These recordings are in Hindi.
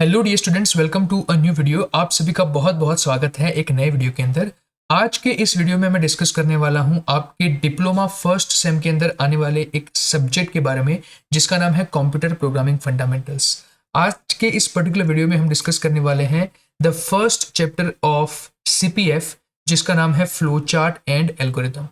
Hello dear students, welcome to a new video. आप सभी का बहुत बहुत स्वागत है एक नए वीडियो के अंदर। आज के इस वीडियो में मैं डिस्कस करने वाला हूं आपके डिप्लोमा फर्स्ट सेम के अंदर आने वाले एक सब्जेक्ट के बारे में जिसका नाम है कंप्यूटर प्रोग्रामिंग फंडामेंटल्स। आज के इस पर्टिकुलर वीडियो में हम डिस्कस करने वाले हैं the first chapter of CPF जिसका नाम है फ्लो चार्ट एंड एल्गोरिथम।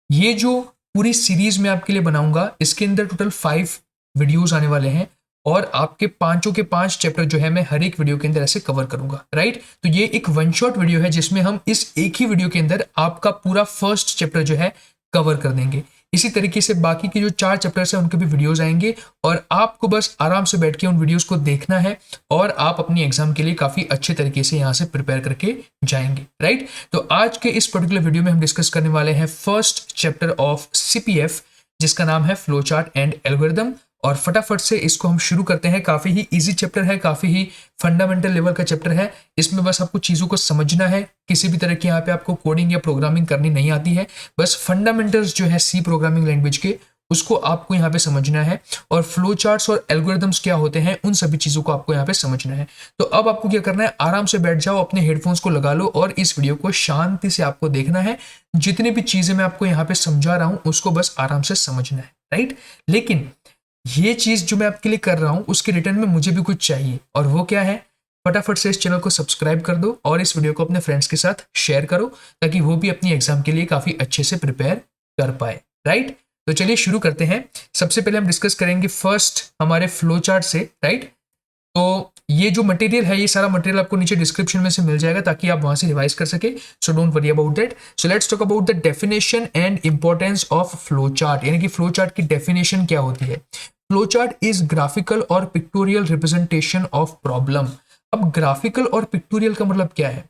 ये जो पूरी सीरीज में आपके लिए बनाऊंगा इसके अंदर टोटल 5 वीडियोज आने वाले हैं और आपके पांचों के 5 चैप्टर जो है मैं हर एक वीडियो के अंदर ऐसे कवर करूंगा। राइट, तो ये एक वन शॉट वीडियो है जिसमें हम इस एक ही वीडियो के अंदर आपका पूरा फर्स्ट चैप्टर जो है कवर कर देंगे। इसी तरीके से बाकी के जो 4 चैप्टर्स हैं उनके भी वीडियोस आएंगे और आपको बस आराम से बैठ के उन वीडियोस को देखना है और आप अपनी एग्जाम के लिए काफी अच्छे तरीके से यहाँ से प्रिपेयर करके जाएंगे। राइट, तो आज के इस पर्टिकुलर वीडियो में हम डिस्कस करने वाले हैं फर्स्ट चैप्टर ऑफ सीपीएफ जिसका नाम है फ्लो चार्ट एंड एल्गोरिथम। और फटाफट से इसको हम शुरू करते हैं। काफी ही इजी चैप्टर है, काफी ही फंडामेंटल लेवल का चैप्टर है। इसमें बस आपको चीजों को समझना है, किसी भी तरह की यहाँ पे आपको कोडिंग या प्रोग्रामिंग करनी नहीं आती है। बस फंडामेंटल्स जो है सी प्रोग्रामिंग लैंग्वेज के उसको आपको यहाँ पे समझना है और फ्लो चार्ट्स और एल्गोरिथम्स क्या होते हैं उन सभी चीजों को आपको यहाँ पे समझना है। तो अब आपको क्या करना है, आराम से बैठ जाओ, अपने हेडफोन्स को लगा लो और इस वीडियो को शांति से आपको देखना है। जितनी भी चीजें मैं आपको यहाँ पे समझा रहा हूँ उसको बस आराम से समझना है। राइट, लेकिन ये चीज जो मैं आपके लिए कर रहा हूं उसके रिटर्न में मुझे भी कुछ चाहिए और वो क्या है, फटाफट से इस चैनल को सब्सक्राइब कर दो और इस वीडियो को अपने फ्रेंड्स के साथ शेयर करो ताकि वो भी अपनी एग्जाम के लिए काफी अच्छे से प्रिपेयर कर पाए। राइट, तो चलिए शुरू करते हैं। सबसे पहले हम डिस्कस करेंगे फर्स्ट हमारे फ्लो चार्ट से। राइट, तो ये जो मटेरियल है ये सारा मटेरियल आपको नीचे डिस्क्रिप्शन में से मिल जाएगा ताकि आप वहां से रिवाइज कर सके। So don't worry about that. So let's talk about the definition and importance of flow chart, यानी कि फ्लो चार्ट की डेफिनेशन क्या होती है। फ्लो चार्ट इज ग्राफिकल और पिक्टोरियल रिप्रेजेंटेशन ऑफ प्रॉब्लम। अब ग्राफिकल और पिक्टोरियल का मतलब क्या है?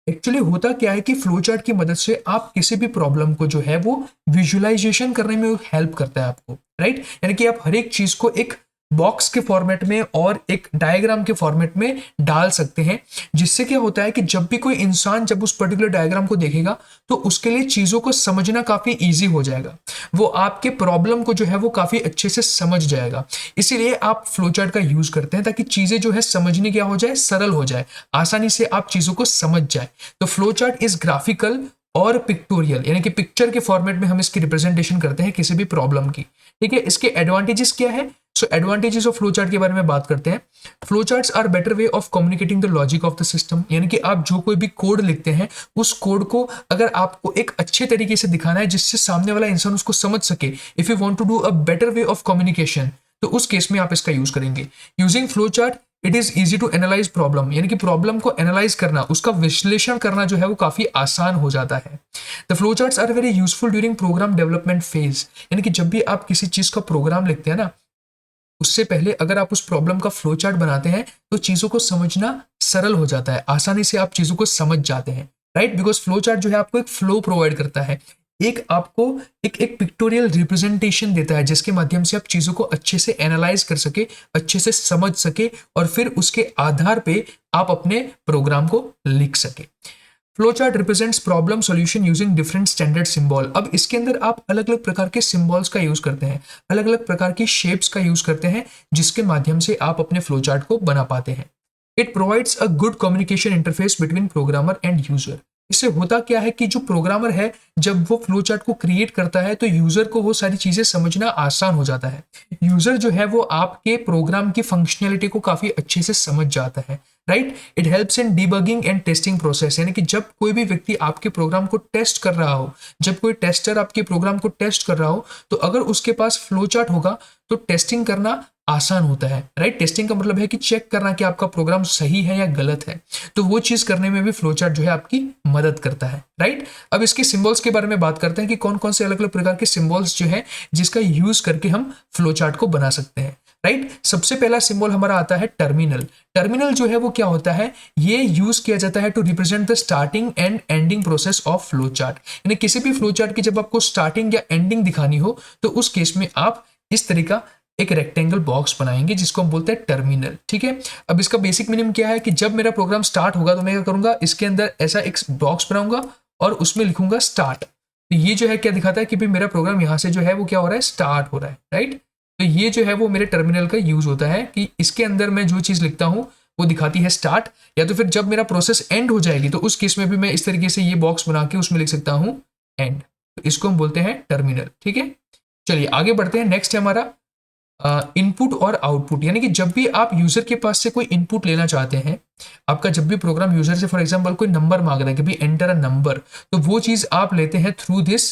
एक्चुअली होता क्या है कि फ्लो चार्ट की मदद से आप किसी भी प्रॉब्लम को जो है वो विजुअलाइजेशन करने में हेल्प करता है आपको। राइट, यानी कि आप हर एक चीज को एक बॉक्स के फॉर्मेट में और एक डायग्राम के फॉर्मेट में डाल सकते हैं, जिससे क्या होता है कि जब भी कोई इंसान जब उस पर्टिकुलर डायग्राम को देखेगा तो उसके लिए चीजों को समझना काफी इजी हो जाएगा। वो आपके प्रॉब्लम को जो है वो काफी अच्छे से समझ जाएगा। इसीलिए आप फ्लो चार्ट का यूज करते हैं ताकि चीजें जो है समझने क्या हो जाए, सरल हो जाए, आसानी से आप चीजों को समझ जाए। तो फ्लो चार्ट इज ग्राफिकल और पिक्टोरियल, यानी कि पिक्चर के फॉर्मेट में हम इसकी रिप्रेजेंटेशन करते हैं किसी भी प्रॉब्लम की। ठीक है, इसके एडवांटेजेस क्या है? So advantages of flow chart के बारे में बात करते हैं। Flow charts are better way of communicating the logic of the system, यानी कि आप जो कोई भी कोड लिखते हैं उस कोड को अगर आपको एक अच्छे तरीके से दिखाना है जिससे सामने वाला इंसान उसको समझ सके, if you want to do a better way of communication, तो उस केस में आप इसका यूज करेंगे। Using flow chart it is easy to analyse problem, यानी कि प्रॉब्लम को एनालाइज करना, उसका विश्लेषण करना जो है वो काफी आसान हो जाता है। The flow charts are very useful during program development phase, यानी कि जब भी आप किसी चीज का प्रोग्राम लिखते हैं ना, उससे पहले अगर आप उस प्रॉब्लम का फ्लो चार्ट बनाते हैं तो चीजों को समझना सरल हो जाता है, आसानी से आप चीजों को समझ जाते हैं। राइट, बिकॉज फ्लो चार्ट जो है आपको एक फ्लो प्रोवाइड करता है, एक आपको एक पिक्टोरियल रिप्रेजेंटेशन देता है जिसके माध्यम से आप चीजों को अच्छे से एनालाइज कर सके, अच्छे से समझ सके और फिर उसके आधार पे आप अपने प्रोग्राम को लिख सके। Flow chart represents problem solution using different standard symbol. अब इसके अंदर आप अलग अलग प्रकार के सिंबल्स का यूज करते हैं, अलग अलग प्रकार की शेप्स का यूज करते हैं जिसके माध्यम से आप अपने फ्लो चार्ट को बना पाते हैं। It provides a good communication interface between programmer and user. इससे होता क्या है कि जो प्रोग्रामर है जब वो फ्लो चार्ट को क्रिएट करता है तो यूजर को वो सारी चीजें समझना आसान हो जाता है। यूजर जो है वो आपके प्रोग्राम की फंक्शनैलिटी को काफी अच्छे से समझ जाता है। Right, it helps in debugging and testing process, यानी कि जब कोई भी व्यक्ति आपके प्रोग्राम को टेस्ट कर रहा हो, जब कोई टेस्टर आपके प्रोग्राम को टेस्ट कर रहा हो, तो अगर उसके पास फ्लो चार्ट होगा तो टेस्टिंग करना आसान होता है। राइट, टेस्टिंग का मतलब है कि चेक करना कि आपका प्रोग्राम सही है या गलत है, तो वो चीज करने में भी फ्लो चार्ट जो है आपकी मदद करता है। राइट, अब इसके सिंबल्स के बारे में बात करते हैं कि कौन कौन से अलग अलग प्रकार के सिंबल्स जो है जिसका यूज करके हम फ्लो चार्ट को बना सकते हैं। राइट, सबसे पहला सिंबल हमारा आता है टर्मिनल। टर्मिनल जो है वो क्या होता है, ये यूज किया जाता है to represent the starting and ending process of flow chart, यानी किसी भी फ्लो चार्ट की जब आपको स्टार्टिंग या एंडिंग दिखानी हो तो उस केस में आप इस तरीका एक रेक्टेंगल बॉक्स बनाएंगे जिसको हम बोलते हैं टर्मिनल। ठीक है, अब इसका बेसिक मीनिंग क्या है कि जब मेरा प्रोग्राम स्टार्ट होगा तो मैं क्या करूंगा, इसके अंदर ऐसा एक बॉक्स बनाऊंगा और उसमें लिखूंगा स्टार्ट। तो ये जो है क्या दिखाता है कि भाई मेरा प्रोग्राम यहाँ से जो है वो क्या हो रहा है, स्टार्ट हो रहा है। राइट, तो ये जो है वो मेरे टर्मिनल का यूज होता है कि इसके अंदर मैं जो चीज लिखता हूँ वो दिखाती है स्टार्ट, या तो फिर जब मेरा प्रोसेस एंड हो जाएगी तो उस केस में भी मैं इस तरीके से ये बॉक्स बना के उसमें लिख सकता हूं एंड। तो इसको हम बोलते हैं टर्मिनल। ठीक है, चलिए आगे बढ़ते हैं। नेक्स्ट है हमारा इनपुट और आउटपुट, यानी कि जब भी आप यूजर के पास से कोई इनपुट लेना चाहते हैं, आपका जब भी प्रोग्राम यूजर से फॉर एग्जांपल कोई नंबर मांग रहा है कि भाई एंटर अ नंबर, तो वो चीज आप लेते हैं through this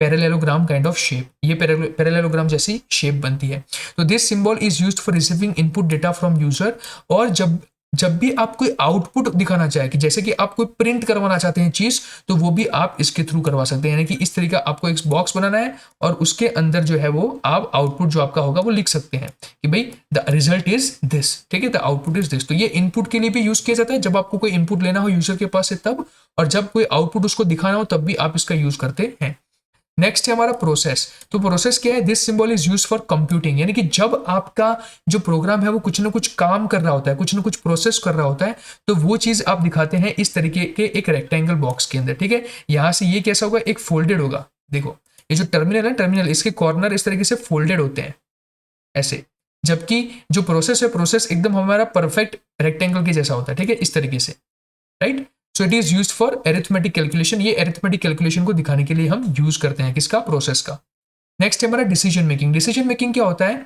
parallelogram kind of shape. ये पैरेललोग्राम जैसी शेप बनती है। तो this symbol is used for receiving input data from user. और जब भी आप कोई आउटपुट दिखाना चाहे, कि जैसे कि आप कोई प्रिंट करवाना चाहते हैं चीज, तो वो भी आप इसके थ्रू करवा सकते हैं। यानी कि इस तरीका आपको एक बॉक्स बनाना है और उसके अंदर जो है वो आप आउटपुट जो आपका होगा वो लिख सकते हैं कि भाई द रिजल्ट इज दिस। ठीक है, द आउटपुट इज दिस। तो ये इनपुट के लिए भी यूज किया जाता है जब आपको कोई इनपुट लेना हो यूजर के पास से तब, और जब कोई आउटपुट उसको दिखाना हो तब भी आप इसका यूज करते हैं। नेक्स्ट है हमारा प्रोसेस। तो प्रोसेस क्या है? This symbol is use for computing, यानी कि जब आपका जो प्रोग्राम है वो कुछ ना कुछ काम कर रहा होता है, कुछ ना कुछ प्रोसेस कर रहा होता है, तो वो चीज आप दिखाते हैं इस तरीके के एक रेक्टेंगल बॉक्स के अंदर। ठीक है, यहां से ये कैसा होगा, एक फोल्डेड होगा। देखो ये जो टर्मिनल है, टर्मिनल इसके कॉर्नर इस तरीके से फोल्डेड होते हैं ऐसे, जबकि जो प्रोसेस है, प्रोसेस एकदम हमारा परफेक्ट रेक्टेंगल के जैसा होता है। ठीक है, इस तरीके से, right. So it is used for arithmetic calculation. ये एरिथमेटिक कैलकुलेशन को दिखाने के लिए हम यूज करते हैं किसका? प्रोसेस का। नेक्स्ट है हमारा डिसीजन मेकिंग। डिसीजन मेकिंग क्या होता है?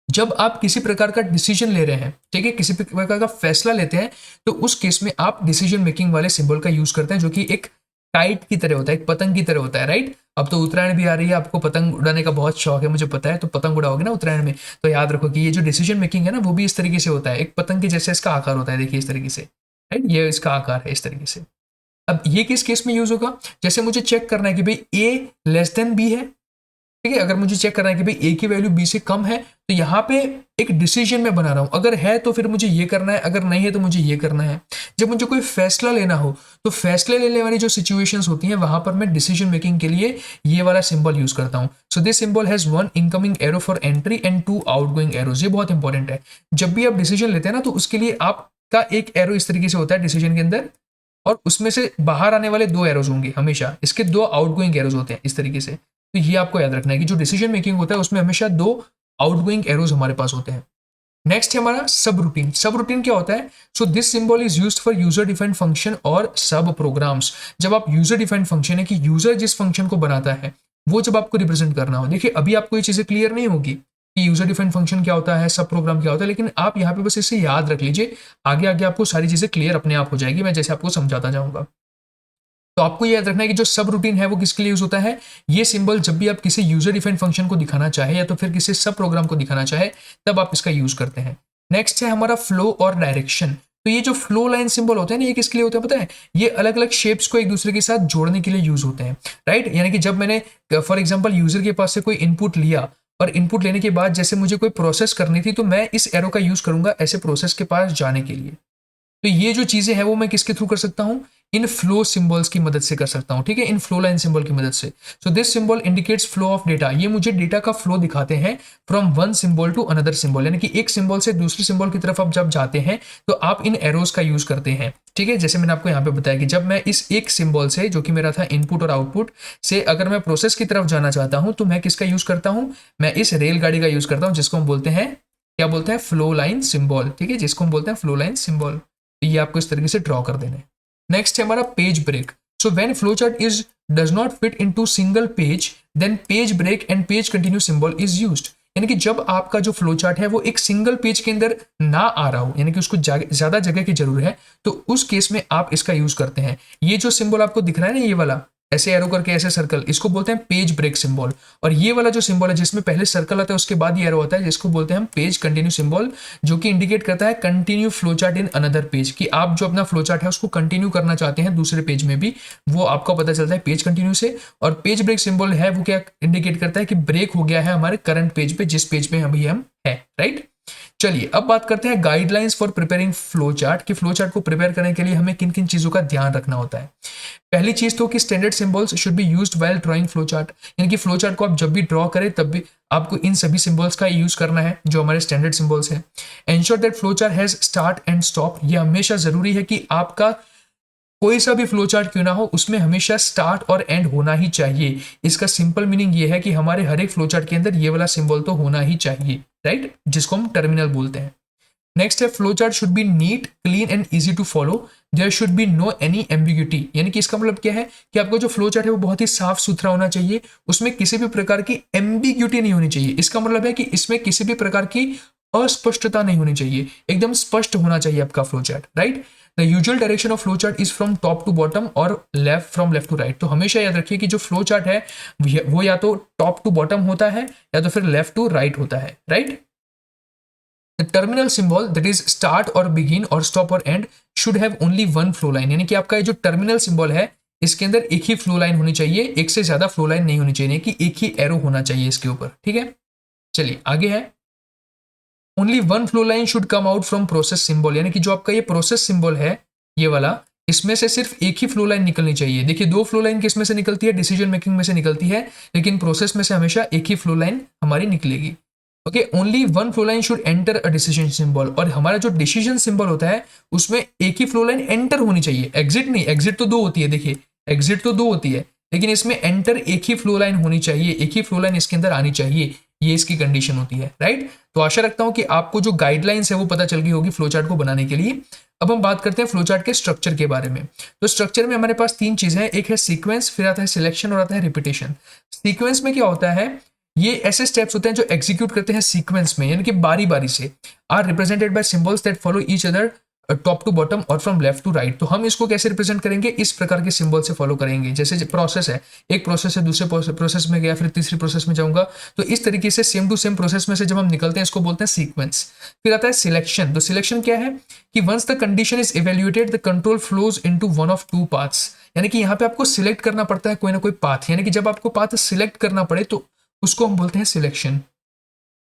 जब आप किसी प्रकार का डिसीजन ले रहे हैं, ठीक है, किसी प्रकार का फैसला लेते हैं, तो उस केस में आप डिसीजन मेकिंग वाले सिंबल का यूज करते हैं, जो कि एक काइट की तरह होता है, एक पतंग की तरह होता है, राइट। अब तो उत्तरायण भी आ रही है, आपको पतंग उड़ाने का बहुत शौक है, मुझे पता है, तो पतंग उड़ाओगे ना उत्तरायण में, तो याद रखो कि ये जो डिसीजन मेकिंग है ना, वो भी इस तरीके से होता है। एक पतंग के जैसे इसका आकार होता है, देखिए इस तरीके से, राइट, ये इसका आकार है इस तरीके से। अब ये किस केस में यूज होगा? जैसे मुझे चेक करना है कि भाई ए लेस देन बी है, ठीक है, अगर मुझे चेक करना है कि भाई ए की वैल्यू बी से कम है, तो यहाँ पे एक डिसीजन में बना रहा हूं, अगर है तो फिर मुझे ये करना है, अगर नहीं है तो मुझे ये करना है। जब मुझे कोई फैसला लेना हो, तो फैसले लेने वाली जो सिचुएशंस होती हैं, वहां पर मैं डिसीजन मेकिंग के लिए ये वाला सिंबल यूज करता हूं। So this symbol has one incoming arrow for entry and two outgoing arrows. ये बहुत इंपॉर्टेंट है। जब भी आप डिसीजन लेते हैं ना, तो उसके लिए आपका एक एरो इस तरीके से होता है डिसीजन के अंदर, और उसमें से बाहर आने वाले दो एरोज होंगे हमेशा, इसके दो आउटगोइंग एरोज होते हैं इस तरीके से। तो ये आपको याद रखना है कि जो डिसीजन मेकिंग होता है उसमें हमेशा दो आउटगोइंग एरोज हमारे पास होते हैं। नेक्स्ट है हमारा सब रूटीन। सब रूटीन क्या होता है? सो this symbol is used for user defined function और सब प्रोग्राम्स। जब आप यूजर डिफाइंड फंक्शन है कि यूजर जिस फंक्शन को बनाता है वो जब आपको रिप्रेजेंट करना हो, देखिए अभी आपको ये चीजें क्लियर नहीं होगी कि यूजर डिफाइंड फंक्शन क्या होता है, सब प्रोग्राम क्या होता है, लेकिन आप यहाँ पे बस इसे याद रख लीजिए, आगे आगे आपको सारी चीजें क्लियर अपने आप हो जाएगी, मैं जैसे आपको समझाता जाऊंगा। तो आपको ये याद रखना है कि जो सब रूटीन है वो किसके लिए यूज होता है? ये सिंबल जब भी आप किसी यूजर डिफाइंड फंक्शन को दिखाना चाहे या तो फिर किसी सब प्रोग्राम को दिखाना चाहे, तब आप इसका यूज करते हैं। नेक्स्ट है हमारा फ्लो और डायरेक्शन। तो ये जो फ्लो लाइन सिंबल होते हैं ना, ये किसके लिए होता है पता है? ये अलग अलग शेप्स को एक दूसरे के साथ जोड़ने के लिए यूज होते हैं, राइट। यानी कि जब मैंने फॉर एग्जाम्पल यूजर के पास से कोई इनपुट लिया, और इनपुट लेने के बाद जैसे मुझे कोई प्रोसेस करनी थी, तो मैं इस एरो का यूज करूंगा ऐसे प्रोसेस के पास जाने के लिए। तो ये जो चीजें हैं वो मैं किसके थ्रू कर सकता हूं? इन फ्लो सिंबल्स की मदद से कर सकता हूं, ठीक है, इन फ्लो लाइन सिंबल की मदद से। So this symbol indicates flow of data. ये मुझे डेटा का फ्लो दिखाते हैं from one symbol to another symbol, यानी कि एक सिंबल से दूसरे सिंबल की तरफ आप जब जाते हैं तो आप इन एरोज का यूज करते हैं, ठीक है। जैसे मैंने आपको यहाँ पे बताया कि जब मैं इस एक सिंबल से, जो कि मेरा था इनपुट और आउटपुट से, अगर मैं प्रोसेस की तरफ जाना चाहता हूं, तो मैं किसका यूज करता हूं? मैं इस रेलगाड़ी का यूज करता हूं, जिसको हम बोलते हैं, क्या बोलते हैं? फ्लो लाइन सिंबल, ठीक है, जिसको हम बोलते हैं फ्लो लाइन सिंबल। ये आपको इस तरीके से ड्रॉ कर देना है। नेक्स्ट है हमारा page break. So when flow chart is does not fit into single page, then page break and page continue symbol is used. यानी कि जब आपका जो फ्लो चार्ट है वो एक सिंगल पेज के अंदर ना आ रहा हो, यानी कि उसको ज्यादा जगह की जरूरत है, तो उस केस में आप इसका यूज करते हैं। ये जो सिंबल आपको दिख रहा है ना, ये वाला ऐसे एरो करके ऐसे सर्कल, इसको बोलते हैं पेज ब्रेक सिंबल। और ये वाला जो सिंबल है जिसमें पहले सर्कल आता है उसके बाद ये एरो होता है, जिसको बोलते हैं हम पेज कंटिन्यू सिंबल, जो कि इंडिकेट करता है continue flow chart in another page, कि आप जो अपना फ्लो चार्ट है उसको कंटिन्यू करना चाहते हैं दूसरे पेज में भी, वो आपको पता चलता है पेज कंटिन्यू से। और पेज ब्रेक सिंबल है वो क्या इंडिकेट करता है कि ब्रेक हो गया है हमारे करंट पेज पे, जिस पेज पे अभी हम है, राइट। चलिए अब बात करते हैं guidelines for preparing flow chart, कि फ्लो चार्ट को प्रिपेयर करने के लिए हमें किन किन चीजों का ध्यान रखना होता है। पहली चीज तो कि standard symbols should be used while drawing flow chart, यानी कि फ्लो चार्ट को आप जब भी ड्रॉ करें तब भी आपको इन सभी सिंबल्स का यूज करना है जो हमारे स्टैंडर्ड सिंबल्स हैं। Ensure that flow chart has start and stop. ये हमेशा जरूरी है कि आपका कोई सा भी फ्लो चार्ट क्यों ना हो, उसमें हमेशा स्टार्ट और एंड होना ही चाहिए। इसका सिंपल मीनिंग ये है कि हमारे हर एक फ्लो चार्ट के अंदर ये वाला सिंबल तो होना ही चाहिए, राइट, जिसको हम टर्मिनल बोलते हैं। नेक्स्ट है flow chart should be neat, clean and easy to follow, there should be no any ambiguity. यानी कि इसका मतलब क्या है कि आपका जो फ्लो चार्ट है वो बहुत ही साफ सुथरा होना चाहिए, उसमें किसी भी प्रकार की एम्बिग्यूटी नहीं होनी चाहिए। इसका मतलब है कि इसमें किसी भी प्रकार की अस्पष्टता नहीं होनी चाहिए, एकदम स्पष्ट होना चाहिए आपका flow chart, right. The usual direction of flow chart is from top to bottom और left from left to right. तो हमेशा याद रखिए कि जो फ्लो चार्ट है वो या तो टॉप टू बॉटम होता है या तो फिर लेफ्ट टू राइट होता है, right. The terminal symbol that is start और बिगिन और स्टॉप और and should have only one flow line. यानी कि आपका ये जो टर्मिनल सिंबल है इसके अंदर एक ही फ्लो लाइन होनी चाहिए, एक से ज्यादा फ्लो लाइन नहीं होनी चाहिए, कि एक ही एरो होना चाहिए इसके ऊपर, ठीक है। चलिए आगे है, only one flow line should come out from process symbol. यानी कि जो आपका ये प्रोसेस सिंबल है ये वाला, इसमें से सिर्फ एक ही फ्लो लाइन निकलनी चाहिए। देखिए दो फ्लो लाइन किस में से निकलती है, डिसीजन मेकिंग में से निकलती है, लेकिन प्रोसेस में से हमेशा एक ही फ्लो लाइन हमारी निकलेगी। Okay, only one flow line should enter a decision symbol. और हमारा जो डिसीजन सिंबल होता है उसमें एक ही फ्लो लाइन एंटर होनी चाहिए, एग्जिट नहीं। एग्जिट तो दो होती है, देखिए एग्जिट तो दो होती है, लेकिन इसमें एंटर एक ही फ्लो लाइन होनी चाहिए, एक ही फ्लो लाइन इसके अंदर आनी चाहिए, ये इसकी कंडीशन होती है, राइट। तो आशा रखता हूं कि आपको जो गाइडलाइंस है वो पता चल गई होगी फ्लो चार्ट को बनाने के लिए। अब हम बात करते हैं फ्लो चार्ट के स्ट्रक्चर के बारे में। तो स्ट्रक्चर में हमारे पास तीन चीजें हैं, एक है सीक्वेंस, फिर आता है सिलेक्शन और आता है रिपीटेशन। सीक्वेंस में क्या होता है, ये ऐसे स्टेप्स होते हैं जो एग्जीक्यूट करते हैं सीक्वेंस में, यानी कि बारी बारी से, are represented by symbols that follow each other top to bottom और फ्रॉम लेफ्ट टू राइट। तो हम इसको कैसे रिप्रेजेंट करेंगे, इस प्रकार के सिंबल से फॉलो करेंगे। जैसे प्रोसेस है, एक प्रोसेस से दूसरे प्रोसेस में गया, फिर तीसरी प्रोसेस में जाऊंगा, तो इस तरीके से सेम टू सेम प्रोसेस में से जब हम निकलते हैं इसको बोलते हैं सीक्वेंस। फिर आता है सिलेक्शन। तो सिलेक्शन क्या है कि once the condition is evaluated the control flows into one of two paths. यानी कि यहाँ पे आपको सिलेक्ट करना पड़ता है कोई ना कोई पाथ, यानी कि जब आपको पाथ सिलेक्ट करना पड़े तो उसको हम बोलते हैं सिलेक्शन।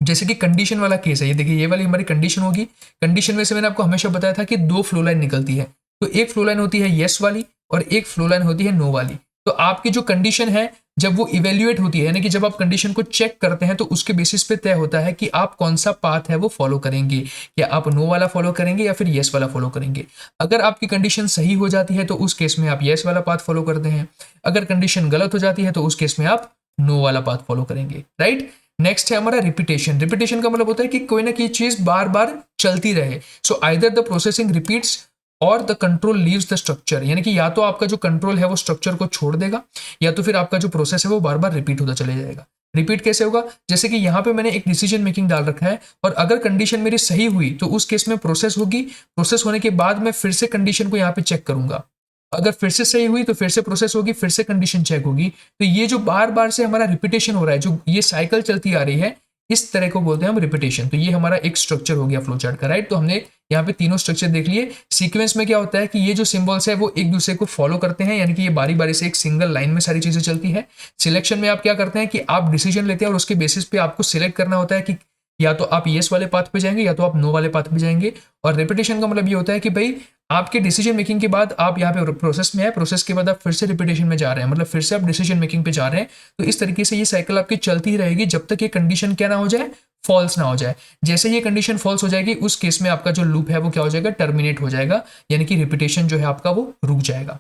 जैसे कि कंडीशन वाला केस है, ये देखिए ये वाली हमारी कंडीशन होगी। कंडीशन में से मैंने आपको हमेशा बताया था कि दो फ्लो लाइन निकलती है, तो एक फ्लो लाइन होती है येस वाली और एक फ्लो लाइन होती है नो वाली। तो आपकी जो कंडीशन है जब वो इवेल्युएट होती है, यानी कि जब आप कंडीशन को चेक करते हैं तो उसके बेसिस पे तय होता है कि आप कौन सा पाथ है वो फॉलो करेंगे, क्या आप नो वाला फॉलो करेंगे या फिर येस वाला फॉलो करेंगे। अगर आपकी कंडीशन सही हो जाती है तो उस केस में आप येस वाला पाथ फॉलो करते हैं, अगर कंडीशन गलत हो जाती है तो उस केस में आप नो वाला पाथ फॉलो करेंगे, राइट। नेक्स्ट है हमारा रिपीटेशन। रिपीटेशन का मतलब होता है कि कोई ना कोई चीज बार बार चलती रहे। So either the processing repeats or the control leaves the structure. यानी कि या तो आपका जो कंट्रोल है वो स्ट्रक्चर को छोड़ देगा या तो फिर आपका जो प्रोसेस है वो बार बार रिपीट होता चले जाएगा। रिपीट कैसे होगा, जैसे कि यहाँ पे मैंने एक डिसीजन मेकिंग डाल रखा है और अगर कंडीशन मेरी सही हुई तो उस केस में प्रोसेस होगी, प्रोसेस होने के बाद मैं फिर से कंडीशन को यहाँ पे चेक करूंगा, अगर फिर से सही हुई तो फिर से प्रोसेस होगी, फिर से कंडीशन चेक होगी। तो ये जो बार बार से हमारा रिपीटेशन हो रहा है, जो ये साइकिल चलती आ रही है, इस तरह को बोलते हैं हम रिपीटेशन। तो ये हमारा एक स्ट्रक्चर हो गया फ्लो चार्ट का, राइट। तो हमने यहाँ पे तीनों स्ट्रक्चर देख लिए। सीक्वेंस में क्या होता है कि ये जो सिंबल्स है वो एक दूसरे को फॉलो करते हैं, यानी कि ये बारी बारी से एक सिंगल लाइन में सारी चीजें चलती है। सिलेक्शन में आप क्या करते हैं कि आप डिसीजन लेते हैं और उसके बेसिस पे आपको सिलेक्ट करना होता है कि या तो आप येस वाले पाथ पे जाएंगे या तो आप नो वाले पाथ पे जाएंगे। और रिपीटेशन का मतलब ये होता है कि भाई आपके डिसीजन मेकिंग के बाद आप यहाँ पे प्रोसेस में है, प्रोसेस के बाद आप फिर से रिपीटेशन में जा रहे हैं, मतलब फिर से आप डिसीजन मेकिंग पे जा रहे हैं। तो इस तरीके से ये साइकिल आपकी चलती ही रहेगी जब तक ये कंडीशन क्या ना हो जाए, फॉल्स ना हो जाए। जैसे ये कंडीशन फॉल्स हो जाएगी उस केस में आपका जो लूप है वो क्या हो जाएगा, टर्मिनेट हो जाएगा, यानी कि रिपीटेशन जो है आपका वो रुक जाएगा।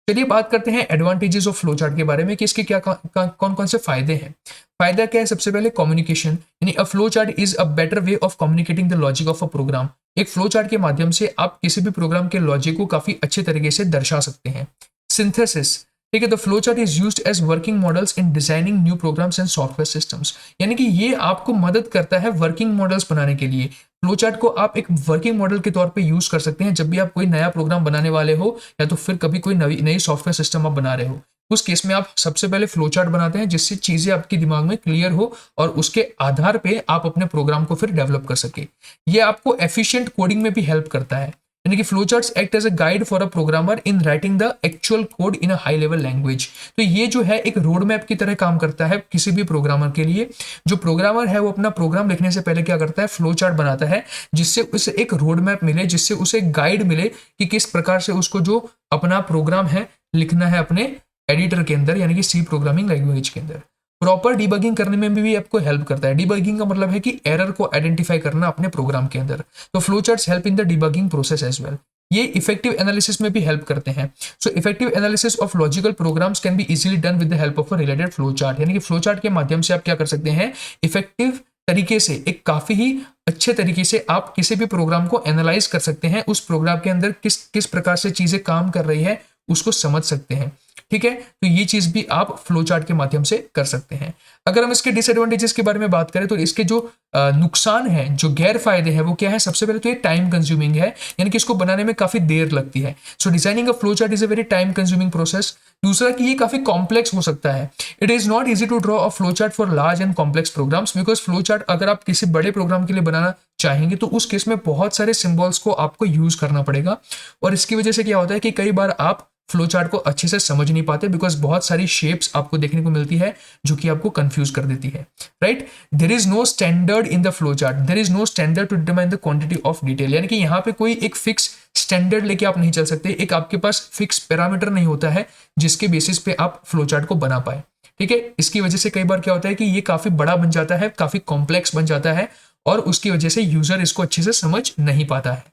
चलिए बात करते हैं एडवांटेजेस ऑफ फ्लो चार्ट के बारे में कि इसके क्या कौन कौन से फायदे हैं। फायदा क्या है, सबसे पहले कम्युनिकेशन, यानी a flow chart is a better way of communicating the logic of a program. एक फ्लो चार्ट के माध्यम से आप किसी भी प्रोग्राम के लॉजिक को काफी अच्छे तरीके से दर्शा सकते हैं। सिंथेसिस, ठीक है, the flow chart is used as working models in designing new programs and software systems. यानी कि ये आपको मदद करता है वर्किंग मॉडल्स बनाने के लिए। फ्लो चार्ट को आप एक वर्किंग मॉडल के तौर पे यूज कर सकते हैं जब भी आप कोई नया प्रोग्राम बनाने वाले हो या तो फिर कभी कोई नई सॉफ्टवेयर सिस्टम आप बना रहे हो। उस केस में आप सबसे पहले फ्लो चार्ट बनाते हैं जिससे चीजें आपके दिमाग में क्लियर हो और उसके आधार पे आप अपने प्रोग्राम को फिर डेवलप कर सके। ये आपको एफिशिएंट कोडिंग में भी हेल्प करता है, यानी कि flow charts act as a guide for a programmer in writing the actual code in a high level language. तो ये जो है एक रोड मैप की तरह काम करता है किसी भी प्रोग्रामर के लिए। जो प्रोग्रामर है वो अपना प्रोग्राम लिखने से पहले क्या करता है, फ्लो चार्ट बनाता है जिससे उसे एक रोड मैप मिले, जिससे उसे गाइड मिले कि किस प्रकार से उसको जो अपना प्रोग्राम है लिखना है अपने एडिटर के अंदर, यानी कि सी प्रोग्रामिंग लैंग्वेज के अंदर। प्रॉपर डिबगिंग करने में भी आपको हेल्प करता है। डिबगिंग का मतलब है कि एरर को आइडेंटिफाई करना अपने प्रोग्राम के अंदर। तो flow charts help in the debugging process as well. ये इफेक्टिव एनालिसिस में भी हेल्प करते हैं। So effective analysis of logical programs can be easily done with the help of a related flow chart. यानी कि फ्लो चार्ट के माध्यम से आप क्या कर सकते हैं, इफेक्टिव तरीके से, एक काफ़ी ही अच्छे तरीके से आप किसी भी प्रोग्राम को एनालाइज कर सकते हैं, उस प्रोग्राम के अंदर किस किस प्रकार से चीज़ें काम कर रही है उसको समझ सकते हैं। ठीक है, तो ये चीज़ भी आप फ्लो चार्ट के माध्यम से कर सकते हैं। अगर हम इसके डिसएडवांटेजेस के बारे में बात करें तो इसके जो नुकसान है, जो गैर फायदे हैं वो क्या है? सबसे पहले तो ये टाइम कंज्यूमिंग है, यानी कि इसको बनाने में काफ़ी देर लगती है। So designing a flow chart is a very time consuming process. दूसरा कि ये काफ़ी कॉम्प्लेक्स हो सकता है। It is not easy to draw a flow chart for large and complex programs, because flow chart अगर आप किसी बड़े प्रोग्राम के लिए बनाना चाहेंगे तो उस केस में बहुत सारे सिंबल्स को आपको यूज करना पड़ेगा, और इसकी वजह से क्या होता है कि कई बार आप फ्लो चार्ट को अच्छे से समझ नहीं पाते, बिकॉज बहुत सारी शेप्स आपको देखने को मिलती है जो कि आपको कंफ्यूज कर देती है। Right, there is no standard in the flow chart, there is no standard to determine the quantity of detail, यानी कि यहाँ पे कोई एक फिक्स स्टैंडर्ड लेके आप नहीं चल सकते, एक आपके पास फिक्स पैरामीटर नहीं होता है जिसके बेसिस पे आप फ्लो चार्ट को बना पाए। ठीक है, इसकी वजह से कई बार क्या होता है कि ये काफी बड़ा बन जाता है, काफी कॉम्प्लेक्स बन जाता है, और उसकी वजह से यूजर इसको अच्छे से समझ नहीं पाता है।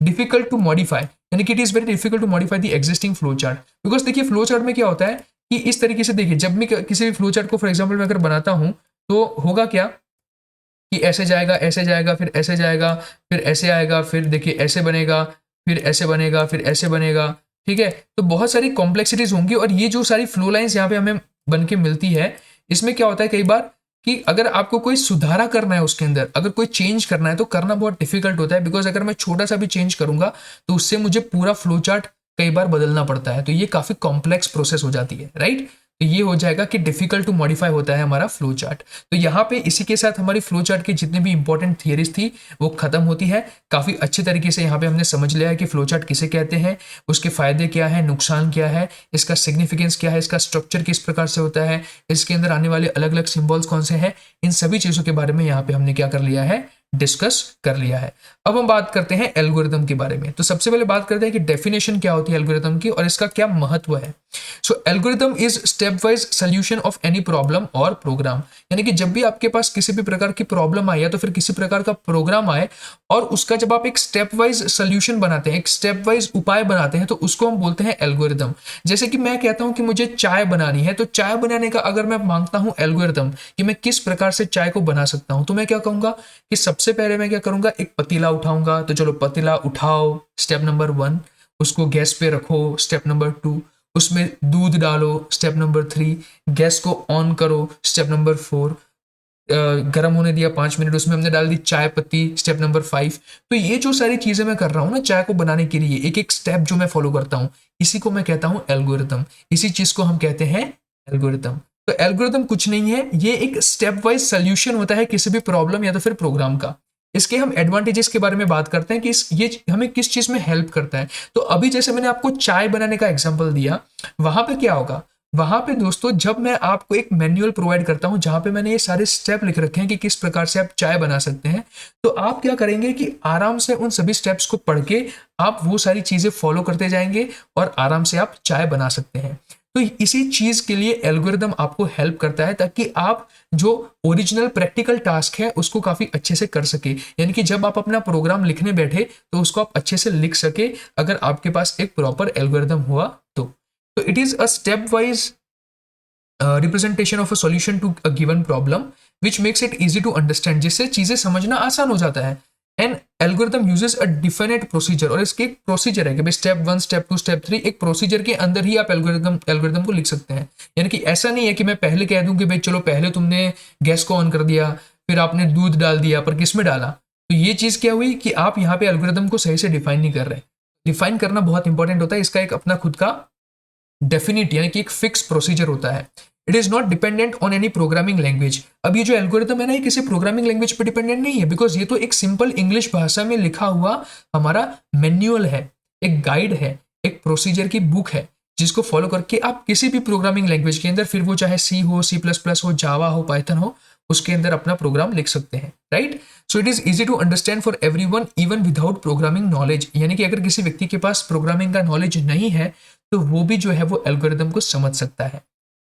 डिफिकल्ट टू मॉडिफाई, यानी कि it is very difficult to modify the existing flow chart, because देखिए फ्लो चार्ट में क्या होता है कि इस तरीके से देखिए, जब मैं किसी भी फ्लो चार्ट को फॉर एग्जाम्पल मैं अगर बनाता हूं तो होगा क्या कि ऐसे जाएगा, ऐसे जाएगा, फिर ऐसे जाएगा, फिर ऐसे आएगा, फिर देखिए ऐसे बनेगा, फिर ऐसे बनेगा, फिर ऐसे बनेगा। ठीक है, तो बहुत सारी कॉम्प्लेक्सिटीज होंगी, और ये जो सारी फ्लो लाइंस यहाँ पे हमें बन के मिलती है, इसमें क्या होता है कई बार कि अगर आपको कोई सुधारा करना है उसके अंदर, अगर कोई चेंज करना है तो करना बहुत डिफिकल्ट होता है, बिकॉज अगर मैं छोटा सा भी चेंज करूंगा तो उससे मुझे पूरा फ्लो चार्ट कई बार बदलना पड़ता है, तो ये काफी कॉम्प्लेक्स प्रोसेस हो जाती है। राइट, तो ये हो जाएगा कि डिफिकल्ट टू मॉडिफाई होता है हमारा फ्लो चार्ट। तो यहाँ पे इसी के साथ हमारी फ्लो चार्ट की जितने भी इंपॉर्टेंट थियरीज थी वो खत्म होती है। काफी अच्छे तरीके से यहाँ पे हमने समझ लिया है कि फ्लो चार्ट किसे कहते हैं, उसके फायदे क्या है, नुकसान क्या है, इसका सिग्निफिकेंस क्या है, इसका स्ट्रक्चर किस प्रकार से होता है, इसके अंदर आने वाले अलग अलग सिंबल्स कौन से हैं, इन सभी चीजों के बारे में यहाँ पे हमने क्या कर लिया है, डिस्कस कर लिया है। अब हम बात करते हैं एल्गोरिथम के बारे में। तो सबसे पहले बात करते हैं कि डेफिनेशन क्या होती है एल्गोरिथम की और इसका क्या महत्व है। So algorithm is step wise solution of any problem or program, यानी कि जब भी आपके पास किसी भी प्रकार की प्रॉब्लम आए या तो फिर किसी प्रकार का प्रोग्राम आए और उसका जब आप एक स्टेप वाइज सोल्यूशन बनाते हैं, एक स्टेप वाइज उपाय बनाते हैं, तो उसको हम बोलते हैं एल्गोरिथम। जैसे कि मैं कहता हूं कि मुझे चाय बनानी है, तो चाय बनाने का अगर मैं मांगता हूं एल्गोरिथम कि मैं किस प्रकार से चाय को बना सकता हूं, तो मैं क्या कहूंगा कि सबसे पहले मैं क्या करूंगा, एक पतीला उठाऊंगा। तो चलो पतीला उठाओ, स्टेप नंबर 1, उसको गैस पे रखो, स्टेप नंबर 2, उसमें दूध डालो, स्टेप नंबर 3, गैस को ऑन करो, स्टेप नंबर 4, गर्म होने दिया 5 मिनट, उसमें हमने डाल दी चाय पत्ती, स्टेप नंबर 5। तो ये जो सारी चीजें मैं कर रहा हूँ ना चाय को बनाने के लिए, एक एक स्टेप जो मैं फॉलो करता हूँ, इसी को मैं कहता हूँ एल्गोरिथम। इसी चीज को हम कहते हैं एल्गोरिथम। तो एल्गोरिथम कुछ नहीं है, ये एक स्टेप वाइज सोल्यूशन होता है किसी भी प्रॉब्लम या तो फिर प्रोग्राम का। इसके हम एडवांटेजेस के बारे में बात करते हैं कि ये हमें किस चीज में हेल्प करता है। तो अभी जैसे मैंने आपको चाय बनाने का एग्जांपल दिया, वहां पे क्या होगा, वहां पे दोस्तों जब मैं आपको एक मैनुअल प्रोवाइड करता हूं जहां पे मैंने ये सारे स्टेप लिख रखे हैं कि किस प्रकार से आप चाय बना सकते हैं, तो आप क्या करेंगे कि आराम से उन सभी स्टेप्स को पढ़ के आप वो सारी चीजें फॉलो करते जाएंगे और आराम से आप चाय बना सकते हैं। तो इसी चीज के लिए एल्गोरिदम आपको हेल्प करता है ताकि आप जो ओरिजिनल प्रैक्टिकल टास्क है उसको काफी अच्छे से कर सके, यानी कि जब आप अपना प्रोग्राम लिखने बैठे तो उसको आप अच्छे से लिख सके अगर आपके पास एक प्रॉपर एल्गोरिदम हुआ तो it is a step wise representation of a solution to a given problem which makes it easy to understand, जिससे चीजें समझना आसान हो जाता है। And algorithm uses a definite procedure, और इसके एक प्रोसीजर है कि भाई स्टेप 1, स्टेप 2, स्टेप 3, एक प्रोसीजर के अंदर ही आप एल्गोरिथम को लिख सकते हैं। यानी कि ऐसा नहीं है कि मैं पहले कह दूं कि भाई चलो पहले तुमने गैस को ऑन कर दिया, फिर आपने दूध डाल दिया, पर किस में डाला। तो ये चीज क्या हुई कि आप यहाँ पे एल्गोरिथम को सही से डिफाइन नहीं कर रहे। डिफाइन करना बहुत इंपॉर्टेंट होता है, इसका एक अपना खुद का डेफिनिट यानी कि एक फिक्स प्रोसीजर होता है। It is not dependent on any programming language. अब ये जो एल्गोरिथम है ना, ये किसी प्रोग्रामिंग लैंग्वेज पे डिपेंडेंट नहीं है, बिकॉज ये तो एक सिंपल इंग्लिश भाषा में लिखा हुआ हमारा मैन्युअल है, एक गाइड है, एक प्रोसीजर की बुक है, जिसको फॉलो करके आप किसी भी प्रोग्रामिंग लैंग्वेज के अंदर, फिर वो चाहे सी हो, C++ हो, जावा हो, पाइथन हो, उसके अंदर अपना प्रोग्राम लिख सकते हैं। Right, so it is easy to understand for everyone even without programming knowledge, यानी कि अगर किसी व्यक्ति के पास प्रोग्रामिंग का नॉलेज नहीं है तो वो भी जो है वो एल्गोरिथम को समझ सकता है।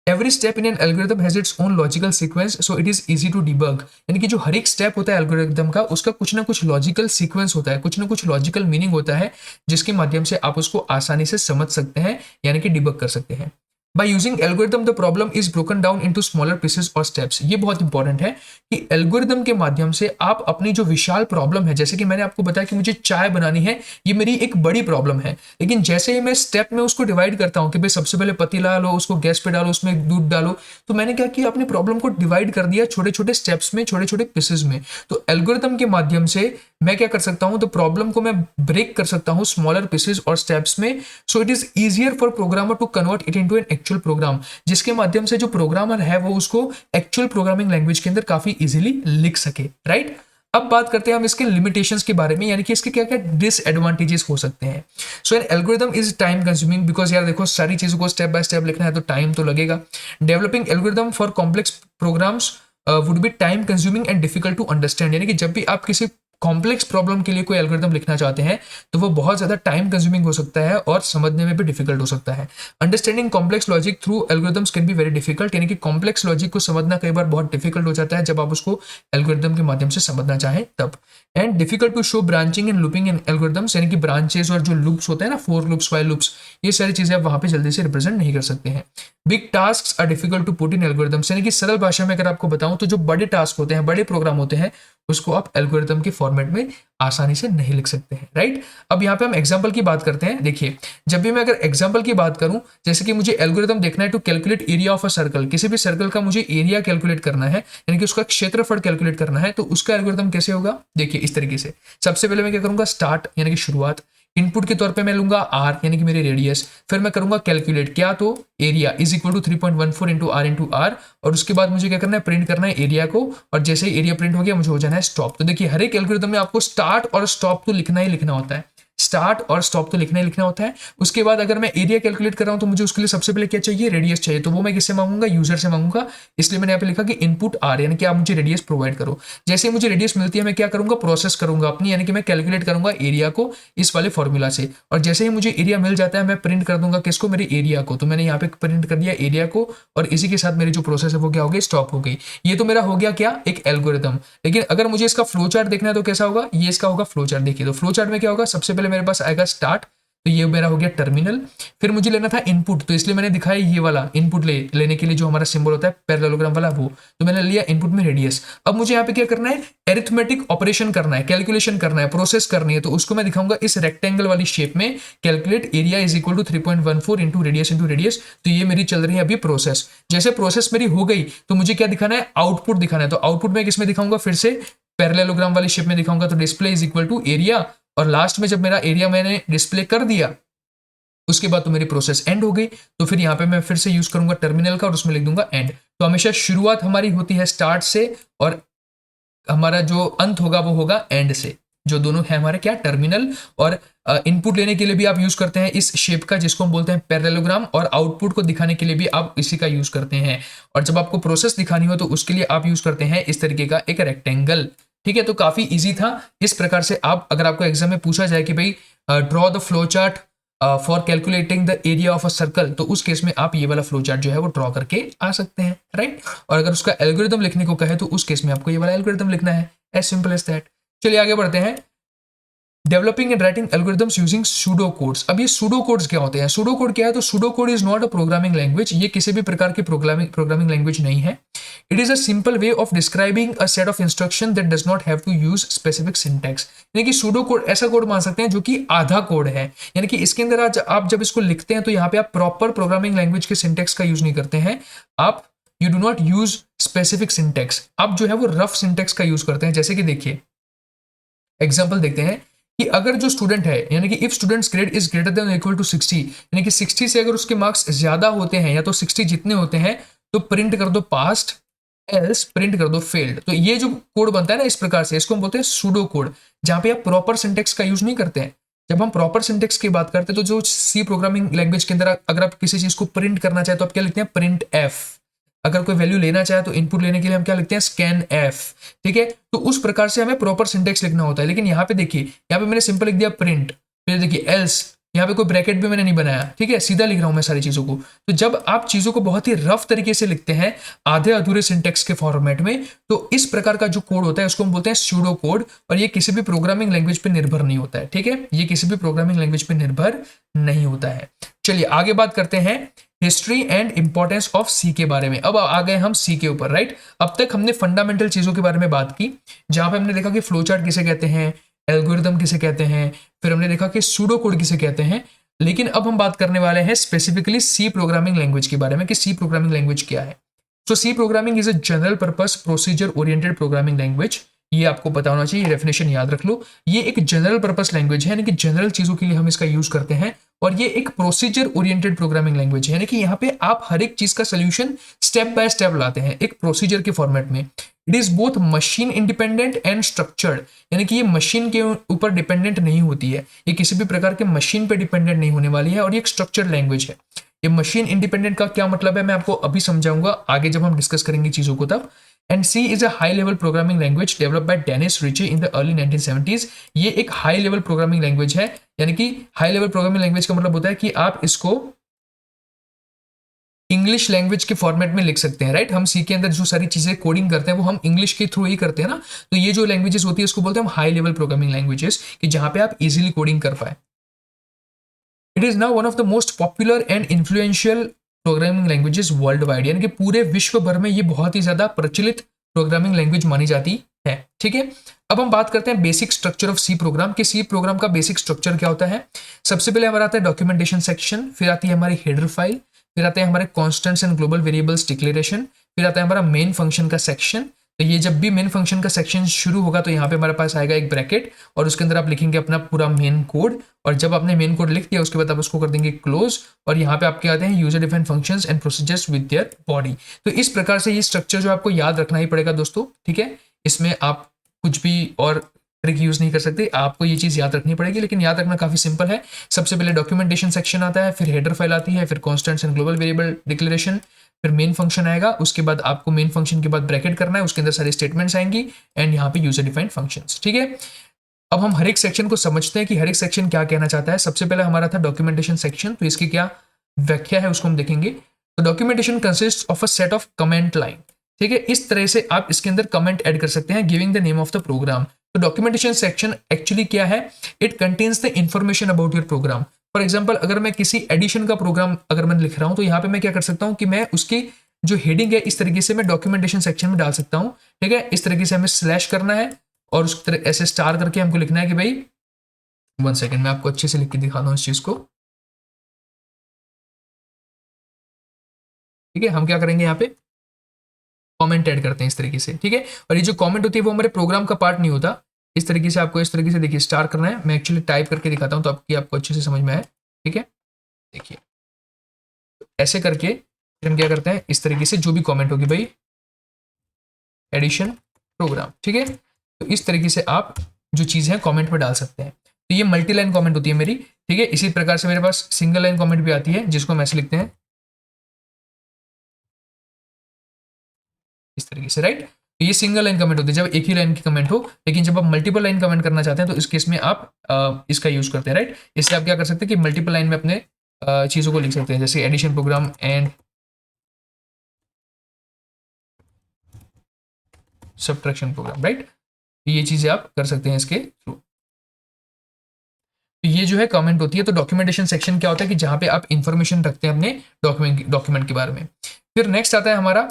Every step in an algorithm has its own logical sequence, so it is easy to debug, यानी कि जो हर एक स्टेप होता है एल्गोरिथम का, उसका कुछ ना कुछ लॉजिकल सीक्वेंस होता है, कुछ ना कुछ लॉजिकल मीनिंग होता है, जिसके माध्यम से आप उसको आसानी से समझ सकते हैं, यानी कि डिबग कर सकते हैं। By using algorithm the problem is broken down into smaller pieces और स्टेप्स। ये बहुत इंपॉर्टेंट है कि एल्गोरिदम के माध्यम से आप अपनी जो विशाल प्रॉब्लम है, जैसे कि मैंने आपको बताया कि मुझे चाय बनानी है, ये मेरी एक बड़ी प्रॉब्लम है, लेकिन जैसे ही मैं स्टेप में उसको डिवाइड करता हूं कि भाई सबसे पहले पतीला लो, उसको गैस पे डालो, उसमें दूध डालो, तो मैंने क्या किया, अपनी प्रॉब्लम को डिवाइड कर दिया छोटे छोटे स्टेप्स में, छोटे छोटे पीसेस में। तो एल्गोरिदम के माध्यम से मैं क्या कर सकता हूं, तो प्रॉब्लम को मैं ब्रेक कर सकता हूं स्मॉलर पीसेस और स्टेप्स में। So it is easier for programmer to convert it into an actual program, जिसके माध्यम से जो प्रोग्रामर है वो उसको एक्चुअल प्रोग्रामिंग लैंग्वेज के अंदर काफी इजीली लिख सके, राइट। अब बात करते हैं हम इसके लिमिटेशंस के बारे में, यानी कि इसके क्या क्या डिसएडवांटेजेस हो सकते हैं। So an algorithm is time consuming, because यार देखो सारी चीजों को स्टेप बाय स्टेप लिखना है तो टाइम तो लगेगा। Developing algorithm for complex programs would be time consuming and difficult to understand, यानी कि जब भी आप किसी कॉम्प्लेक्स प्रॉब्लम के लिए कोई एल्गोरिदम लिखना चाहते हैं तो वो बहुत ज्यादा टाइम कंज्यूमिंग हो सकता है और समझने में भी डिफिकल्ट हो सकता है। Understanding complex logic through algorithms can be very difficult, यानी कि कॉम्प्लेक्स लॉजिक को समझना कई बार बहुत डिफिकल्ट हो जाता है जब आप उसको एल्गोरिदम के माध्यम से समझना चाहें तब। And difficult to show branching and looping in algorithms, यानी कि ब्रांचेस और जो लूप्स होते हैं ना, फोर लूप्स, वाइल लूप्स, ये सारी चीजें आप वहां पे जल्दी से रिप्रेजेंट नहीं कर सकते हैं। Big task are difficult to put in algorithms, यानी कि सरल भाषा में अगर आपको बताऊं तो जो बड़े टास्क होते हैं, बड़े प्रोग्राम होते हैं, उसको आप एल्गोरिदम के फॉर्मेट में आसानी से नहीं लिख सकते हैं, राइट। अब यहाँ पे हम एग्जांपल की बात करते हैं। देखिए, जब भी मैं अगर एग्जांपल की बात करूं, जैसे कि मुझे एल्गोरिदम देखना है to calculate area of a circle, किसी भी सर्कल का मुझे एरिया कैलकुलेट करना है, यानी कि उसका क्षेत्रफल कैलकुलेट करना है, तो उसका एल्गोरिदम कैसे होगा, देखिए इस तरीके से। सबसे पहले मैं क्या करूंगा, स्टार्ट यानी कि शुरुआत, इनपुट के तौर पे मैं लूंगा आर यानी कि मेरी रेडियस, फिर मैं करूंगा कैलकुलेट क्या, तो area is equal to 3.14 into R, और उसके बाद मुझे क्या करना है, प्रिंट करना है एरिया को, और जैसे ही एरिया प्रिंट हो गया मुझे हो जाना है स्टॉप। तो देखिए हर एक एल्गोरिथम में आपको स्टार्ट और स्टॉप तो लिखना ही लिखना होता है, स्टार्ट और स्टॉप तो लिखना ही लिखना होता है। उसके बाद अगर मैं एरिया कैलकुलेट कर रहा हूं तो मुझे उसके लिए सबसे पहले क्या चाहिए, रेडियस चाहिए, तो वो मैं किससे मांगूंगा, यूजर से मांगूंगा, इसलिए मैंने यहाँ पे लिखा कि इनपुट आर, यानी कि आप मुझे रेडियस प्रोवाइड करो। जैसे मुझे रेडियस मिलती है मैं क्या करूंगा, प्रोसेस करूंगा अपनी, यानी कि मैं कैलकुलेट करूंगा एरिया को इस वाले फॉर्मूला से, और जैसे ही मुझे एरिया मिल जाता है मैं प्रिंट कर दूंगा किसको, मेरे एरिया को। तो मैंने यहाँ पे प्रिंट कर दिया एरिया को, और इसी के साथ मेरी जो प्रोसेस है वो क्या हो गई, स्टॉप हो गई। ये तो मेरा हो गया क्या, एक एल्गोरिथम। लेकिन अगर मुझे इसका फ्लो चार्ट देखना है तो कैसा होगा, ये इसका होगा फ्लो चार्ट। देखिए तो फ्लो चार्ट में क्या होगा, सबसे पहले मेरे पास आएगा स्टार्ट, तो ये मेरा हो गया टर्मिनल, फिर मुझे लेना था इनपुट, तो इसलिए मैंने दिखाया ये वाला इनपुट लेने के लिए जो हमारा सिंबल होता है पैरेललोग्राम वाला, वो तो मैंने लिया इनपुट में रेडियस। अब मुझे यहाँ पे क्या करना है, एरिथमेटिक ऑपरेशन करना है, कैलकुलेशन करना है, प्रोसेस करनी है, तो उसको मैं दिखाऊंगा इस रेक्टेंगल वाली शेप में, calculate area is equal to 3.14 into radius, तो ये मेरी चल रही है अभी प्रोसेस। जैसे प्रोसेस मेरी हो गई तो मुझे क्या दिखाना है, आउटपुट दिखाना है, तो आउटपुट में किसमें दिखाऊंगा, फिर से पैरेललोग्राम वाली शेप में दिखाऊंगा, तो display is equal to area, और लास्ट में जब मेरा एरिया मैंने डिस्प्ले कर दिया उसके बाद तो मेरी प्रोसेस एंड हो गई, तो फिर यहाँ पे मैं फिर से यूज करूंगा टर्मिनल का और उसमें लिख दूंगा एंड। तो हमेशा शुरुआत हमारी होती है स्टार्ट से, और हमारा जो अंत होगा वो होगा एंड से, जो दोनों है हमारे क्या, टर्मिनल। और इनपुट लेने के लिए भी आप यूज करते हैं इस शेप का जिसको हम बोलते हैं पैरेललोग्राम, और आउटपुट को दिखाने के लिए भी आप इसी का यूज करते हैं, और जब आपको प्रोसेस दिखानी हो तो उसके लिए आप यूज करते हैं इस तरीके का एक रेक्टेंगल। ठीक है, तो काफी इजी था। इस प्रकार से आप, अगर आपको एग्जाम में पूछा जाए कि भाई draw the flow chart for calculating the area of a circle, तो उस केस में आप ये वाला फ्लो चार्ट जो है वो ड्रॉ करके आ सकते हैं, राइट। और अगर उसका एल्गोरिथम लिखने को कहे तो उस केस में आपको ये वाला एल्गोरिथम लिखना है, एज सिंपल एज दैट। चलिए आगे बढ़ते हैं, developing and writing algorithms using pseudo codes. अब ये सूडो कोड्स क्या होते हैं, सूडो कोड क्या है, तो pseudo code is not a programming language, ये किसी भी प्रकार की प्रोग्रामिंग लैंग्वेज नहीं है। It is a simple way of describing a set of instruction that does not have to use specific syntax, यानी कि सूडो कोड ऐसा कोड मान सकते हैं जो कि आधा कोड है, यानी कि इसके अंदर आज आप जब इसको लिखते हैं तो यहाँ पे आप प्रॉपर प्रोग्रामिंग लैंग्वेज के सिंटैक्स का यूज नहीं करते हैं, आप you do not use specific syntax, आप जो है वो रफ सिंटैक्स का यूज करते हैं। जैसे कि देखिए एग्जाम्पल देखते हैं कि अगर जो स्टूडेंट है, यानी कि if students grade is greater than equal to 60, यानी कि 60 से अगर उसके मार्क्स ज्यादा होते हैं या तो 60 जितने होते हैं तो प्रिंट कर दो पास्ट, एल्स प्रिंट कर दो फेल्ड। तो ये जो कोड बनता है ना इस प्रकार से, इसको हम बोलते हैं सूडो कोड, जहां पे आप प्रॉपर सिंटेक्स का यूज नहीं करते हैं। जब हम प्रॉपर सिंटेक्स की बात करते हैं तो जो सी प्रोग्रामिंग लैंग्वेज के अंदर अगर आप किसी चीज को प्रिंट करना चाहे तो आप क्या लिखते हैं, प्रिंट एफ। अगर कोई वैल्यू लेना चाहे तो इनपुट लेने के लिए हम क्या लिखते हैं, स्कैन एफ। ठीक है, तो उस प्रकार से हमें प्रॉपर सिंटेक्स लिखना होता है। लेकिन यहाँ पे देखिए, यहाँ पे मैंने सिंपल लिख दिया प्रिंट, फिर देखिए एल्स, यहाँ पे कोई ब्रैकेट भी मैंने नहीं बनाया, ठीक है, सीधा लिख रहा हूं मैं सारी चीजों को। तो जब आप चीजों को बहुत ही रफ तरीके से लिखते हैं आधे अधूरे सिंटेक्स के फॉर्मेट में, तो इस प्रकार का जो कोड होता है उसको हम बोलते हैं सूडो कोड, और ये किसी भी प्रोग्रामिंग लैंग्वेज पे निर्भर नहीं होता है। ठीक है, ये किसी भी प्रोग्रामिंग लैंग्वेज पे निर्भर नहीं होता है। चलिए आगे बात करते हैं हिस्ट्री एंड इंपॉर्टेंस ऑफ सी के बारे में। अब आ गए हम सी के ऊपर, राइट। अब तक हमने फंडामेंटल चीजों के बारे में बात की, जहां पे हमने देखा कि फ्लो चार्ट किसे कहते हैं, एल्गोरिदम किसे कहते हैं, फिर हमने देखा कि सूडो कोड किसे कहते हैं। लेकिन अब हम बात करने वाले हैं स्पेसिफिकली सी प्रोग्रामिंग लैंग्वेज के बारे में कि सी प्रोग्रामिंग लैंग्वेज क्या है। So C programming is a general purpose procedure oriented programming language. ये आपको पता होना चाहिए, डेफिनेशन याद रख लो। ये एक जनरल पर्पस लैंग्वेज है, यानी कि जनरल चीजों के लिए हम इसका यूज करते हैं। और ये एक प्रोसीजर ओरिएंटेड प्रोग्रामिंग लैंग्वेज है, यानी कि यहाँ पे आप हर एक चीज का सोल्यूशन स्टेप बाय स्टेप लाते हैं एक प्रोसीजर के फॉर्मेट में। It is both machine independent and structured, यानी कि ये मशीन के ऊपर डिपेंडेंट नहीं होती है, ये किसी भी प्रकार के मशीन पे डिपेंडेंट नहीं होने वाली है, और ये एक स्ट्रक्चर्ड लैंग्वेज है। ये मशीन इंडिपेंडेंट का क्या मतलब है मैं आपको अभी समझाऊंगा आगे जब हम डिस्कस करेंगे चीजों को तब। And C is a high level programming language developed by Dennis Ritchie in the early 1970s। ये एक हाई लेवल प्रोग्रामिंग लैंग्वेज है, यानी कि हाई लेवल प्रोग्रामिंग लैंग्वेज का मतलब होता है कि आप इसको इंग्लिश लैंग्वेज के फॉर्मेट में लिख सकते हैं, राइट। हम सी के अंदर जो सारी चीजें कोडिंग करते हैं वो हम इंग्लिश के थ्रू ही करते हैं ना, तो ये जो लैंग्वेजेस होती है उसको बोलते हैं हम हाई लेवल प्रोग्रामिंग लैंग्वेजेस, कि जहां पे आप इजीली कोडिंग कर पाए। It is now one of the most popular and influential programming languages world wide, यानी कि पूरे विश्व भर में ये बहुत ही ज्यादा प्रचलित प्रोग्रामिंग लैंग्वेज मानी जाती है, ठीक है। अब हम बात करते हैं basic structure of C program, कि सी प्रोग्राम का बेसिक स्ट्रक्चर क्या होता है। सबसे पहले हमारा आता है डॉक्यूमेंटेशन सेक्शन, फिर आती है हमारी हेडर फाइल, फिर आते हैं हमारे constants and global variables declaration, फिर आता है हमारा मेन फंक्शन का सेक्शन। तो ये जब भी मेन फंक्शन का सेक्शन शुरू होगा तो यहाँ पे हमारे पास आएगा एक ब्रैकेट, और उसके अंदर आप लिखेंगे अपना पूरा मेन कोड, और जब आपने मेन कोड लिख दिया उसके बाद आप उसको कर देंगे क्लोज, और यहाँ पे आपके आते हैं user defined functions and procedures with their body. तो इस प्रकार से ये स्ट्रक्चर जो आपको याद रखना ही पड़ेगा दोस्तों, ठीक है। इसमें आप कुछ भी और ट्रिक यूज नहीं कर सकते, आपको ये चीज याद रखनी पड़ेगी, लेकिन याद रखना काफी सिंपल है। सबसे पहले डॉक्यूमेंटेशन सेक्शन आता है, फिर हेडर फाइल आती है, फिर constants and global variable declaration, फिर मेन फंक्शन आएगा, उसके बाद आपको मेन फंक्शन के बाद ब्रैकेट करना है, उसके अंदर सारे स्टेटमेंट्स आएंगी, एंड यहाँ पे यूजर डिफाइंड फंक्शंस, ठीक है। अब हम हर एक सेक्शन को समझते हैं कि हर एक सेक्शन क्या कहना चाहता है। सबसे पहले हमारा था डॉक्यूमेंटेशन सेक्शन, तो इसकी क्या व्याख्या है उसको हम देखेंगे। तो documentation consist of a set of comment line, ठीक है। इस तरह से आप इसके अंदर कमेंट ऐड कर सकते हैं giving the name of the program. तो डॉक्यूमेंटेशन सेक्शन एक्चुअली क्या है, it contains the information about your program. For example अगर मैं किसी एडिशन का प्रोग्राम अगर मैं लिख रहा हूं तो यहाँ पे मैं क्या कर सकता हूँ कि मैं उसकी जो हेडिंग है इस तरीके से मैं डॉक्यूमेंटेशन सेक्शन में डाल सकता हूँ, ठीक है। इस तरीके से हमें स्लैश करना है और उस तरह ऐसे स्टार करके हमको लिखना है कि भाई 1 सेकेंड मैं आपको अच्छे से लिख के दिखाता हूँ इस चीज को, ठीक है। हम क्या करेंगे यहाँ पे कमेंट ऐड करते हैं इस तरीके से, ठीक है। और ये जो कमेंट होती है वो हमारे प्रोग्राम का पार्ट नहीं होता। इस तरीके से आपको इस तरीके से देखिए स्टार करना है, मैं एक्चुअली टाइप करके दिखाता हूँ तो आपको अच्छे से समझ में आए, ठीक है। देखिए ऐसे करके हम क्या करते हैं, इस तरीके से जो भी कमेंट होगी भाई एडिशन प्रोग्राम, ठीक है। तो इस तरीके से आप जो चीज़ है कमेंट में डाल सकते हैं। तो ये मल्टी लाइन कमेंट होती है मेरी, ठीक है। इसी प्रकार से मेरे पास सिंगल लाइन कमेंट भी आती है जिसको हम ऐसे लिखते हैं इस तरीके से, राइट। तो ये सिंगल लाइन कमेंट होती है जब एक ही लाइन की कमेंट हो, लेकिन जब आप मल्टीपल लाइन कमेंट करना चाहते हैं तो इस केस में आप इसका यूज करते हैं, राइट। इससे आप क्या कर सकते हैं कि मल्टीपल लाइन में अपने चीज़ों को लिख सकते हैं, जैसे addition program and subtraction program, right. ये चीजें आप कर सकते हैं इसके थ्रू। तो ये जो है कमेंट होती है। तो डॉक्यूमेंटेशन सेक्शन क्या होता है कि जहां पे आप इंफॉर्मेशन रखते हैं अपने डॉक्यूमेंट के बारे में। फिर नेक्स्ट आता है हमारा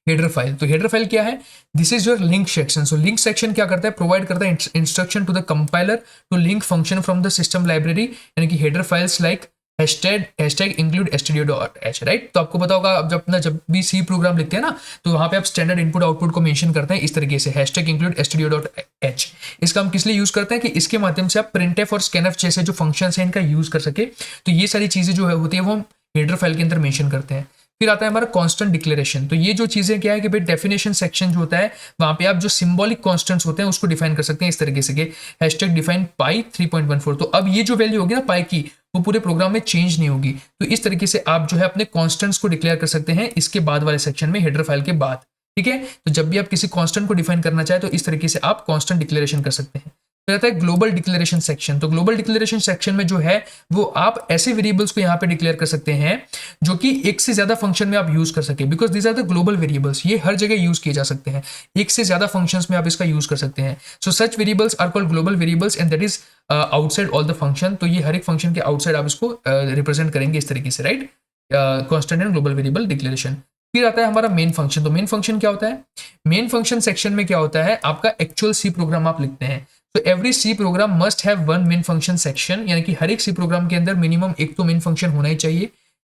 हेडर फाइल। तो हेडर फाइल क्या है, this is your link section. सो लिंक सेक्शन क्या करता है, प्रोवाइड करता है instruction to the compiler to link function from the system library, यानी कि header files like hashtag include stdio.h, right. तो आपको पता होगा जब भी सी प्रोग्राम लिखते हैं ना तो वहां पे आप स्टैंडर्ड इनपुट आउटपुट को मेंशन करते हैं इस तरीके से हैशटैग इंक्लूड stdio.h। इसका हम किस लिए यूज करते हैं कि इसके माध्यम से आप प्रिंटफ और स्कैनफ जैसे जो फंक्शंस हैं इनका यूज कर सके। तो ये सारी चीजें जो है होती है वो हम हेडर फाइल के अंदर मेंशन करते हैं। फिर आता है हमारा कांस्टेंट डिक्लेरेशन। तो ये जो चीजें क्या है कि भाई डेफिनेशन सेक्शन जो होता है वहां पे आप जो सिंबॉलिक कांस्टेंट्स होते हैं उसको डिफाइन कर सकते हैं इस तरीके से कि हैशटैग डिफाइन पाई 3.14। तो अब ये जो वैल्यू होगी ना पाई की वो पूरे प्रोग्राम में चेंज नहीं होगी। तो इस तरीके से आप जो है अपने कांस्टेंट्स को डिक्लेयर कर सकते हैं इसके बाद वाले सेक्शन में हेडर फाइल के बाद, ठीक है। तो जब भी आप किसी कांस्टेंट को डिफाइन करना चाहे तो इस तरीके से आप कांस्टेंट डिक्लेरेशन कर सकते हैं। फिर आता है ग्लोबल डिक्लेरेशन सेक्शन। तो ग्लोबल डिक्लेरेशन सेक्शन में जो है वो आप ऐसे वेरिएबल्स को यहाँ पे डिक्लेयर कर सकते हैं जो कि एक से ज्यादा फंक्शन में आप यूज कर सके, because these are the global variables, ये हर जगह यूज किए जा सकते हैं, एक से ज्यादा फंक्शंस में आप इसका यूज कर सकते हैं। So such variables are called global variables and that is outside all the function. तो ये हर एक फंक्शन के आउटसाइड आप इसको रिप्रेजेंट करेंगे इस तरीके से, right, constant and global variable declaration. फिर आता है हमारा मेन फंक्शन। तो मेन फंक्शन क्या होता है? मेन फंक्शन सेक्शन में क्या होता है, आपका एक्चुअल सी प्रोग्राम आप लिखते हैं। तो every C program must have one main function section, यानी कि हर एक सी प्रोग्राम के अंदर मिनिमम एक तो मेन फंक्शन होना ही चाहिए,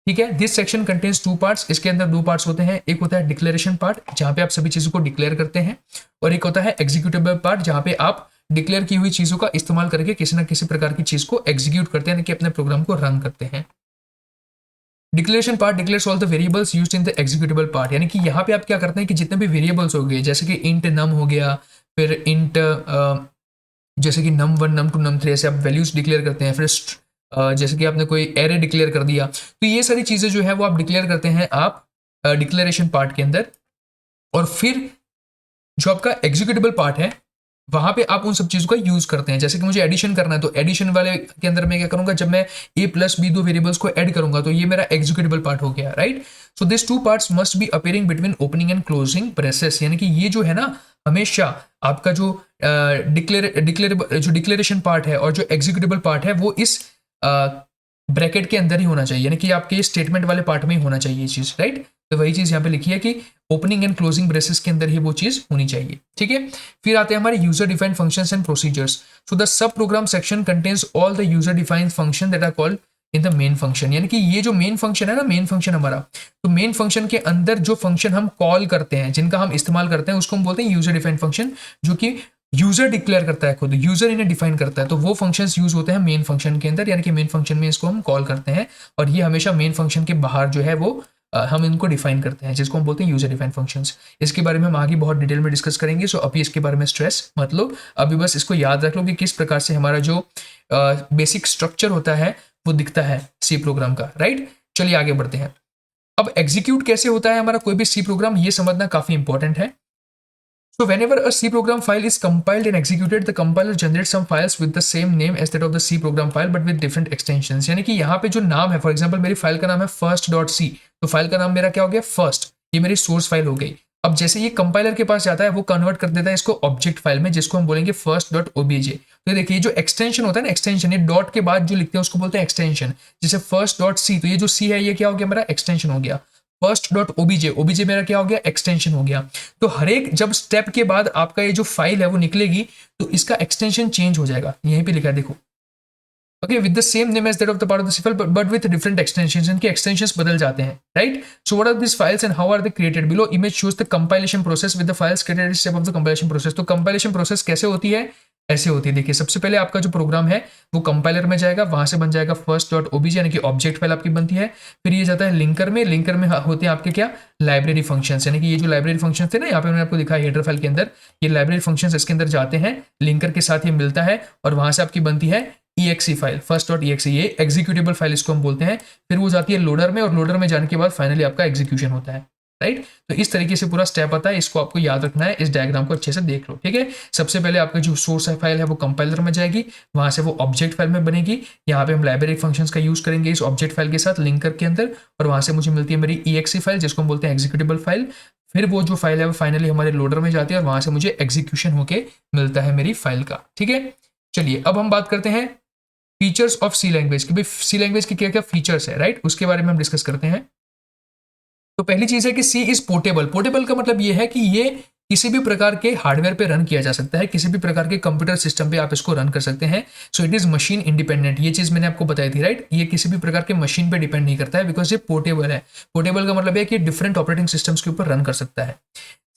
ठीक है। This section contains two parts, इसके अंदर दो पार्ट्स होते हैं, एक होता है डिक्लेरेशन पार्ट जहां पे आप सभी चीजों को डिक्लेयर करते हैं, और एक होता है एग्जीक्यूटेबल पार्ट जहां पे आप डिक्लेयर की हुई चीजों का इस्तेमाल करके किसी ना किसी प्रकार की चीज को एग्जीक्यूट करते हैं, कि अपने प्रोग्राम को रन करते हैं। Declaration part declares all the variables used in the executable part, यानी कि यहाँ पे आप क्या करते हैं कि जितने भी वेरिएबल्स हो गए, जैसे कि इंट नम हो गया, फिर इंट जैसे कि num1 num2 num3 ऐसे आप वैल्यूज डिक्लेयर करते हैं, फिर जैसे कि आपने कोई एरे डिक्लेयर कर दिया, तो ये सारी चीजें जो है वो आप डिक्लेयर करते हैं आप डिक्लेरेशन पार्ट के अंदर। और फिर जो आपका एग्जीक्यूटेबल पार्ट है वहां पे आप उन सब चीजों का यूज करते हैं। जैसे कि मुझे एडिशन करना है, तो एडिशन वाले के अंदर मैं क्या करूंगा, जब मैं a प्लस बी दो वेरिएबल्स को ऐड करूंगा तो ये मेरा एग्जीक्यूटेबल पार्ट हो गया, right. So this two parts must be appearing between opening and closing braces, यानी कि ये जो है ना हमेशा आपका जो डिक्लेरेशन पार्ट है और जो एग्जीक्यूटेबल पार्ट है वो इस ब्रैकेट के अंदर ही होना चाहिए, यानी कि आपके स्टेटमेंट वाले पार्ट में ही होना चाहिए ये चीज, राइट। तो वही चीज यहाँ पे लिखी है कि ओपनिंग एंड क्लोजिंग ब्रेसेस के अंदर ही वो चीज होनी चाहिए, ठीक है। फिर आते हैं हमारे user defined functions and procedures. So the sub program section contains all the user defined function that are called in the main function, यानी कि ये जो मेन फंक्शन है ना, मेन फंक्शन हमारा, तो मेन फंक्शन के अंदर जो फंक्शन हम कॉल करते हैं, जिनका हम इस्तेमाल करते हैं, उसको हम बोलते हैं यूजर डिफाइंड फंक्शन, जो कि यूजर डिक्लेयर करता है, खुद यूजर इन्हें डिफाइन करता है। तो वो फंक्शंस यूज होते हैं मेन फंक्शन के अंदर, यानी कि मेन फंक्शन में इसको हम कॉल करते हैं, और ये हमेशा मेन फंक्शन के बाहर जो है वो हम इनको डिफाइन करते हैं, जिसको हम बोलते हैं यूजर डिफाइंड फंक्शंस। इसके बारे में हम आगे बहुत डिटेल में डिस्कस करेंगे, सो अभी इसके बारे में स्ट्रेस मत लो, अभी बस इसको याद रख लो कि किस प्रकार से हमारा जो बेसिक स्ट्रक्चर होता है वो दिखता है सी प्रोग्राम का, राइट। चलिए आगे बढ़ते हैं। अब एग्जीक्यूट कैसे होता है हमारा कोई भी सी प्रोग्राम, ये समझना काफी इंपॉर्टेंट है। So whenever a C program file is compiled and executed, the compiler generates some files with the same name as that of the C program file but with different extensions। यानी कि यहाँ पे जो नाम है, फॉर एग्जांपल मेरी फाइल का नाम है first.c, तो फाइल का नाम मेरा क्या हो गया, फर्स्ट, ये मेरी सोर्स फाइल हो गई। अब जैसे ये कंपाइलर के पास जाता है वो कन्वर्ट कर देता है इसको ऑब्जेक्ट फाइल में, जिसको हम बोलेंगे first.obj। तो देखिए जो एक्सटेंशन होता है ना, एक्सटेंशन ये डॉट के बाद जो लिखते हैं उसको बोलते हैं एक्सटेंशन। जैसे first.c, तो ये जो c है ये क्या हो गया, मेरा एक्सटेंशन हो गया। first.obj, obj मेरा क्या हो गया, एक्सटेंशन हो गया। तो हर एक जब स्टेप के बाद आपका ये जो फाइल है वो निकलेगी तो इसका एक्सटेंशन चेंज हो जाएगा, यहीं पे लिखा है देखो, okay, with the same name as that of the part of the C file but with different extensions, इनके एक्सटेंशंस बदल जाते हैं, right. So what are this files and how are they created, below image shows the compilation process with the files created step of the compilation process. तो कंपाइलेशन प्रोसेस कैसे होती है, ऐसे होती है। देखिए सबसे पहले आपका जो प्रोग्राम है वो कंपाइलर में जाएगा, वहां से बन जाएगा first.obj, यानी कि ऑब्जेक्ट फाइल आपकी बनती है। फिर ये जाता है लिंकर में, लिंकर में होते हैं आपके क्या, लाइब्रेरी फंक्शंस, यानी कि ये जो लाइब्रेरी फंक्शंस थे ना, यहाँ पे मैंने आपको दिखाया हेडर फाइल के अंदर, ये लाइब्रेरी फंक्शंस इसके अंदर जाते हैं, लिंकर के साथ ये मिलता है और वहां से आपकी बनती है exe फाइल, first.exe, ये एग्जीक्यूटेबल फाइल इसको हम बोलते हैं। फिर वो जाती है लोडर में, और लोडर में जाने के बाद फाइनली आपका एग्जीक्यूशन होता है, राइट। तो इस तरीके से पूरा स्टेप आता है, इसको आपको याद रखना है, इस डायग्राम को अच्छे से देख लो, ठीक है। सबसे पहले आपका जो सोर्स फाइल है वो कंपाइलर में जाएगी, वहां से वो ऑब्जेक्ट फाइल में बनेगी, यहाँ पे हम लाइब्रेरी फंक्शंस का यूज करेंगे इस ऑब्जेक्ट फाइल के साथ लिंकर के अंदर, और वहां से मुझे मिलती है मेरी exe फाइल, जिसको हम बोलते हैं एग्जीक्यूटेबल फाइल। फिर वो जो फाइल है वो फाइनली हमारे लोडर में जाती है, और वहां से मुझे एग्जीक्यूशन होके मिलता है मेरी फाइल का, ठीक है। चलिए अब हम बात करते हैं फीचर्स ऑफ सी लैंग्वेज की, भाई सी लैंग्वेज के क्या क्या फीचर्स है, राइट, उसके बारे में हम डिस्कस करते हैं। तो पहली चीज है कि सी इज पोर्टेबल। पोर्टेबल का मतलब ये है कि ये किसी भी प्रकार के हार्डवेयर पे रन किया जा सकता है, किसी भी प्रकार के कंप्यूटर सिस्टम पे आप इसको रन कर सकते हैं। सो इट इज मशीन इंडिपेंडेंट, ये चीज मैंने आपको बताई थी, राइट। ये किसी भी प्रकार के मशीन पे डिपेंड नहीं करता है, बिकॉज ये पोर्टेबल है। पोर्टेबल का मतलब है कि डिफरेंट ऑपरेटिंग सिस्टम्स के ऊपर रन कर सकता है।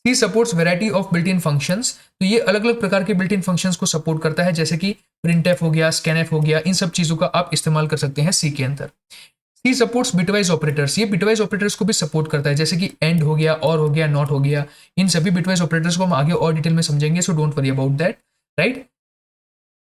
C supports variety of built in functions, तो ये अलग अलग प्रकार के बिल्ट इन फंक्शंस को सपोर्ट करता है, जैसे कि प्रिंटफ हो गया, स्कैनफ हो गया, इन सब चीजों का आप इस्तेमाल कर सकते हैं सी के अंदर। सी सपोर्ट्स बिटवाइज ऑपरेटर्स, ये बिटवाइज ऑपरेटर्स को भी सपोर्ट करता है, जैसे कि एंड हो गया, और हो गया, नॉट हो गया, इन सभी बिटवाइज ऑपरेटर्स को हम आगे और डिटेल में समझेंगे, so don't worry about that, right.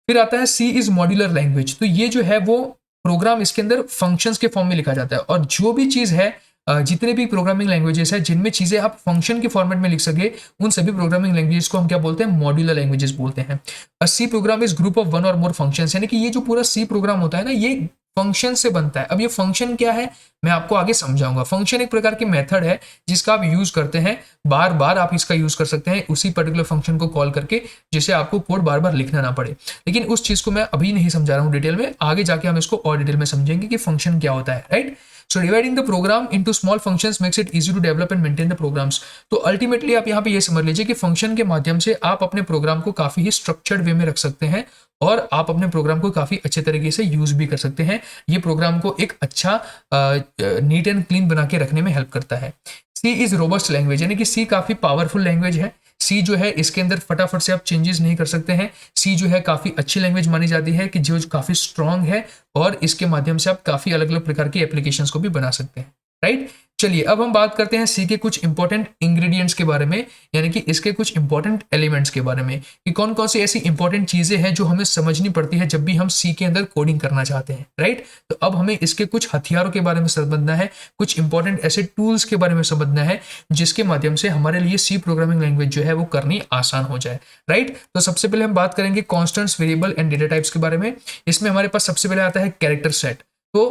फिर आता है सी इज मॉड्यूलर लैंग्वेज, तो ये जो है वो प्रोग्राम इसके अंदर फंक्शंस के फॉर्म में लिखा जाता है, और जो भी चीज है जितने भी प्रोग्रामिंग लैंग्वेजेस हैं जिनमें चीज़ें आप फंक्शन के फॉर्मेट में लिख सके, उन सभी प्रोग्रामिंग लैंग्वेजेस को हम क्या बोलते हैं, मॉड्यूलर लैंग्वेजेस बोलते हैं। A C program is group of one or more functions, यानी कि ये जो पूरा सी प्रोग्राम होता है ना, ये फंक्शन से बनता है। अब ये फंक्शन क्या है मैं आपको आगे समझाऊंगा। फंक्शन एक प्रकार की मेथड है जिसका आप यूज करते हैं, बार बार आप इसका यूज कर सकते हैं उसी पर्टिकुलर फंक्शन को कॉल करके, जिससे आपको कोड बार बार लिखना ना पड़े। लेकिन उस चीज को मैं अभी नहीं समझा रहा हूँ डिटेल में, आगे जाके हम इसको और डिटेल में समझेंगे कि फंक्शन क्या होता है, right. So dividing the program into small functions makes it easy to develop and maintain the programs. तो अल्टीमेटली आप यहाँ पे ये समझ लीजिए कि फंक्शन के माध्यम से आप अपने प्रोग्राम को काफी ही स्ट्रक्चर्ड वे में रख सकते हैं और आप अपने प्रोग्राम को काफी अच्छे तरीके से यूज भी कर सकते हैं। ये प्रोग्राम को एक अच्छा नीट एंड क्लीन बना के रखने में हेल्प करता है। सी इज रोबस्ट लैंग्वेज, यानी कि सी काफी पावरफुल लैंग्वेज है। सी जो है इसके अंदर फटाफट से आप चेंजेस नहीं कर सकते हैं। सी जो है काफी अच्छी लैंग्वेज मानी जाती है कि जो काफी स्ट्रांग है और इसके माध्यम से आप काफी अलग अलग प्रकार की एप्लीकेशंस को भी बना सकते हैं, राइट। चलिए अब हम बात करते हैं सी के कुछ इंपॉर्टेंट इंग्रेडिएंट्स के बारे में, यानी कि इसके कुछ इंपॉर्टेंट एलिमेंट्स के बारे में कि कौन कौन सी ऐसी इंपॉर्टेंट चीजें हैं जो हमें समझनी पड़ती है जब भी हम सी के अंदर कोडिंग करना चाहते हैं, राइट। तो अब हमें इसके कुछ हथियारों के बारे में समझना है, कुछ इंपॉर्टेंट ऐसे टूल्स के बारे में समझना है जिसके माध्यम से हमारे लिए सी प्रोग्रामिंग लैंग्वेज जो है वो करनी आसान हो जाए, राइट। तो सबसे पहले हम बात करेंगे constants, variable and data types के बारे में। इसमें हमारे पास सबसे पहले आता है कैरेक्टर सेट। तो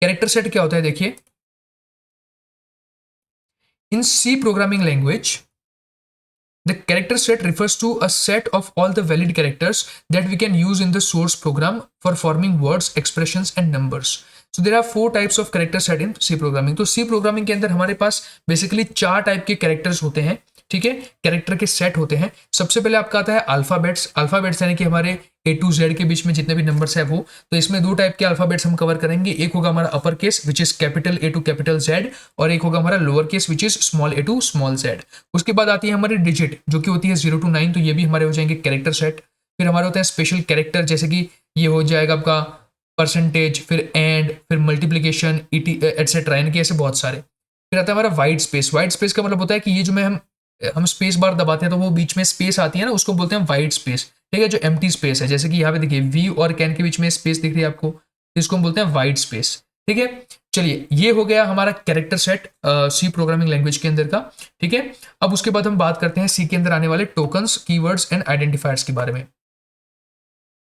कैरेक्टर सेट क्या होता है, देखिए in C programming language, the character set refers to a set of all the valid characters that we can use in the source program for forming words, expressions and numbers. So there are 4 types of character set in C programming. तो C programming के अंदर हमारे पास बेसिकली 4 टाइप के कैरेक्टर्स होते हैं, ठीक है, कैरेक्टर के सेट होते हैं। सबसे पहले आपका आता है अल्फाबेट्स। अल्फाबेट्स यानी कि हमारे ए टू जेड के बीच में जितने भी नंबर्स है वो। तो इसमें 2 टाइप के अल्फाबेट्स हम कवर करेंगे, एक होगा हमारा upper case which is capital A to capital Z, और एक होगा हमारा lower case which is small A to small Z. उसके बाद आती है हमारी डिजिट जो कि होती है 0 to 9, तो ये भी हमारे हो जाएंगे कैरेक्टर सेट। फिर हमारे होते हैं स्पेशल कैरेक्टर, जैसे कि ये हो जाएगा आपका परसेंटेज, फिर एंड, फिर मल्टीप्लीकेशन एटसेट्रा, यानी कि ऐसे बहुत सारे। फिर आता है हमारा वाइट स्पेस। वाइट स्पेस का मतलब होता है कि ये जो में हम स्पेस बार दबाते हैं तो वो बीच में स्पेस आती है ना, उसको बोलते हैं वाइट स्पेस, ठीक है, जो एम्प्टी स्पेस है। जैसे कि यहाँ पे देखिए वी और कैन के बीच में स्पेस दिख रही है आपको, इसको हम बोलते हैं वाइट स्पेस, ठीक है। चलिए ये हो गया हमारा character set C programming language के अंदर का, ठीक है। अब उसके बाद हम बात करते हैं सी के अंदर आने वाले टोकन्स, कीवर्ड्स एंड आइडेंटिफायर्स के बारे में।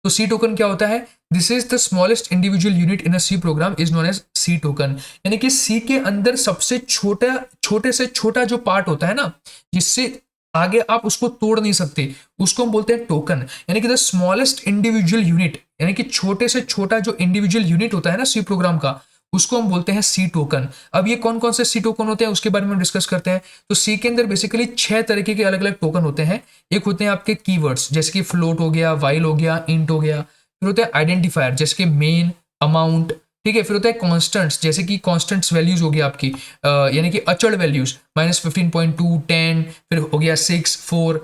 तो सी टोकन क्या होता है, this is the smallest individual unit in a C program is known as C token, यानी कि सी के अंदर सबसे छोटे से छोटा जो पार्ट होता है ना, जिससे आगे आप उसको तोड़ नहीं सकते, उसको हम बोलते हैं टोकन। यानी कि द स्मॉलेस्ट इंडिविजुअल यूनिट, यानी कि छोटे से छोटा जो इंडिविजुअल यूनिट होता है ना सी प्रोग्राम का, उसको हम बोलते हैं सी टोकन। अब ये कौन कौन से सी टोकन होते हैं उसके बारे में हम डिस्कस करते हैं। तो सी के अंदर बेसिकली 6 तरीके के अलग अलग टोकन होते हैं। एक होते हैं आपके कीवर्ड्स, जैसे कि फ्लोट हो गया, वाइल हो गया, इंट हो गया। फिर होता है आइडेंटिफायर, जैसे कि मेन, अमाउंट, ठीक है। फिर होता है कॉन्स्टेंट्स, जैसे कि कॉन्स्टेंट्स वैल्यूज हो गया आपकी, यानी कि अचड़ वैल्यूज, -15.2, 10, फिर हो गया 6, 4,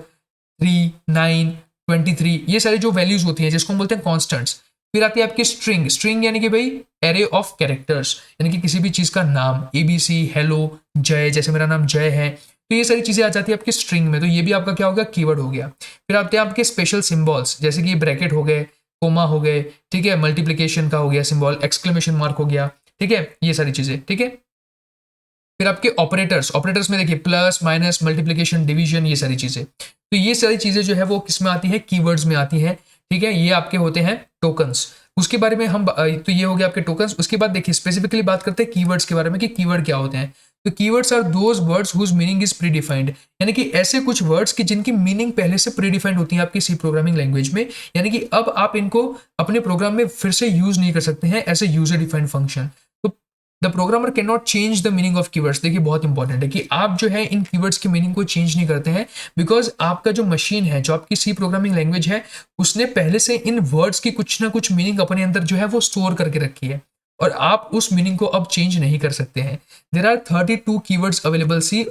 3, 9, 23, ये सारी जो वैल्यूज होती हैं जिसको हम बोलते हैं कॉन्स्टेंट्स। फिर आती है आपकी स्ट्रिंग। स्ट्रिंग यानी कि भाई एरे ऑफ कैरेक्टर्स, यानी कि किसी भी चीज का नाम, ABC, हेलो, जय, जैसे मेरा नाम जय है, तो ये सारी चीजें आ जाती है आपकी स्ट्रिंग में, तो ये भी आपका क्या हो गया, कीवर्ड हो गया। फिर आते हैं आपके स्पेशल सिंबल्स, जैसे कि ब्रैकेट हो गए, कोमा हो गए, ठीक है, मल्टीप्लीकेशन का हो गया सिंबल, एक्सक्लेमेशन मार्क हो गया, ठीक है, ये सारी चीजें, ठीक है। फिर आपके ऑपरेटर्स, ऑपरेटर्स में देखिए प्लस, माइनस, मल्टीप्लीकेशन, डिवीजन, ये सारी चीजें, तो ये सारी चीजें जो है वो किस में आती है, कीवर्ड्स में आती है, ठीक है। ये आपके होते हैं टोकन्स। उसके बारे में हम तो ये हो गया आपके टोकन्स। उसके बाद देखिए स्पेसिफिकली बात करते हैं कीवर्ड्स के बारे में कि कीवर्ड क्या होते हैं। तो keywords are those words whose meaning is predefined, यानी कि ऐसे कुछ वर्ड्स की जिनकी मीनिंग पहले से प्री डिफाइंड होती है आपकी सी प्रोग्रामिंग लैंग्वेज में, यानी कि अब आप इनको अपने प्रोग्राम में फिर से यूज नहीं कर सकते हैं as a user defined function. तो the programmer can not change the meaning of keywords. देखिए बहुत इंपॉर्टेंट है कि आप जो है इन कीवर्ड्स की मीनिंग को चेंज नहीं करते हैं, बिकॉज आपका जो मशीन है, जो आपकी सी प्रोग्रामिंग लैंग्वेज है, उसने पहले से इन वर्ड्स की कुछ ना कुछ मीनिंग अपने अंदर जो है वो स्टोर करके रखी है और आप उस मीनिंग को अब चेंज नहीं कर सकते हैं। देयर आर 32 कीवर्ड्स अवेलेबल सी,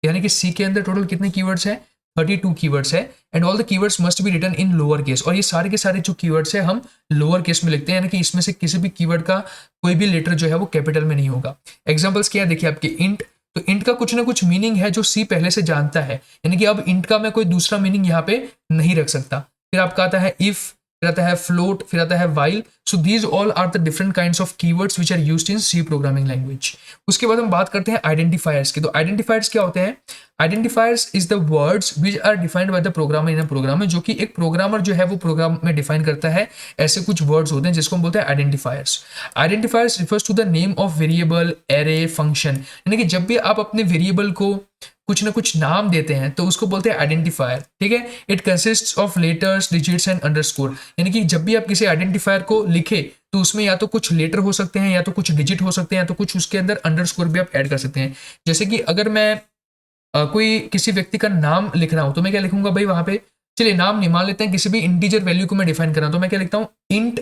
यानी कि सी के अंदर टोटल कितने कीवर्ड्स हैं, 32 कीवर्ड्स है, and all the keywords must be written in lower case. और ये सारे के सारे जो कीवर्ड्स है हम लोअर केस में लिखते हैं, यानी कि इसमें से किसी भी कीवर्ड का कोई भी लेटर जो है वो कैपिटल में नहीं होगा। एग्जांपल्स क्या है, देखिए आपके इंट, तो इंट का कुछ ना कुछ मीनिंग है जो सी पहले से जानता है, यानी कि अब इंट का मैं कोई दूसरा मीनिंग यहाँ पे नहीं रख सकता। फिर आपका आता है इफ, फिर आता है फ्लोट, फिर आता है while. So these all are the different kinds of keywords which are used in C programming language. उसके बाद हम बात करते हैं आइडेंटिफायर्स की। तो आइडेंटिफायर्स क्या होते हैं? Identifiers is the words which are defined by the programmer in a program, जो कि एक प्रोग्रामर जो है वो प्रोग्राम में डिफाइन करता है। ऐसे कुछ वर्ड्स होते हैं जिसको हम बोलते हैं identifiers. Identifiers refers to the name of variable, array, function. यानी कि जब भी आप अपने वेरिएबल को कुछ ना कुछ नाम देते हैं तो उसको बोलते हैं आइडेंटिफायर, ठीक है। It consists of letters, digits and underscore. यानी कि जब भी आप किसी आइडेंटिफायर को लिखे तो उसमें या तो कुछ लेटर हो सकते हैं, या तो कुछ डिजिट हो सकते हैं, या तो कुछ उसके अंदर अंडरस्कोर भी आप ऐड कर सकते हैं। जैसे कि अगर मैं कोई किसी व्यक्ति का नाम लिख रहा हूं तो मैं क्या लिखूंगा भाई वहां पे, चलिए नाम नहीं, मान लेते हैं किसी भी इंटीजर वैल्यू को मैं डिफाइन कर रहा हूं तो मैं क्या लिखता हूं, इंट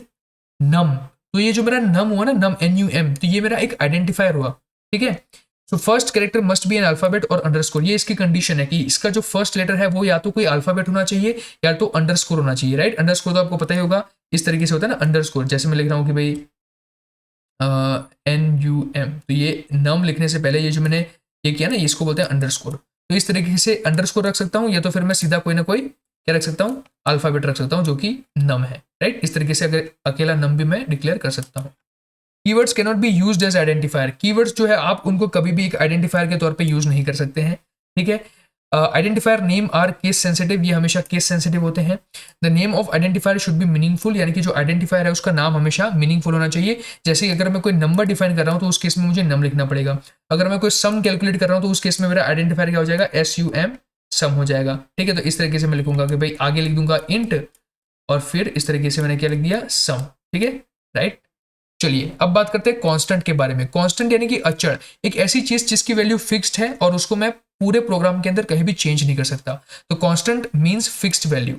नम। तो ये जो मेरा नम हुआ ना, नम NUM, तो ये मेरा एक आइडेंटिफायर हुआ, ठीक है। So first character must be an alphabet और अंडरस्कोर। ये इसकी कंडीशन है कि इसका जो फर्स्ट लेटर है वो या तो कोई अल्फाबेट होना चाहिए या तो अंडरस्कोर होना चाहिए, राइट। अंडरस्कोर तो आपको पता ही होगा, इस तरीके से होता है ना अंडरस्कोर। जैसे मैं लिख रहा हूँ कि भाई NUM, तो ये नम लिखने से पहले ये जो मैंने ये किया ना, इसको बोलते हैं अंडरस्कोर। तो इस तरीके से अंडरस्कोर रख सकता हूँ, या तो फिर मैं सीधा कोई ना कोई क्या रख सकता हूँ, अल्फाबेट रख सकता हूँ जो कि नम है, राइट। इस तरीके से अगर अकेला नम भी मैं डिक्लेयर कर सकता हूँ। Keywords can not be used as identifier. Keywords जो है आप उनको कभी भी एक आइडेंटिफायर के तौर पे यूज नहीं कर सकते हैं, ठीक है। Identifier name are case sensitive, ये हमेशा केस सेंसिटिव होते हैं। The name of identifier should be meaningful, यानी कि जो आइडेंटिफायर है उसका नाम हमेशा मीनिंगफुल होना चाहिए। जैसे कि अगर मैं कोई नंबर डिफाइन कर रहा हूँ तो उस केस में मुझे नम लिखना पड़ेगा। अगर मैं कोई सम कैलकुलेट कर रहा हूँ तो उस केस में मेरा आइडेंटिफायर क्या हो जाएगा, SUM, सम हो जाएगा, ठीक है। तो इस तरीके से मैं लिखूंगा कि भाई आगे लिख दूंगा इंट, और फिर इस तरीके से मैंने क्या लिख दिया, सम, ठीक है, राइट। चलिए अब बात करते हैं कांस्टेंट के बारे में। कांस्टेंट यानी कि अचर, एक ऐसी चीज जिसकी वैल्यू फिक्स्ड है और उसको मैं पूरे प्रोग्राम के अंदर कहीं भी चेंज नहीं कर सकता। तो constant means fixed value.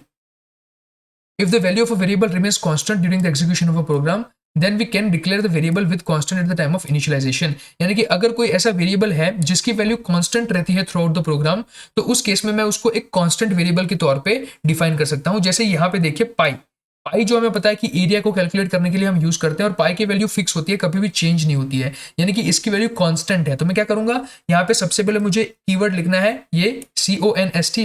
If the value of a variable remains constant during the execution of a program, then we can declare the variable with constant at the time of initialization. यानी कि अगर कोई ऐसा वेरिएबल है जिसकी वैल्यू कांस्टेंट रहती है थ्रू आउट द प्रोग्राम, तो उस केस में मैं उसको एक कांस्टेंट वेरिएबल के तौर पे डिफाइन कर सकता हूं। जैसे यहाँ पे देखिए पाई जो हमें पता है कि एरिया को कैलकुलेट करने के लिए हम यूज करते हैं, और पाई की वैल्यू फिक्स होती है, कभी भी चेंज नहीं होती है, यानी कि इसकी वैल्यू कांस्टेंट है। तो मैं क्या करूंगा, यहाँ पे सबसे पहले मुझे कीवर्ड लिखना है ये CONST,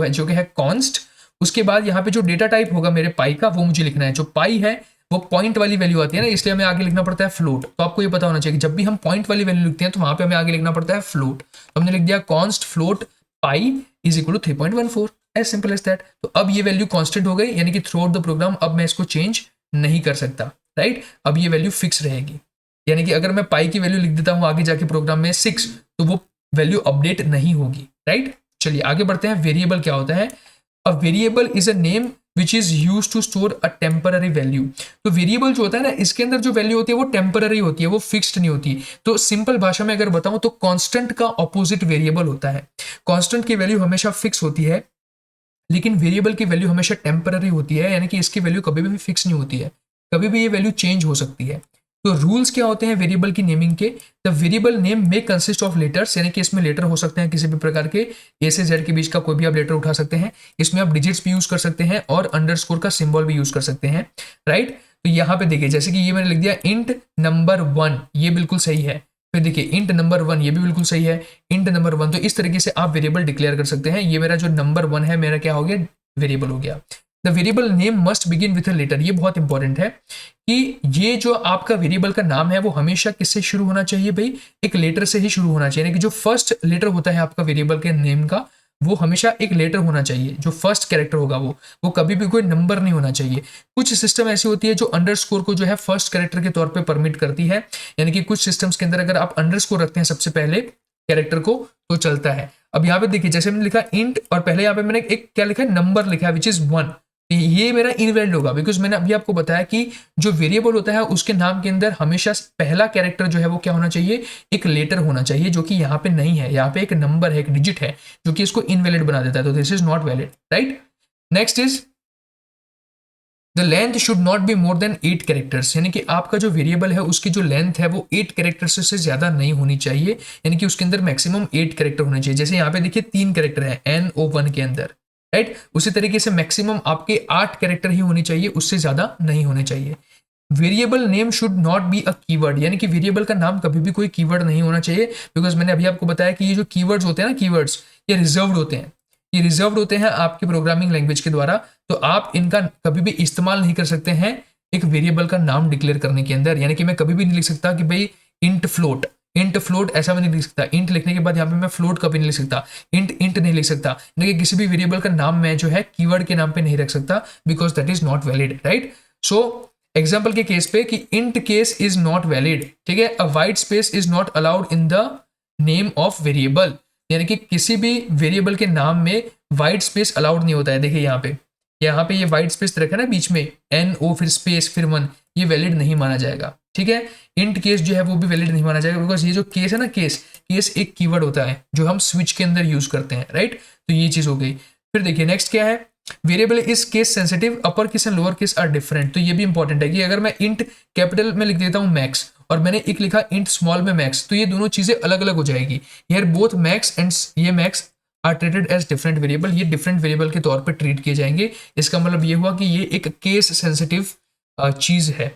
जो कि है कॉन्स्ट। उसके बाद यहाँ पे जो डेटा टाइप होगा मेरे पाई का वो मुझे लिखना है। जो पाई है वो पॉइंट वाली वैल्यू आती है ना, इसलिए हमें आगे लिखना पड़ता है फ्लोट। तो आपको ये पता होना चाहिए कि जब भी हम पॉइंट वाली वैल्यू लिखते हैं तो वहां पे हमें आगे लिखना पड़ता है फ्लोट। तो हमने लिख दिया const float pi is equal to 3.14, as simple as that. तो अब ये वैल्यू कांस्टेंट हो गई, यानी कि थ्रू आउट द प्रोग्राम अब मैं इसको चेंज नहीं कर सकता, राइट। अब ये वैल्यू फिक्स रहेगी, यानी कि अगर मैं पाई की वैल्यू लिख देता हूं आगे जाके प्रोग्राम में 6, तो वो वैल्यू अपडेट नहीं होगी, राइट। चलिए आगे बढ़ते हैं। वेरिएबल क्या होता है? A variable is a name which is use to store a temporary value. तो वेरिएबल जो होता है ना, इसके अंदर जो वैल्यू होती है वो टेम्पररी होती है, वो फिक्स्ड नहीं होती। तो सिंपल भाषा में अगर बताऊं तो कांस्टेंट का ऑपोजिट वेरिएबल होता है। कांस्टेंट की वैल्यू हमेशा फिक्स होती है, लेकिन वेरिएबल की वैल्यू हमेशा टेम्पररी होती है, यानी कि इसकी वैल्यू कभी भी फिक्स नहीं होती है, कभी भी ये वैल्यू चेंज हो सकती है। तो रूल्स क्या होते हैं वेरिएबल की नेमिंग के? द वेरिएबल नेम में कंसिस्ट ऑफ लेटर्स, यानी कि इसमें लेटर हो सकते हैं किसी भी प्रकार के, ए से जेड के बीच का कोई भी आप लेटर उठा सकते हैं। इसमें आप डिजिट्स भी यूज कर सकते हैं और अंडरस्कोर का सिंबल भी यूज कर सकते हैं, राइट। तो यहाँ पे देखिए, जैसे कि ये मैंने लिख दिया इंट नंबर 1, ये बिल्कुल सही है। फिर देखिए इंट नंबर 1, ये भी बिल्कुल सही है, इंट नंबर 1। तो इस तरीके से आप वेरिएबल डिक्लेयर कर सकते हैं। ये मेरा जो नंबर 1 है, मेरा क्या हो गया, वेरिएबल हो गया। The variable name must begin with a letter. ये बहुत इंपॉर्टेंट है कि ये जो आपका वेरिएबल का नाम है वो हमेशा किससे शुरू होना चाहिए भाई, एक लेटर से ही शुरू होना चाहिए। यानी कि जो फर्स्ट लेटर होता है आपका वेरिएबल के नेम का, वो हमेशा एक लेटर होना चाहिए। जो फर्स्ट कैरेक्टर होगा वो कभी भी कोई नंबर नहीं होना चाहिए। कुछ सिस्टम ऐसी होती है जो अंडरस्कोर को जो है फर्स्ट कैरेक्टर के तौर पे परमिट करती है, यानी कि कुछ सिस्टम्स के अंदर अगर आप अंडरस्कोर रखते हैं सबसे पहले कैरेक्टर को तो चलता है। अब यहाँ पे देखिए, जैसे मैंने लिखा इंट और पहले यहाँ पे मैंने एक क्या लिखा है, नंबर लिखा है विच इज 1, ये मेरा इनवैलिड होगा, बिकॉज मैंने अभी आपको बताया कि जो वेरिएबल होता है उसके नाम के अंदर हमेशा पहला कैरेक्टर जो है वो क्या होना चाहिए, एक लेटर होना चाहिए, जो कि यहाँ पे नहीं है। यहाँ पे एक नंबर है, एक डिजिट है, जो कि इसको इनवैलिड बना देता है। तो this is not valid, right. Next is the length should not be more than 8 characters, यानी कि आपका जो वेरिएबल है उसकी जो लेंथ है वो 8 कैरेक्टर्स से ज्यादा नहीं होनी चाहिए, यानी कि उसके अंदर मैक्सिमम 8 कैरेक्टर होने चाहिए। जैसे यहाँ पे देखिए 3 कैरेक्टर है NO1 के अंदर, राइट। उसी तरीके से मैक्सिमम आपके 8 कैरेक्टर ही होने चाहिए, उससे ज्यादा नहीं होने चाहिए। Variable name should not be a keyword, यानी कि वेरिएबल का नाम कभी भी कोई कीवर्ड नहीं होना चाहिए, बिकॉज मैंने अभी आपको बताया कि ये जो कीवर्ड्स होते हैं ना, कीवर्ड्स ये रिजर्व्ड होते हैं। ये रिजर्व्ड होते हैं आपकी प्रोग्रामिंग लैंग्वेज के द्वारा, तो आप इनका कभी भी इस्तेमाल नहीं कर सकते हैं एक वेरिएबल का नाम डिक्लेयर करने के अंदर। यानी कि मैं कभी भी नहीं लिख सकता कि भाई इंट फ्लोट ऐसा मैं नहीं लिख सकता। इंट लिखने के बाद यहाँ पे मैं फ्लोट कभी नहीं लिख सकता, इंट नहीं लिख सकता। यानी कि किसी भी वेरिएबल का नाम मैं जो है कीवर्ड के नाम पे नहीं रख सकता, because that is not valid, right. So example के केस पे कि int case is not valid, ठीक है। अ white space is not allowed in the name of variable, यानी कि किसी भी वेरिएबल के नाम में वाइट स्पेस अलाउड नहीं होता है। देखिए यहाँ पे ये वाइट स्पेस रखा ना बीच में, एन ओ फिर स्पेस फिर 1, ये वैलिड नहीं माना जाएगा, ठीक है। इंट केस जो है वो भी वैलिड नहीं माना जाएगा, बिकॉज ये जो केस है ना, केस एक कीवर्ड होता है जो हम स्विच के अंदर यूज करते हैं, राइट। तो ये चीज हो गई। फिर देखिए नेक्स्ट क्या है, variable is case sensitive, upper case and lower case are different. तो ये भी इंपॉर्टेंट है कि अगर मैं इंट कैपिटल में लिख देता हूँ मैक्स और मैंने एक लिखा इंट स्मॉल में मैक्स, तो ये दोनों चीजें अलग अलग हो जाएगी। यार बोथ मैक्स एंड ये max are treated as different variable, ये डिफरेंट वेरिएबल के तौर पे ट्रीट किए जाएंगे। इसका मतलब ये हुआ कि ये एक केस सेंसिटिव चीज है,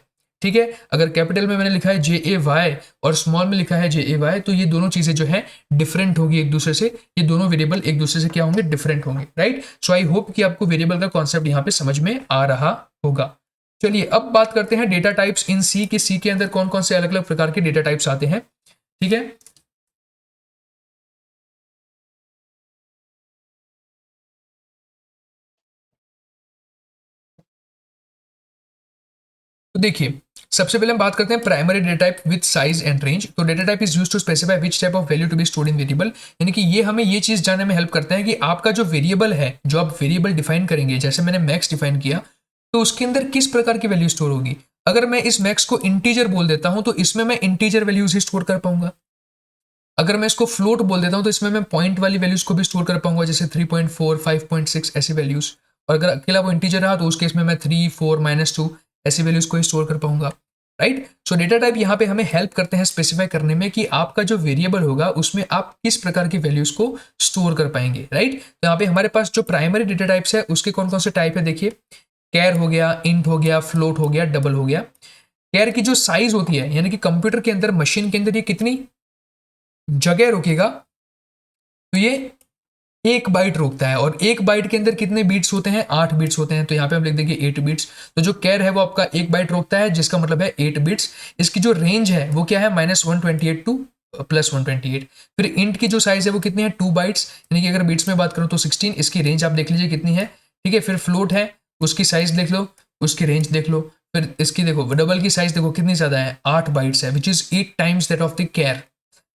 ठीक है। अगर कैपिटल में मैंने लिखा है JAY और स्मॉल में लिखा है JAY, तो ये दोनों चीजें जो है डिफरेंट होगी एक दूसरे से, ये दोनों वेरिएबल एक दूसरे से क्या होंगे, डिफरेंट होंगे, राइट। सो आई होप कि आपको वेरिएबल का कॉन्सेप्ट यहाँ पे समझ में आ रहा होगा। चलिए अब बात करते हैं डेटा टाइप्स इन सी, कि सी के अंदर कौन कौन से अलग अलग प्रकार के डेटा टाइप्स आते हैं, ठीक है। तो देखिए सबसे पहले हम बात करते हैं primary data type with size and range. तो data type is used to specify which type of value to be stored in variable, यानी कि ये हमें ये चीज जानने में हेल्प करता है कि आपका जो वेरिएबल है, जो आप वेरिएबल डिफाइन करेंगे, जैसे मैंने मैक्स डिफाइन किया, तो उसके अंदर किस प्रकार की वैल्यू स्टोर होगी। अगर मैं इस मैक्स को इंटीजर बोल देता हूं तो इसमें मैं इंटीजर वैल्यूज ही स्टोर कर पाऊंगा। अगर मैं इसको फ्लोट बोल देता हूं तो इसमें मैं पॉइंट वाली वैल्यूज को भी स्टोर कर पाऊंगा, जैसे 3.4 5.6 ऐसी वैल्यूज। और अगर अकेला वो इंटीजर रहा तो उस केस में मैं 3 4 -2 ऐसी वैल्यूज को ही स्टोर कर पाऊंगा, राइट। सो डेटा टाइप यहाँ पे हमें हेल्प करते हैं स्पेसिफाई करने में कि आपका जो वेरिएबल होगा उसमें आप किस प्रकार की वैल्यूज को स्टोर कर पाएंगे, राइट। तो यहाँ पे हमारे पास जो प्राइमरी डेटा टाइप्स है उसके कौन कौन से टाइप है, देखिए कैर हो गया, इंट हो गया, फ्लोट हो गया, डबल हो गया। कैर की जो साइज होती है, यानी कि कंप्यूटर के अंदर, मशीन के अंदर ये कितनी जगह रोकेगा, तो ये 1 बाइट रोकता है। और 1 बाइट के अंदर कितने बीट्स होते हैं, 8 बीट्स होते हैं। तो यहाँ पे हम लिख देंगे 8 बीट्स। तो जो कैर है वो आपका 1 बाइट रोकता है, जिसका मतलब है 8 बीट्स। इसकी जो रेंज है वो क्या है, -128 टू +128। फिर इंट की जो साइज है वो कितनी है, 2 बाइट्स, यानी कि अगर बीट्स में बात करूँ तो 16। इसकी रेंज आप देख लीजिए कितनी है, ठीक है। फिर फ्लोट है, उसकी साइज देख लो, उसकी रेंज देख लो। फिर इसकी देखो डबल की साइज देखो कितनी ज्यादा है, 8 बाइट्स है, which is 8 times that of the char,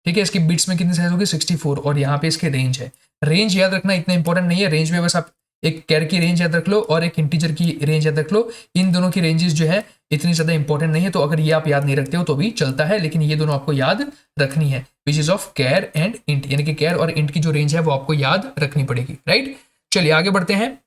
ठीक है। इसकी बिट्स में कितनी साइज होगी, 64। और यहाँ पे इसकी रेंज है। रेंज याद रखना इतना इंपॉर्टेंट नहीं है, रेंज में बस आप एक कैर की रेंज याद रख लो और एक इंटीजर की रेंज याद रख लो। इन दोनों की रेंजेस जो है इतनी ज्यादा इंपॉर्टेंट नहीं है, तो अगर ये आप याद नहीं रखते हो तो भी चलता है, लेकिन ये दोनों आपको याद रखनी है, which is of char and int, यानी कि कैर और इंट की जो रेंज है वो आपको याद रखनी पड़ेगी, राइट। चलिए आगे बढ़ते हैं।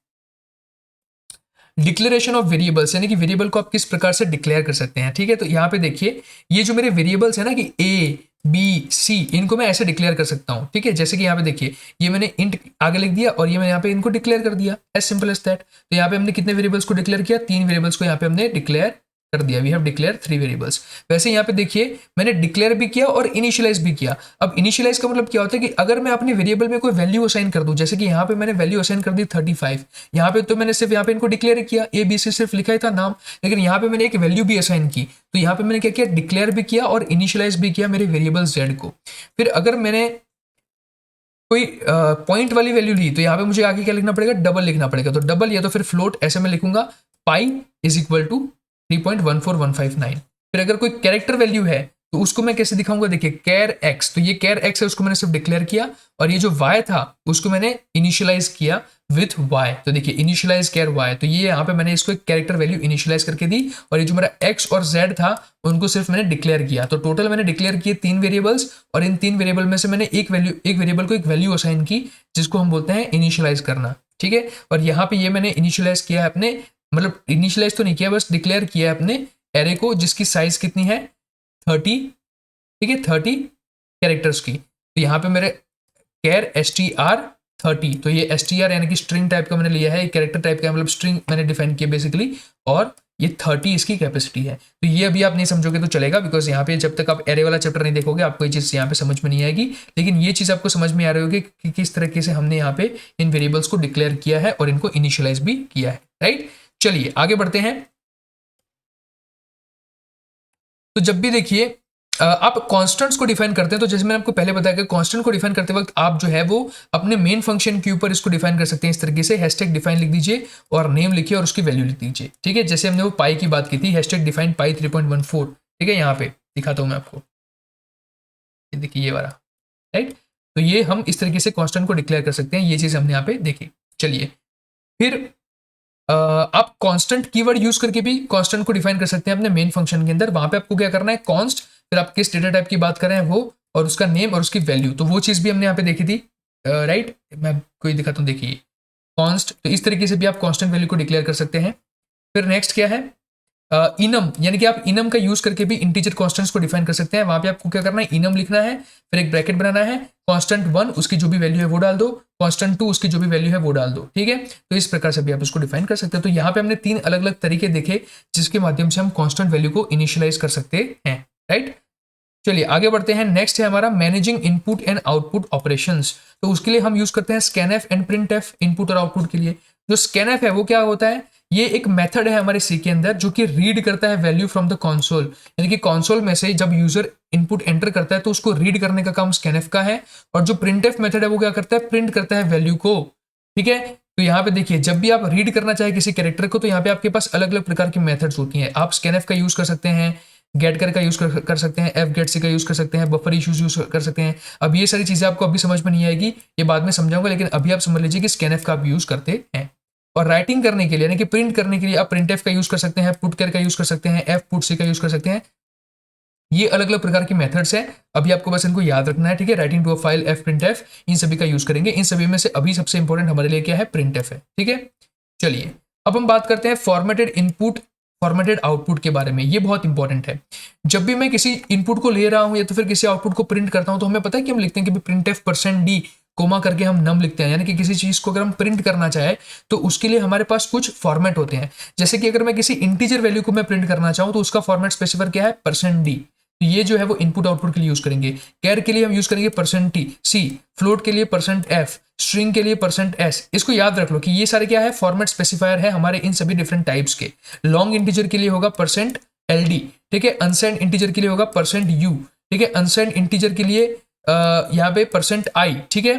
डिक्लेरेशन ऑफ वेरिएबल्स, यानी कि वेरिएबल को आप किस प्रकार से डिक्लेयर कर सकते हैं, ठीक है। तो यहाँ पे देखिए ये जो मेरे वेरिएबल्स है ना कि A B C, इनको मैं ऐसे डिक्लेयर कर सकता हूँ, ठीक है। जैसे कि यहाँ पे देखिए ये मैंने इंट आगे लिख दिया और ये मैंने यहाँ पे इनको डिक्लेयर कर दिया, एज सिंपल एज दैट। तो यहाँ पे हमने कितने वेरिएबल्स को डिक्लेयर किया, 3 वेरिएबल्स को यहाँ पे हमने डिक्लेयर कर दिया। We have declare 3 variables. वैसे यहाँ पे देखिए मैंने डिक्लेयर भी किया और इनिशियलाइज भी किया। अब इनिशियलाइज का मतलब क्या होता है कि अगर मैं अपने वेरिएबल में कोई वैल्यू असाइन कर दूं, जैसे कि यहाँ पे मैंने वैल्यू असाइन कर दी 35, यहाँ पे तो मैंने सिर्फ यहाँ पे इनको डिक्लेयर किया, ABC सिर्फ लिखा ही था नाम, लेकिन यहाँ पे मैंने एक वैल्यू भी असाइन की। तो यहाँ पे मैंने क्या किया, डिक्लेयर भी किया और इनिशियलाइज भी किया मेरे वेरिएबल z को। फिर अगर मैंने कोई पॉइंट वाली वैल्यू ली तो यहाँ पे मुझे आगे क्या लिखना पड़ेगा, डबल लिखना पड़ेगा। तो डबल या तो फिर फ्लोट, ऐसे मैं लिखूंगा पाई इज इक्वल टू 3.14159। फिर अगर कोई कैरेक्टर वैल्यू है तो उसको मैं कैसे दिखाऊंगा, देखिए कैर एक्स, तो ये कैर एक्स है, उसको मैंने सिर्फ डिक्लेयर किया और ये जो वाई था उसको मैंने इनिशियलाइज किया विथ वाई। तो देखिए इनिशियलाइज कैर वाई, तो ये यहाँ पे मैंने इसको एक कैरेक्टर वैल्यू इनिशियलाइज करके दी और ये जो मेरा एक्स और जेड था उनको सिर्फ मैंने डिक्लेयर किया। तो टोटल मैंने डिक्लेयर किए 3 वेरिएबल्स और इन 3 वेरिएबल में से मैंने एक वेरिएबल को एक वैल्यू असाइन की, जिसको हम बोलते हैं इनिशियलाइज करना, ठीक है। और यहाँ पे ये मैंने इनिशियलाइज किया है अपने, मतलब इनिशियलाइज तो नहीं किया, बस डिक्लेयर किया है अपने एरे को, जिसकी साइज कितनी है 30, ठीक है, 30 कैरेक्टर्स की। तो यहाँ पे मेरे कैर str30, तो ये str यानी कि स्ट्रिंग टाइप का मैंने लिया है, कैरेक्टर टाइप का, मतलब स्ट्रिंग मैंने डिफाइन किया बेसिकली। और ये 30 इसकी कैपेसिटी है। तो ये अभी आप नहीं समझोगे तो चलेगा, बिकॉज यहाँ पे जब तक आप एरे वाला चैप्टर नहीं देखोगे आपको ये चीज़ यहाँ पे समझ में नहीं आएगी। लेकिन ये चीज़ आपको समझ में आ रही होगी कि किस तरीके से हमने यहाँ पे इन वेरिएबल्स को डिक्लेयर किया है और इनको इनिशियलाइज भी किया है, राइट। चलिए आगे बढ़ते हैं। तो जब भी देखिए आप कांस्टेंट्स को डिफाइन करते हैं, तो जैसे मैंने आपको पहले बताया कि कांस्टेंट को डिफाइन करते वक्त आप जो है वो अपने मेन फंक्शन के ऊपर इसको डिफाइन कर सकते हैं इस तरीके से, हैशटैग डिफाइन लिख दीजिए और नेम लिखिए और उसकी वैल्यू लिख दीजिए, ठीक है। जैसे हमने वो पाई की बात की थी, हैशटैग डिफाइन पाई 3.14, ठीक है। यहाँ पे दिखाता हूँ मैं आपको, ये देखिए ये वाला, राइट। तो ये हम इस तरीके से कांस्टेंट को डिक्लेयर कर सकते हैं, ये चीज हमने यहाँ पे देखी। चलिए फिर आप कांस्टेंट कीवर्ड यूज करके भी कांस्टेंट को डिफाइन कर सकते हैं अपने मेन फंक्शन के अंदर। वहां पे आपको क्या करना है, कॉन्स्ट, फिर आप किस डेटा टाइप की बात कर रहे हैं वो, और उसका नेम और उसकी वैल्यू। तो वो चीज भी हमने यहाँ पे देखी थी, राइट। मैं कोई दिखाता हूँ, देखिए कॉन्स्ट। तो इस तरीके से भी आप कांस्टेंट वैल्यू को डिक्लेयर कर सकते हैं। फिर नेक्स्ट क्या है, इनम, यानी कि आप इनम का यूज करके भी इंटीजर कांस्टेंट्स को डिफाइन कर सकते हैं। वहां पे आपको क्या करना है, इनम लिखना है, फिर एक ब्रैकेट बनाना है, कांस्टेंट 1 उसकी जो भी वैल्यू है वो डाल दो, कांस्टेंट 2 उसकी जो भी वैल्यू है वो डाल दो, ठीक है। तो इस प्रकार से भी आप उसको डिफाइन कर सकते हैं। तो यहाँ पे हमने 3 अलग अलग तरीके देखे जिसके माध्यम से हम कांस्टेंट वैल्यू को इनिशियलाइज कर सकते हैं, राइट। चलिए आगे बढ़ते हैं। नेक्स्ट है हमारा managing input and output operations. तो उसके लिए हम यूज करते हैं स्कैनएफ एंड प्रिंटएफ इनपुट और आउटपुट के लिए। जो स्कैनएफ है वो क्या होता है, ये एक मेथड है हमारे सी के अंदर जो कि रीड करता है वैल्यू फ्रॉम द कंसोल, यानी कि कंसोल में से जब यूजर इनपुट एंटर करता है तो उसको रीड करने का काम स्कैनएफ का है। और जो प्रिंटएफ मेथड है वो क्या करता है, प्रिंट करता है वैल्यू को, ठीक है। तो यहाँ पे देखिए जब भी आप रीड करना चाहे किसी कैरेक्टर को तो यहाँ पे आपके पास अलग अलग प्रकार की मेथड्स होती हैं। आप स्कैनएफ का यूज कर सकते हैं, गेट कर का यूज कर सकते हैं, एफ गेट सी का यूज कर सकते हैं, बफर इश्यूज यूज कर सकते हैं। अब ये सारी चीजें आपको अभी समझ में नहीं आएगी, ये बाद में समझाऊंगा, लेकिन अभी आप समझ लीजिए कि स्कैनएफ का आप यूज करते हैं। और राइटिंग करने के लिए यानी कि प्रिंट करने के लिए आप प्रिंटएफ का यूज कर सकते हैं, पुट कर का यूज कर सकते हैं, एफ पुट सी का यूज कर सकते हैं। ये अलग अलग प्रकार की मेथड्स हैं, अभी आपको बस इनको याद रखना है, ठीक है। Writing to a file, F printf, इन सभी का यूज करेंगे। इन सभी में से अभी सबसे इंपॉर्टेंट हमारे लिए क्या है, प्रिंटएफ है, ठीक है। चलिए अब हम बात करते हैं फॉर्मेटेड इनपुट फॉर्मेटेड आउटपुट के बारे में। ये बहुत इंपॉर्टेंट है। जब भी मैं किसी इनपुट को ले रहा हूं या तो फिर किसी आउटपुट को प्रिंट करता हूं तो हमें पता है कि हम लिखते हैं कि प्रिंटएफ %d कोमा करके हम नम लिखते हैं, यानी कि किसी चीज को अगर हम प्रिंट करना चाहे तो उसके लिए हमारे पास कुछ फॉर्मेट होते हैं। जैसे कि अगर मैं किसी इंटीजर वैल्यू को मैं प्रिंट करना चाहूं तो उसका फॉर्मेट स्पेसिफायर क्या है, %d। तो ये जो है वो इनपुट आउटपुट के लिए यूज करेंगे। कैर के लिए हम यूज करेंगे %t, फ्लोट के लिए %f, स्ट्रिंग के लिए %s। इसको याद रख लो कि ये सारे क्या है, फॉर्मेट स्पेसिफायर है हमारे इन सभी डिफरेंट टाइप्स के। लॉन्ग इंटीजर के लिए होगा %ld, ठीक है। अनसाइंड इंटीजर के लिए होगा %u, ठीक है। अनसाइंड इंटीजर के लिए यहाँ पे %i, ठीक है।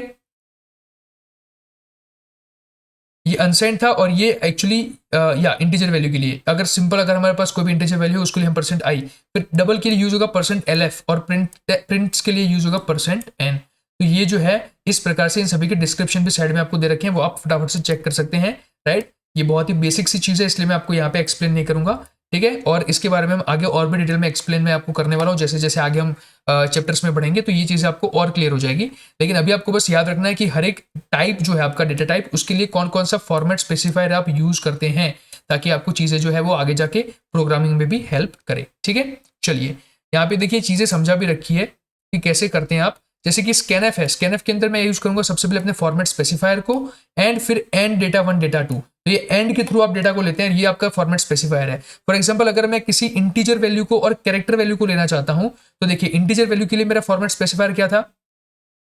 ये अनसाइंड था और ये एक्चुअली या इंटीजर वैल्यू के लिए, अगर सिंपल अगर हमारे पास कोई भी इंटीजर वैल्यू है उसके लिए हम %i। फिर डबल के लिए यूज होगा %lf और प्रिंट्स के लिए यूज होगा %n। तो ये जो है इस प्रकार से इन सभी के डिस्क्रिप्शन भी साइड में आपको दे रखे हैं, वो आप फटाफट से चेक कर सकते हैं, राइट। ये बहुत ही बेसिक सी चीज़ है इसलिए मैं आपको यहाँ पे एक्सप्लेन नहीं करूंगा, ठीक है। और इसके बारे में हम आगे और भी डिटेल में एक्सप्लेन मैं आपको करने वाला हूँ, जैसे जैसे आगे हम चैप्टर्स में बढ़ेंगे तो ये चीज़ें आपको और क्लियर हो जाएगी। लेकिन अभी आपको बस याद रखना है कि हर एक टाइप जो है आपका डेटा टाइप, उसके लिए कौन कौन सा फॉर्मेट स्पेसिफायर आप यूज करते हैं, ताकि आपको चीज़ें जो है वो आगे जाके प्रोग्रामिंग में भी हेल्प करे, ठीक है। चलिए यहाँ पे देखिए चीज़ें समझा भी रखी है कि कैसे करते हैं आप। जैसे कि स्कैनएफ है, स्कैनएफ के अंदर मैं यूज करूंगा सबसे पहले अपने फॉर्मेट स्पेसिफायर को, एंड फिर एंड डेटा 1 डेटा 2। तो ये एंड के थ्रू आप डेटा को लेते हैं, ये आपका फॉर्मेट स्पेसिफायर है। फॉर एग्जांपल अगर मैं किसी इंटीजर वैल्यू को और कैरेक्टर वैल्यू को लेना चाहता हूं तो देखिए इंटीजर वैल्यू के लिए मेरा फॉर्मेट स्पेसिफायर क्या था,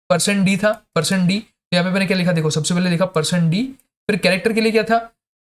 %d था, %d। तो यहाँ पे मैंने क्या लिखा, देखो सबसे पहले लिखा %d। फिर कैरेक्टर के लिए क्या था,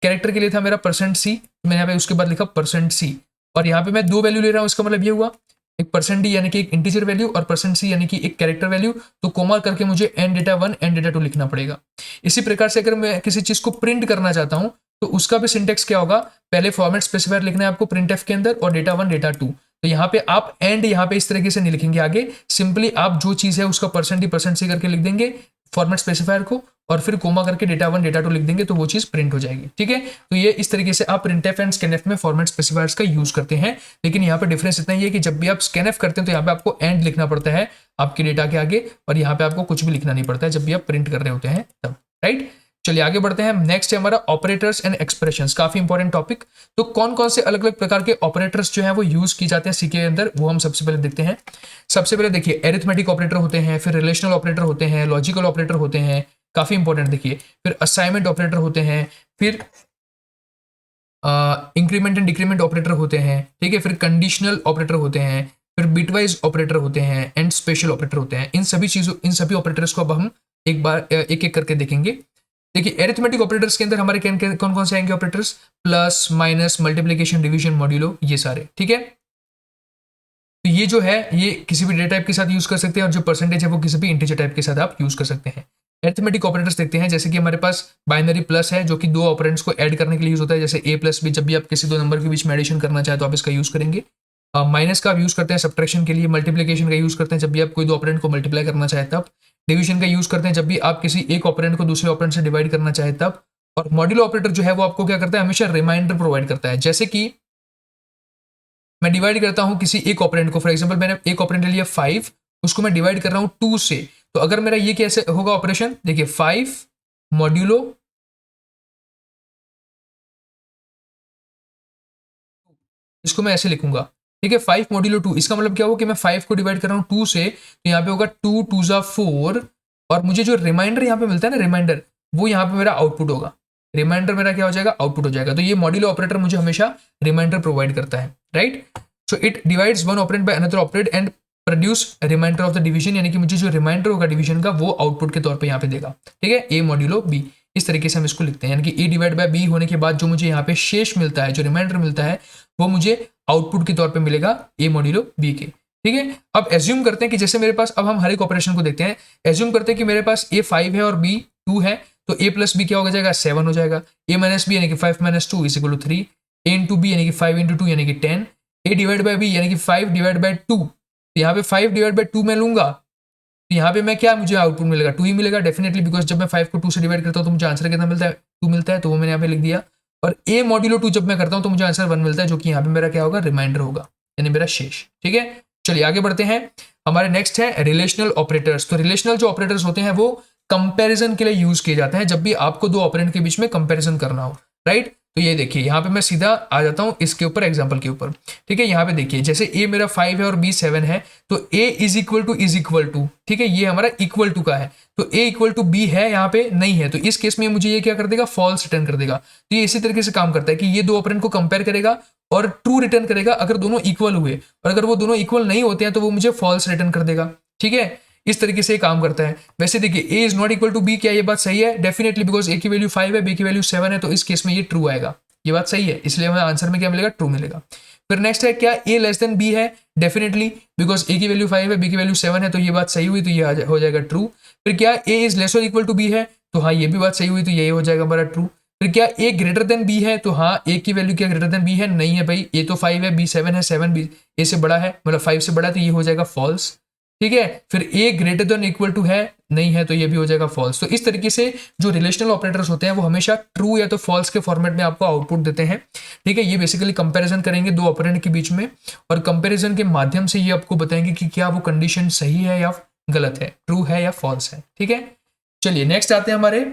कैरेक्टर के लिए था मेरा %c, मैंने यहाँ पे उसके बाद लिखा %c। और यहाँ पे मैं 2 वैल्यू ले रहा हूँ, इसका मतलब ये हुआ एक %d यानी कि एक इंटीजर वैल्यू और %c यानी कि एक कैरेक्टर वैल्यू। तो कोमा करके मुझे एंड डेटा 1 एंड डेटा 2 लिखना पड़ेगा। इसी प्रकार से अगर मैं किसी चीज को प्रिंट करना चाहता हूं तो उसका भी सिंटेक्स क्या होगा, पहले फॉर्मेट स्पेसिफायर लिखना है आपको प्रिंटएफ के अंदर और डेटा 1 डेटा 2। तो यहाँ पे आप एंड यहाँ पे इस तरीके से नहीं लिखेंगे आगे, सिंपली आप जो चीज है उसका %d %c करके लिख देंगे फॉर्मेट स्पेसिफायर को, और फिर कोमा करके डेटा 1 डेटा 2 लिख देंगे तो वो चीज प्रिंट हो जाएगी, ठीक है। तो ये इस तरीके से आप प्रिंटएफ एंड स्कैनएफ में फॉर्मेट स्पेसिफायर्स का यूज करते हैं। लेकिन यहाँ पे डिफरेंस इतना ही है कि जब भी आप स्कैनएफ करते हैं तो यहाँ पे आपको एंड लिखना पड़ता है आपके डेटा के आगे, और यहाँ पे आपको कुछ भी लिखना नहीं पड़ता है जब भी आप प्रिंट कर रहे होते हैं तब, राइट। चलिए आगे बढ़ते हैं। नेक्स्ट है हमारा ऑपरेटर्स एंड एक्सप्रेशंस, काफी इंपॉर्टेंट टॉपिक। तो कौन कौन से अलग अलग प्रकार के ऑपरेटर्स जो है वो यूज किए जाते हैं सी के अंदर, वो हम सबसे पहले देखते हैं। सबसे पहले देखिए एरिथमेटिक ऑपरेटर होते हैं, फिर रिलेशनल ऑपरेटर होते हैं, लॉजिकल ऑपरेटर होते हैं, काफी इंपॉर्टेंट देखिए। फिर असाइनमेंट ऑपरेटर होते हैं, फिर इंक्रीमेंट एंड डिक्रीमेंट ऑपरेटर होते हैं, ठीक है, फिर कंडीशनल ऑपरेटर होते हैं, फिर बिटवाइज ऑपरेटर होते हैं एंड स्पेशल ऑपरेटर होते हैं। इन सभी ऑपरेटर्स को अब हम एक बार एक एक करके देखेंगे। देखिए एरिथमेटिक ऑपरेटर्स के अंदर हमारे कौन कौन से आएंगे operators, plus minus multiplication division modulo, ये सारे, ठीक है। तो ये जो है ये किसी भी डेटा टाइप के साथ यूज कर सकते हैं और जो परसेंटेज है वो किसी भी इंटीजर टाइप के साथ आप यूज कर सकते हैं। अरिथमेटिक ऑपरेटर्स देखते हैं, जैसे कि हमारे पास बाइनरी प्लस है जो कि दो ऑपरेंड्स को ऐड करने के लिए यूज होता है, जैसे ए प्लस बी, जब भी आप किसी दो नंबर के बीच में एडिशन करना चाहे तो आप इसका यूज करेंगे। माइनस का आप यूज करते हैं सब्ट्रैक्शन के लिए, मल्टीप्लीकेशन का यूज करते हैं जब भी आप कोई दो ऑपरेंड को मल्टीप्लाई करना चाहे तब, डिवीजन का यूज करते हैं जब भी आप किसी एक ऑपरेंड को दूसरे ऑपरेंड से डिवाइड करना चाहे तब, और मॉड्यूलो ऑपरेटर जो है वो आपको क्या करता है, हमेशा रिमाइंडर प्रोवाइड करता है। जैसे कि मैं डिवाइड करता हूं किसी एक ऑपरेंड को, फॉर एग्जांपल मैंने एक ऑपरेंड लिया 5, उसको मैं डिवाइड कर रहा हूं 2 से, तो अगर मेरा ये कैसे होगा ऑपरेशन, देखिए 5 मॉड्यूलो, इसको मैं ऐसे लिखूंगा, ठीक है, 5 मॉड्यूलो 2, इसका मतलब क्या होगा कि मैं 5 को डिवाइड कर रहा हूं 2 से, तो यहाँ पे होगा 2 2 जा 4, और मुझे जो रिमाइंडर यहाँ पे मिलता है ना, रिमाइंडर, वो यहाँ पे मेरा आउटपुट होगा, रिमाइंडर मेरा क्या हो जाएगा, आउटपुट हो जाएगा। तो ये मॉड्यूलो ऑपरेटर मुझे हमेशा रिमाइंडर प्रोवाइड करता है, right. So it divides one operand by another operand and produce reminder of the division, यानी कि मुझे जो रिमाइंडर होगा डिवीजन का वो आउटपुट के तौर पे यहाँ पे देगा, ठीक है, ए मॉड्यूलो बी, इस तरीके से हम इसको लिखते हैं। यानी कि ए डिवाइड बाय बी होने के बाद जो मुझे यहाँ पे शेष मिलता है, जो रिमाइंडर मिलता है, वो मुझे आउटपुट के तौर पे मिलेगा ए मॉड्यूलो बी के, ठीक है। अब एज्यूम करते हैं कि जैसे मेरे पास, अब हम हर एक ऑपरेशन को देखते हैं, एज्यूम करते हैं कि मेरे पास ए 5 है और बी 2 है, तो ए प्लस बी क्या हो जाएगा, 7 हो जाएगा। ए माइनस बी यानी कि 5 minus 2 is equal to 3, A into B यानी कि 5 इंटू 2 यानी कि 10, ए डिवाइड बाय बी यानी कि 5 डिवाइड बाय 2, यहाँ पे 5 डिवाइड बाय 2 मैं लूंगा, तो यहाँ पे मैं क्या, मुझे आउटपुट मिलेगा 2 ही मिलेगा डेफिनेटली, बिकॉज जब मैं 5 को 2 से डिवाइड करता हूँ तो मुझे आंसर कितना मिलता है, 2 मिलता है, तो वो मैंने यहाँ पे लिख दिया। और ए मॉड्यूलो 2 जब मैं करता हूँ तो मुझे आंसर 1 मिलता है, जो कि यहाँ पे मेरा क्या होगा, रिमाइंडर होगा, यानी मेरा शेष, ठीक है। चलिए आगे बढ़ते हैं, हमारे नेक्स्ट है रिलेशनल ऑपरेटर्स। तो रिलेशनल जो ऑपरेटर्स होते हैं वो कंपैरिजन के लिए यूज किए जाते हैं जब भी आपको दो ऑपरेंड के बीच में कंपैरिजन करना हो, राइट। तो ये देखिए यहाँ पे मैं सीधा आ जाता हूँ इसके ऊपर, एग्जांपल के ऊपर, ठीक है। यहाँ पे देखिए जैसे ए मेरा 5 है और बी 7 है, तो ए इज इक्वल टू, ठीक है, ये हमारा इक्वल टू का है, तो ए इक्वल टू बी है, यहाँ पे नहीं है, तो इस केस में मुझे ये क्या कर देगा, फॉल्स रिटर्न कर देगा। तो ये इसी तरीके से काम करता है कि ये दो ऑपरेंड को कंपेयर करेगा और ट्रू रिटर्न करेगा अगर दोनों इक्वल हुए, और अगर वो दोनों इक्वल नहीं होते हैं तो वो मुझे फॉल्स रिटर्न कर देगा, ठीक है। इस तरीके से काम करता है। वैसे देखिए A is not equal to B, क्या ये बात सही है, डेफिनेटली, बिकॉज ए की वैल्यू 5 है, बी की वैल्यू 7 है, तो इस केस में ये ट्रू आएगा, ये बात सही है, इसलिए हमें आंसर में क्या मिलेगा, ट्रू मिलेगा। फिर नेक्स्ट है क्या ए लेस देन बी है, डेफिनेटली, बिकॉज ए की वैल्यू 5 है, बी की वैल्यू 7 है, तो ये बात सही हुई, तो ये हो जाएगा ट्रू। फिर क्या ए इज लेस और इक्वल टू बी है, तो हाँ ये भी बात सही हुई, तो ये हो जाएगा हमारा ट्रू। फिर क्या ए ग्रेटर देन बी है, तो हाँ ए की वैल्यू क्या ग्रेटर देन बी है, नहीं है भाई, ए तो 5 है, बी 7 है, 7 बी ए से बड़ा है, मतलब 5 से बड़ा है, तो ये हो जाएगा फॉल्स, ठीक है। फिर ए ग्रेटर देन इक्वल टू है, नहीं है, तो ये भी हो जाएगा फॉल्स। तो इस तरीके से जो रिलेशनल ऑपरेटर्स होते हैं वो हमेशा ट्रू या तो फॉल्स के फॉर्मेट में आपको आउटपुट देते हैं, ठीक है। ये बेसिकली कंपैरिजन करेंगे दो ऑपरेंड के बीच में, और कंपैरिजन के माध्यम से ये आपको बताएंगे कि क्या वो कंडीशन सही है या गलत है, ट्रू है या फॉल्स है, ठीक है। चलिए नेक्स्ट आते हैं हमारे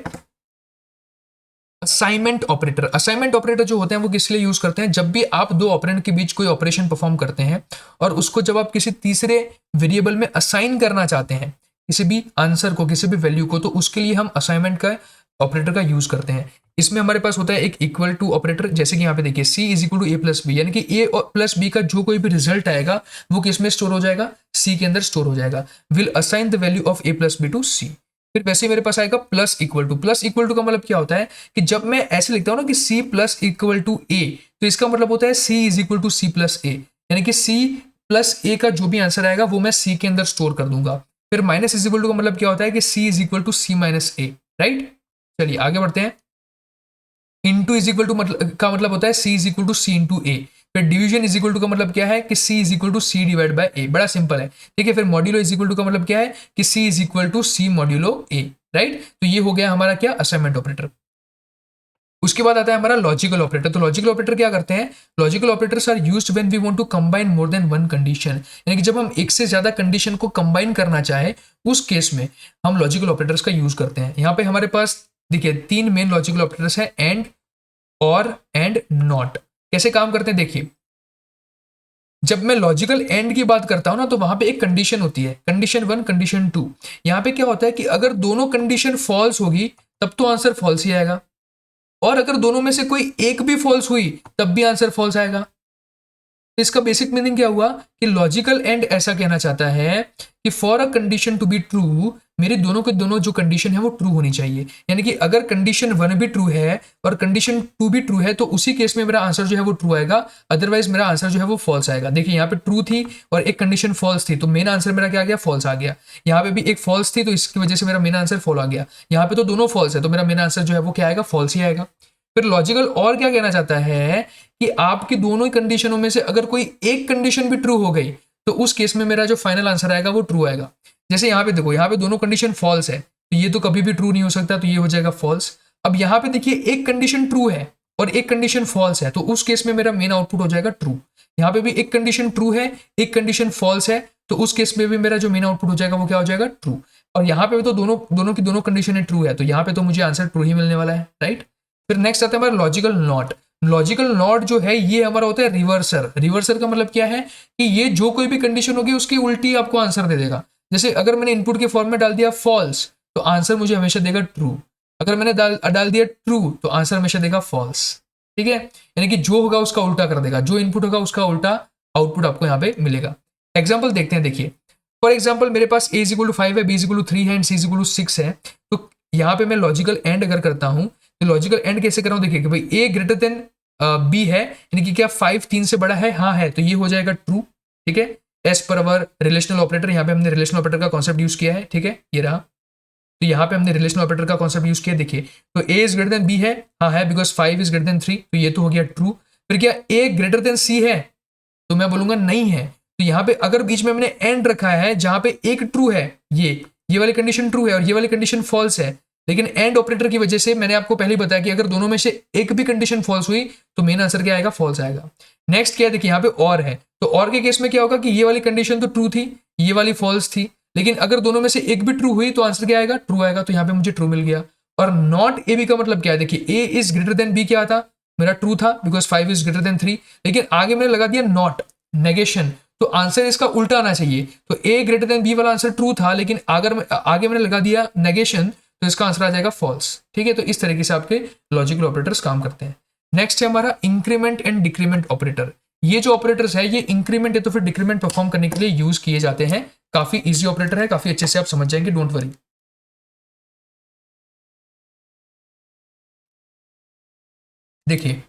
असाइनमेंट ऑपरेटर। असाइनमेंट ऑपरेटर जो होते हैं वो किस लिए यूज करते हैं, जब भी आप दो ऑपरेंड के बीच कोई ऑपरेशन परफॉर्म करते हैं और उसको जब आप किसी तीसरे वेरिएबल में असाइन करना चाहते हैं, किसी भी आंसर को, किसी भी वैल्यू को, तो उसके लिए हम असाइनमेंट का ऑपरेटर का यूज करते हैं। इसमें हमारे पास होता है एक इक्वल टू ऑपरेटर, जैसे कि यहाँ पे देखिए C is equal to A plus B, यानी कि ए प्लस बी का जो कोई भी रिजल्ट आएगा वो किस में स्टोर हो जाएगा, सी के अंदर स्टोर हो जाएगा। Will assign the value of A plus B to C. फिर वैसे ही मेरे पास आएगा plus equal to. Plus equal to का मतलब क्या होता है कि जब मैं ऐसे लिखता हूं ना कि C plus equal to A, तो इसका मतलब होता है C is equal to C plus A, यानी कि सी प्लस ए का जो भी आंसर आएगा वो मैं सी के अंदर स्टोर कर दूंगा। फिर माइनस इज इक्वल टू का मतलब क्या होता है कि C is equal to C minus A, right. चलिए आगे बढ़ते हैं। इंटू इज इक्वल टू का मतलब होता है C is equal to C into A. फिर डिवीजन इज इक्वल टू का मतलब क्या है कि C is equal to C divide by A, बड़ा सिंपल है, ठीक है। फिर मॉड्यूलो इज इक्वल टू का मतलब क्या है कि C is equal to C modulo A, right. तो ये हो गया हमारा क्या, असाइनमेंट ऑपरेटर। उसके बाद आता है हमारा लॉजिकल ऑपरेटर। तो लॉजिकल ऑपरेटर क्या करते हैं, logical operators are used when we want to combine more than one condition, यानी कि जब हम एक से ज्यादा कंडीशन को कंबाइन करना चाहे उस केस में हम लॉजिकल ऑपरेटर्स का यूज करते हैं। यहाँ पे हमारे पास देखिए तीन मेन लॉजिकल ऑपरेटर्स है, एंड, और, एंड, नॉट। कैसे काम करते हैं देखिए, जब मैं लॉजिकल एंड की बात करता हूं ना तो वहां पे एक कंडीशन होती है, कंडीशन 1, कंडीशन 2। यहां पे क्या होता है कि अगर दोनों कंडीशन फॉल्स होगी तब तो आंसर फॉल्स ही आएगा, और अगर दोनों में से कोई एक भी फॉल्स हुई तब भी आंसर फॉल्स आएगा। इसका बेसिक मीनिंग क्या हुआ कि लॉजिकल एंड ऐसा कहना चाहता है कि for a condition to be true मेरे दोनों के दोनों जो कंडीशन है वो ट्रू होनी चाहिए। यानी कि अगर कंडीशन 1 भी ट्रू है और कंडीशन 2 भी ट्रू है तो उसी केस में मेरा आंसर जो है वो ट्रू आएगा, अदरवाइज मेरा आंसर जो है वो फॉल्स आएगा। देखिए यहाँ पे ट्रू थी और एक कंडीशन फॉल्स थी तो मेन आंसर मेरा क्या आ गया, फॉल्स आ गया। यहाँ पे भी एक फॉल्स थी तो इसकी वजह से मेरा मेन आंसर फॉल आ गया। यहाँ पे तो दोनों फॉल्स है तो मेरा मेन आंसर जो है वो क्या आएगा, फॉल्स ही आएगा। फिर लॉजिकल और क्या कहना चाहता है कि आपकी दोनों ही कंडीशनों में से अगर कोई एक कंडीशन भी ट्रू हो गई तो उस केस में मेरा जो फाइनल आंसर आएगा वो ट्रू आएगा। जैसे यहाँ पे देखो, यहाँ पे दोनों कंडीशन फॉल्स है तो ये तो कभी भी ट्रू नहीं हो सकता, तो ये हो जाएगा फॉल्स। अब यहाँ पे देखिए एक कंडीशन ट्रू है और एक कंडीशन फॉल्स है तो उस केस में मेरा मेन आउटपुट हो जाएगा ट्रू। यहाँ पे भी एक कंडीशन ट्रू है एक कंडीशन फॉल्स है तो उस केस में भी मेरा जो मेन आउटपुट हो जाएगा वो क्या हो जाएगा, ट्रू। और यहाँ पे भी तो दोनों की दोनों कंडीशन ट्रू है तो यहाँ पे तो मुझे आंसर ट्रू ही मिलने वाला है, राइट। फिर नेक्स्ट आता है हमारा लॉजिकल नॉट। लॉजिकल नॉट जो है ये हमारा होता है रिवर्सर। रिवर्सर का मतलब क्या है कि ये जो कोई भी कंडीशन होगी उसकी उल्टी आपको आंसर दे देगा। जैसे अगर मैंने इनपुट के फॉर्म में डाल दिया फॉल्स तो आंसर मुझे हमेशा देगा ट्रू, अगर मैंने डाल दिया ट्रू तो आंसर हमेशा देगा फॉल्स। ठीक है, यानी कि जो होगा उसका उल्टा कर देगा, जो इनपुट होगा उसका उल्टा आउटपुट आपको यहाँ पे मिलेगा। एग्जाम्पल देखते हैं, देखिए फॉर एग्जाम्पल मेरे पास a = 5 है, b = 3 है एंड c = 6 है। तो यहाँ पे मैं लॉजिकल एंड अगर करता हूँ तो लॉजिकल एंड कैसे कर रहा हूँ, देखिए कि भाई a > b है, यानी कि क्या 5 3 से बड़ा है, हाँ है, तो ये हो जाएगा ट्रू। ठीक है, एज पर अवर रिलेशनल ऑपरेटर, यहाँ पे हमने रिलेशनल ऑपरेटर का कॉन्सेप्ट यूज किया है। ठीक है, ये रहा, तो यहाँ पे हमने रिलेशनल ऑपरेटर का कॉन्सेप्ट यूज किया। देखिए तो a > b है, हाँ है, बिकॉज 5 > 3, तो ये तो हो गया ट्रू। फिर क्या a > c है, तो मैं बोलूंगा नहीं है। तो यहाँ पे अगर बीच में मैंने एंड रखा है जहां पे एक ट्रू है, ये वाली कंडीशन ट्रू है और ये वाली कंडीशन फॉल्स है, लेकिन एंड ऑपरेटर की वजह से मैंने आपको पहले ही बताया कि अगर दोनों में से एक भी कंडीशन फॉल्स हुई तो मेन आंसर क्या आएगा, फॉल्स आएगा। नेक्स्ट क्या है, देखिए यहाँ पे और है, तो और के केस में क्या होगा कि ये वाली कंडीशन तो ट्रू थी, ये वाली फॉल्स थी, लेकिन अगर दोनों में से एक भी ट्रू हुई तो आंसर क्या आएगा, ट्रू आएगा। तो यहाँ पे मुझे ट्रू मिल गया। और नॉट ए बी का मतलब क्या है, देखिए a > b क्या था, मेरा ट्रू था बिकॉज 5 > 3, लेकिन आगे मैंने लगा दिया नॉट, नेगेशन, तो आंसर इसका उल्टा आना चाहिए। तो a > b वाला आंसर ट्रू था, लेकिन अगर आगे मैंने लगा दिया नेगेशन तो इसका आंसर आ जाएगा फॉल्स। ठीक है, तो इस तरीके से आपके लॉजिकल ऑपरेटर्स काम करते हैं। नेक्स्ट है हमारा इंक्रीमेंट एंड डिक्रीमेंट ऑपरेटर। ये जो ऑपरेटर्स है ये इंक्रीमेंट या तो फिर डिक्रीमेंट परफॉर्म करने के लिए यूज किए जाते हैं। काफी इजी ऑपरेटर है, काफी अच्छे से आप समझ जाएंगे, डोंट वरी। देखिए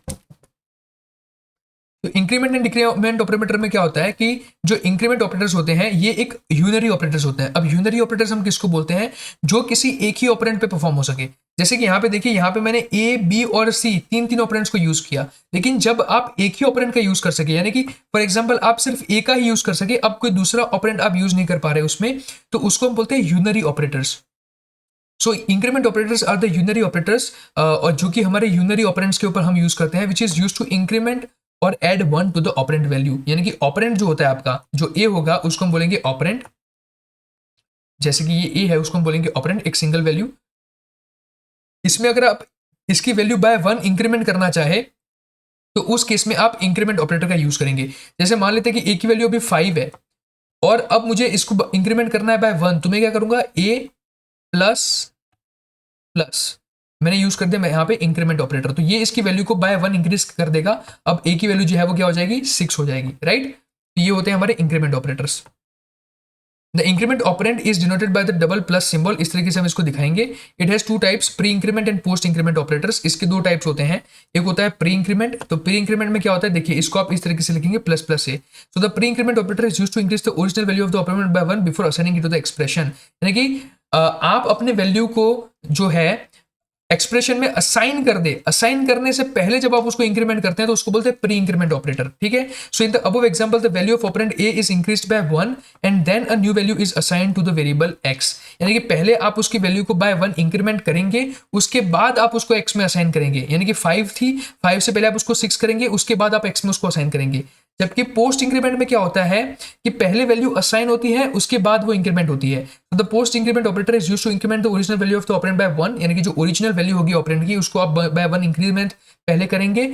तो इंक्रीमेंट एंड डिक्रीमेंट ऑपरेटर में क्या होता है कि जो इंक्रीमेंट ऑपरेटर्स होते हैं ये एक यूनरी ऑपरेटर्स होते हैं। अब यूनरी ऑपरेटर्स हम किसको बोलते हैं, जो किसी एक ही ऑपरेंड पे परफॉर्म हो सके। जैसे कि यहाँ पे देखिए, यहाँ पे मैंने ए बी और सी तीन ऑपरेंड्स को यूज किया, लेकिन जब आप एक ही ऑपरेंड का यूज कर सके, यानी कि फॉर एग्जांपल आप सिर्फ ए का ही यूज कर सके, अब कोई दूसरा ऑपरेंड आप यूज नहीं कर पा रहे उसमें, तो उसको हम बोलते हैं unary operators. So increment operators are the unary operators, और जो कि हमारे यूनरी ऑपरेंड्स के ऊपर हम यूज करते हैं, which is use to increment और add 1 to the operand value. यानी कि ऑपरेंड जो होता है आपका, जो ए होगा उसको हम बोलेंगे ऑपरेंड, जैसे कि ये ए है उसको हम बोलेंगे ऑपरेंड, एक सिंगल वैल्यू। इसमें अगर आप इसकी वैल्यू बाय 1 इंक्रीमेंट करना चाहे तो उस केस में आप इंक्रीमेंट ऑपरेटर का यूज करेंगे। जैसे मान लेते हैं कि ए की वैल्यू अभी 5 है और अब मुझे इसको इंक्रीमेंट करना है बाय 1, तो मैं क्या करूंगा, ए प्लस प्लस, मैंने यूज कर दिया मैं यहाँ पे इंक्रीमेंट ऑपरेटर, तो ये इसकी वैल्यू को बाय 1 इंक्रीज कर देगा। अब ए की वैल्यू जो है वो क्या हो जाएगी, 6 हो जाएगी, राइट। तो ये होते हैं हमारे increment operators. The increment operand is denoted by the double plus symbol. इस तरीके से हम इसको दिखाएंगे। It has 2 types, pre increment and post increment operators. इसके 2 टाइप्स होते हैं, एक होता है प्री इंक्रीमेंट। तो प्री इंक्रीमेंट में क्या होता है, देखिए इसको आप इस तरीके से लिखेंगे plus plus A. So the pre increment operator is used to increase the original value of the operand by 1 before assigning it to the expression. यानी कि आप अपने वैल्यू को जो है एक्सप्रेशन में असाइन कर दे, असाइन करने से पहले जब आप उसको इंक्रीमेंट करते हैं तो उसको बोलते हैं प्री इंक्रीमेंट ऑपरेटर। ठीक है, so in the above example the value of operand A is increased by 1 and then a new value is assigned to the variable x। यानी कि पहले आप उसकी वैल्यू को बाय 1 इंक्रीमेंट करेंगे, उसके बाद आप उसको x में असाइन करेंगे। यानी कि 5 थी, 5 से पहले आप उसको 6 करेंगे, उसके बाद आप x में उसको असाइन करेंगे। जबकि पोस्ट इंक्रीमेंट में क्या होता है कि पहले वैल्यू असाइन होती है, उसके बाद वो इंक्रीमेंट होती है। तो the post increment operator is used to increment the original value of the operand by 1। यानी कि जो ओरिजिनल वैल्यू होगी ऑपरेंड की उसको आप बाय 1 इंक्रीमेंट पहले करेंगे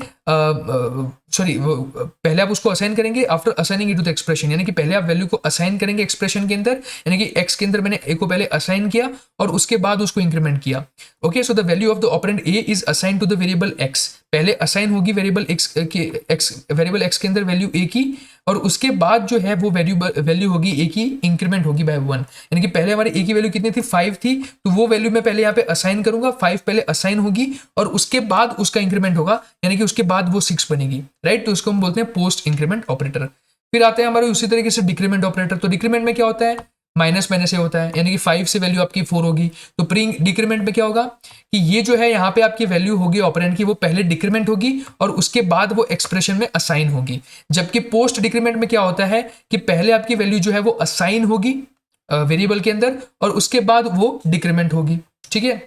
सॉरी, पहले आप उसको असाइन करेंगे after assigning it to the expression, यानी कि पहले आप वैल्यू को असाइन करेंगे एक्सप्रेशन के अंदर, यानी कि एक्स के अंदर मैंने ए को पहले असाइन किया और उसके बाद उसको इंक्रीमेंट किया। Okay, so the value of the operand A is assign to the variable X, पहले असाइन होगी वेरिएबल एक्स के अंदर वैल्यू ए की, और उसके बाद जो है वो वैल्यू होगी ए की इंक्रीमेंट होगी बाय 1, यानी कि पहले हमारे ए की वैल्यू कितनी थी 5 थी, तो वो वैल्यू मैं पहले यहाँ पे असाइन करूंगा, 5 पहले असाइन होगी और उसके बाद उसका इंक्रीमेंट होगा, यानी कि उसके बाद वो 6 बनेगी, राइट। तो उसको हम बोलते हैं पोस्ट इंक्रीमेंट ऑपरेटर। फिर आते हैं हमारे उसी तरीके से डिक्रीमेंट ऑपरेटर। तो डिक्रीमेंट में क्या होता है, माइनस माइनस से होता है, यानी कि 5 से वैल्यू आपकी 4 होगी, तो प्री डिक्रीमेंट में क्या होगा कि ये जो है यहाँ पे आपकी वैल्यू होगी ऑपरेंड की, वो पहले डिक्रीमेंट होगी और उसके बाद वो एक्सप्रेशन में असाइन होगी। जबकि पोस्ट डिक्रीमेंट में क्या होता है कि पहले आपकी वैल्यू जो है वो असाइन होगी वेरिएबल के अंदर और उसके बाद वो डिक्रीमेंट होगी, ठीक है।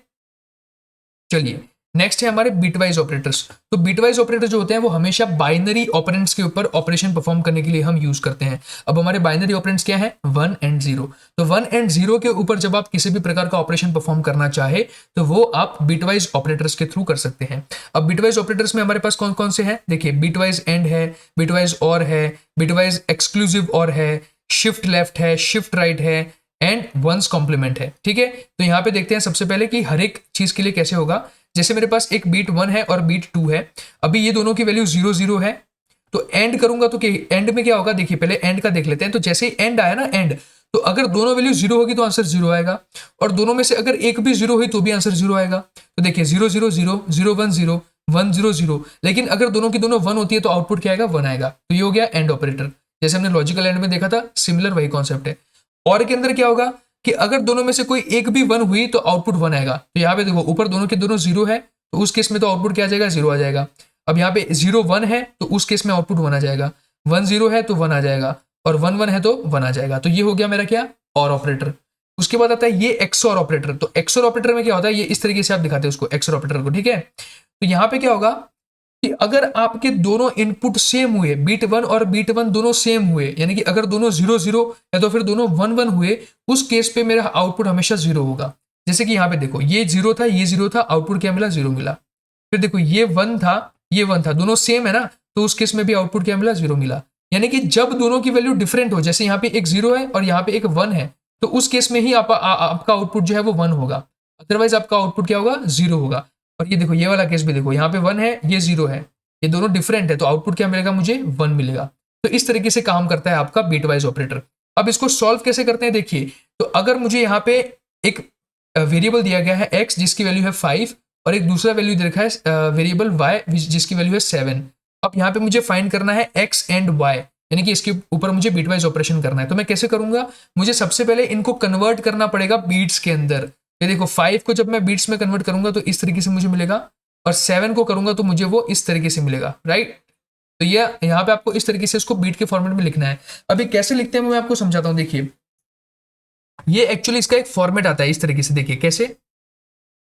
चलिए नेक्स्ट है हमारे बिटवाइज ऑपरेटर्स। तो बिटवाइज ऑपरेटर जो होते हैं वो हमेशा बाइनरी ऑपरेंड्स के ऊपर ऑपरेशन परफॉर्म करने के लिए हम यूज करते हैं। अब हमारे बाइनरी ऑपरेंड्स क्या है, 1 एंड 0। तो 1 एंड 0 के ऊपर जब आप किसी भी प्रकार का ऑपरेशन परफॉर्म करना चाहे तो वो आप बिटवाइज ऑपरेटर्स के थ्रू कर सकते हैं। अब बिटवाइज ऑपरेटर्स में हमारे पास कौन कौन से हैं, देखिए बिटवाइज एंड है, बिटवाइज और है, बिटवाइज एक्सक्लूसिव और है, शिफ्ट लेफ्ट है, शिफ्ट राइट है एंड वंस कॉम्प्लीमेंट है, ठीक है। तो यहाँ पे देखते हैं सबसे पहले कि हर एक चीज के लिए कैसे होगा। जैसे मेरे पास एक बीट 1 है और बीट 2 है, अभी ये दोनों की वैल्यू 0 0 है, तो एंड करूंगा तो एंड में क्या होगा, देखिए पहले एंड का देख लेते हैं। तो जैसे ही एंड आया ना एंड, तो अगर दोनों वैल्यू 0 होगी तो आंसर 0 आएगा, और दोनों में से अगर एक भी 0 हुई तो भी आंसर 0 आएगा। तो देखिए 0 0 0 0 1 0 1 0 0, लेकिन अगर दोनों की दोनों 1 होती है तो आउटपुट क्या आएगा, 1 आएगा। तो ये हो गया एंड ऑपरेटर, जैसे हमने लॉजिकल एंड में देखा था, सिमिलर वही कॉन्सेप्ट है। और के अंदर क्या होगा कि अगर दोनों में से कोई एक भी 1 हुई तो आउटपुट 1 आएगा। तो यहाँ पे देखो ऊपर दोनों के दोनों 0 है, तो उस केस में तो आउटपुट क्या आ जाएगा, 0 आ जाएगा। अब यहाँ पे 0 1 है तो उस केस में आउटपुट 1 आ जाएगा, 1 0 है तो 1 आ जाएगा, और 1 1 है तो 1 आ जाएगा। तो ये हो गया मेरा क्या, और ऑपरेटर। उसके बाद आता है ये एक्सओर ऑपरेटर। तो एक्सओर ऑपरेटर में क्या होता है, ये इस तरीके से आप दिखाते हैं उसको एक्सओर ऑपरेटर को, ठीक है। तो यहाँ पे क्या होगा कि अगर आपके दोनों इनपुट सेम हुए, बीट 1 और बीट 1 दोनों सेम हुए, यानी कि अगर दोनों 0 0 या तो फिर दोनों 1 1 हुए, उस केस पे मेरा आउटपुट हमेशा 0 होगा। जैसे कि यहाँ पे देखो ये 0 था, ये 0 था, आउटपुट क्या मिला, 0 मिला। फिर देखो ये 1 था, ये 1 था, दोनों सेम है ना, तो उस केस में भी आउटपुट क्या मिला, 0 मिला। यानी कि जब दोनों की वैल्यू डिफरेंट हो, जैसे यहाँ पे एक 0 है और यहाँ पे एक 1 है, तो उस केस में ही आपका आउटपुट जो है वो 1 होगा, अदरवाइज आपका आउटपुट क्या होगा, 0 होगा। और ये देखो ये वाला केस भी देखो, यहाँ पे 1 है, ये 0 है, ये दोनों डिफरेंट है, तो आउटपुट क्या मिलेगा, मुझे 1 मिलेगा। तो इस तरीके से काम करता है आपका बिटवाइज ऑपरेटर। अब इसको सॉल्व कैसे करते हैं, देखिए। तो अगर मुझे यहाँ पे एक वेरिएबल दिया गया है x जिसकी वैल्यू है 5 और एक दूसरा वैल्यू दे रखा है वेरिएबल y जिसकी वैल्यू है 7। अब यहाँ पे मुझे फाइंड करना है x एंड y, यानी कि इसके ऊपर मुझे बीटवाइज ऑपरेशन करना है। तो मैं कैसे करूंगा, मुझे सबसे पहले इनको कन्वर्ट करना पड़ेगा बीट्स के अंदर। ये देखो 5 को जब मैं बीट्स में कन्वर्ट करूंगा तो इस तरीके से मुझे मिलेगा, और 7 को करूंगा तो मुझे वो इस तरीके से मिलेगा, राइट। तो ये यहाँ पे आपको इस तरीके से इसको बीट के फॉर्मेट में लिखना है। अभी कैसे लिखते हैं मैं आपको समझाता हूँ। देखिए ये एक्चुअली इसका एक फॉर्मेट आता है इस तरीके से, देखिए कैसे।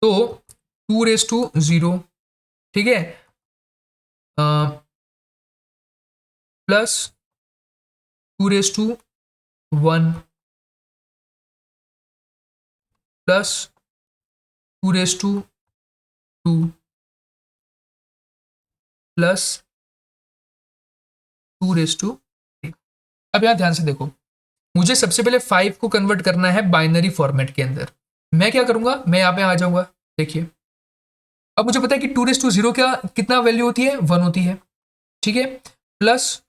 तो 2⁻0, ठीक है, प्लस 2⁻1 प्लस 2⁻2 प्लस 2⁻3। अब यहां ध्यान से देखो, मुझे सबसे पहले 5 को कन्वर्ट करना है बाइनरी फॉर्मेट के अंदर। मैं क्या करूंगा, मैं यहां पे आ जाऊंगा, देखिए। अब मुझे पता है कि 2⁻0 क्या कितना वैल्यू होती है, 1 होती है, ठीक है, प्लस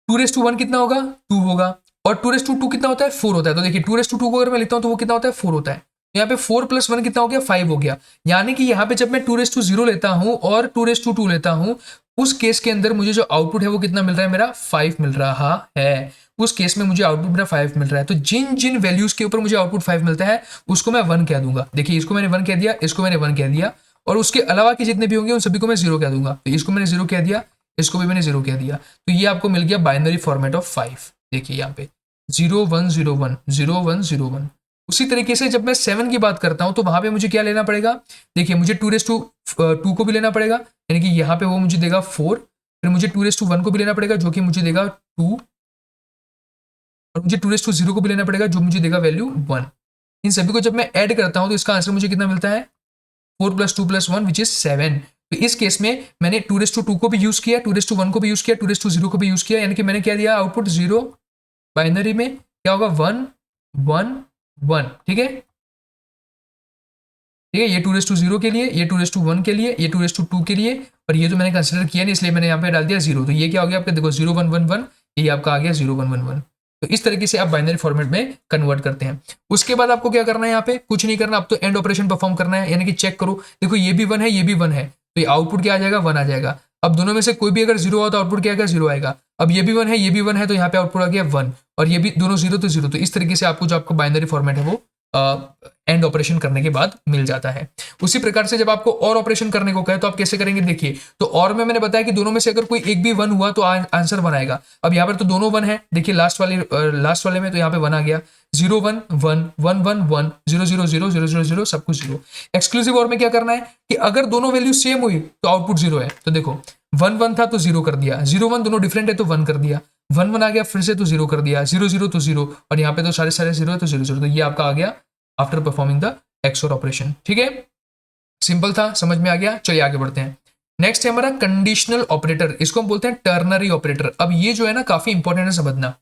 2⁻1 कितना होगा, 2 होगा, और 2⁻2 कितना होता है, 4 होता है। तो देखिए 2⁻2 को अगर मैं लिखता हूं तो वो कितना होता है, 4 होता है। यहाँ पे 4 + 1 कितना हो गया, 5 हो गया। यानी कि यहाँ पे जब मैं 2⁻0 लेता हूं और 2⁻2 लेता हूं, उस केस के अंदर मुझे जो आउटपुट है वो कितना मिल रहा है, मेरा 5 मिल रहा है। उस केस में मुझे आउटपुट मेरा 5 मिल रहा है। तो जिन जिन वैल्यूज के ऊपर मुझे आउटपुट 5 मिलता है उसको मैं 1 कह दूंगा। देखिए इसको मैंने 1 कह दिया, इसको मैंने 1 कह दिया, और उसके अलावा के जितने भी होंगे उन सभी को मैं 0 कह दूंगा। तो इसको मैंने 0 कह दिया, इसको भी मैंने 0 कह दिया। तो ये आपको मिल गया बाइनरी फॉर्मेट ऑफ 5। देखिए यहाँ पे 0 1 0 1 0 1 0 1। उसी तरीके से जब मैं 7 की बात करता हूं तो वहां पे मुझे क्या लेना पड़ेगा, देखिए मुझे 2⁻2 को भी लेना पड़ेगा, यानी कि यहाँ पे वो मुझे देगा 4। फिर मुझे 2⁻1 को भी लेना पड़ेगा जो कि मुझे देगा 2, और मुझे 2⁻0 को भी लेना पड़ेगा जो मुझे देगा वैल्यू 1। इन सभी को जब मैं ऐड करता हूं तो इसका आंसर मुझे कितना मिलता है, 4 + 2 + 1 विच इज 7। तो इस केस में मैंने 2:2 को भी यूज किया, 2:1 को भी यूज किया, 2:0 को भी यूज किया, यानी कि मैंने क्या दिया आउटपुट 0, बाइनरी में क्या होगा 1 1 1, ठीक है, ठीक है, ये 2:0 के लिए, ये 2:1 के लिए, ये 2:2 के लिए, और ये जो मैंने कंसिडर किया नहीं इसलिए मैंने यहाँ पे डाल दिया 0। तो ये क्या हो गया आपका, देखो 0 1 1 1, ये आपका आ गया 0 1 1 1। तो इस तरीके से आप बाइनरी फॉर्मेट में कन्वर्ट करते हैं। उसके बाद आपको क्या करना है, यहाँ पे कुछ नहीं करना, अब तो एंड ऑपरेशन परफॉर्म करना है, यानी कि चेक करो, देखो ये भी 1 है, ये भी 1 है, तो ये आउटपुट क्या आ जाएगा, 1 आ जाएगा। अब दोनों में से कोई भी अगर 0 हो तो आउटपुट क्या आएगा, 0 आएगा। अब ये भी 1 है, ये भी 1 है, तो यहाँ पे आउटपुट आ गया 1, और ये भी दोनों 0 तो 0। तो इस तरीके से आपको जो आपका बाइनरी फॉर्मेट है वो एंड ऑपरेशन करने के बाद मिल जाता है। उसी प्रकार से जब आपको और ऑपरेशन करने को कहे तो आप कैसे करेंगे, देखिए, तो और में मैंने बताया कि दोनों में से अगर कोई एक भी 1 हुआ तो आंसर 1 आएगा। अब यहाँ पर तो दोनों 1 है, देखिए लास्ट वाले में तो यहाँ पे 1 आ गया, 0 1 1 1 1 1 0 0 0 0 0 0 सब कुछ 0। एक्सक्लूसिव और में क्या करना है कि अगर दोनों वैल्यू सेम हुई तो आउटपुट 0 है। तो देखो 1 1 था तो 0 कर दिया, 0 1 दोनों डिफरेंट है तो 1 कर दिया, 1 1 आ गया फिर से तो 0 कर दिया, 0 0 तो 0, और यहाँ पे तो सारे 0 है तो 0 0। तो ये आपका आ गया after performing the XOR operation. ठीक है, सिंपल था, समझ में आ गया। चलिए आगे बढ़ते हैं। नेक्स्ट है हमारा कंडीशनल ऑपरेटर, इसको हम बोलते हैं टर्नरी ऑपरेटर। अब ये जो है ना काफी इंपॉर्टेंट है समझना।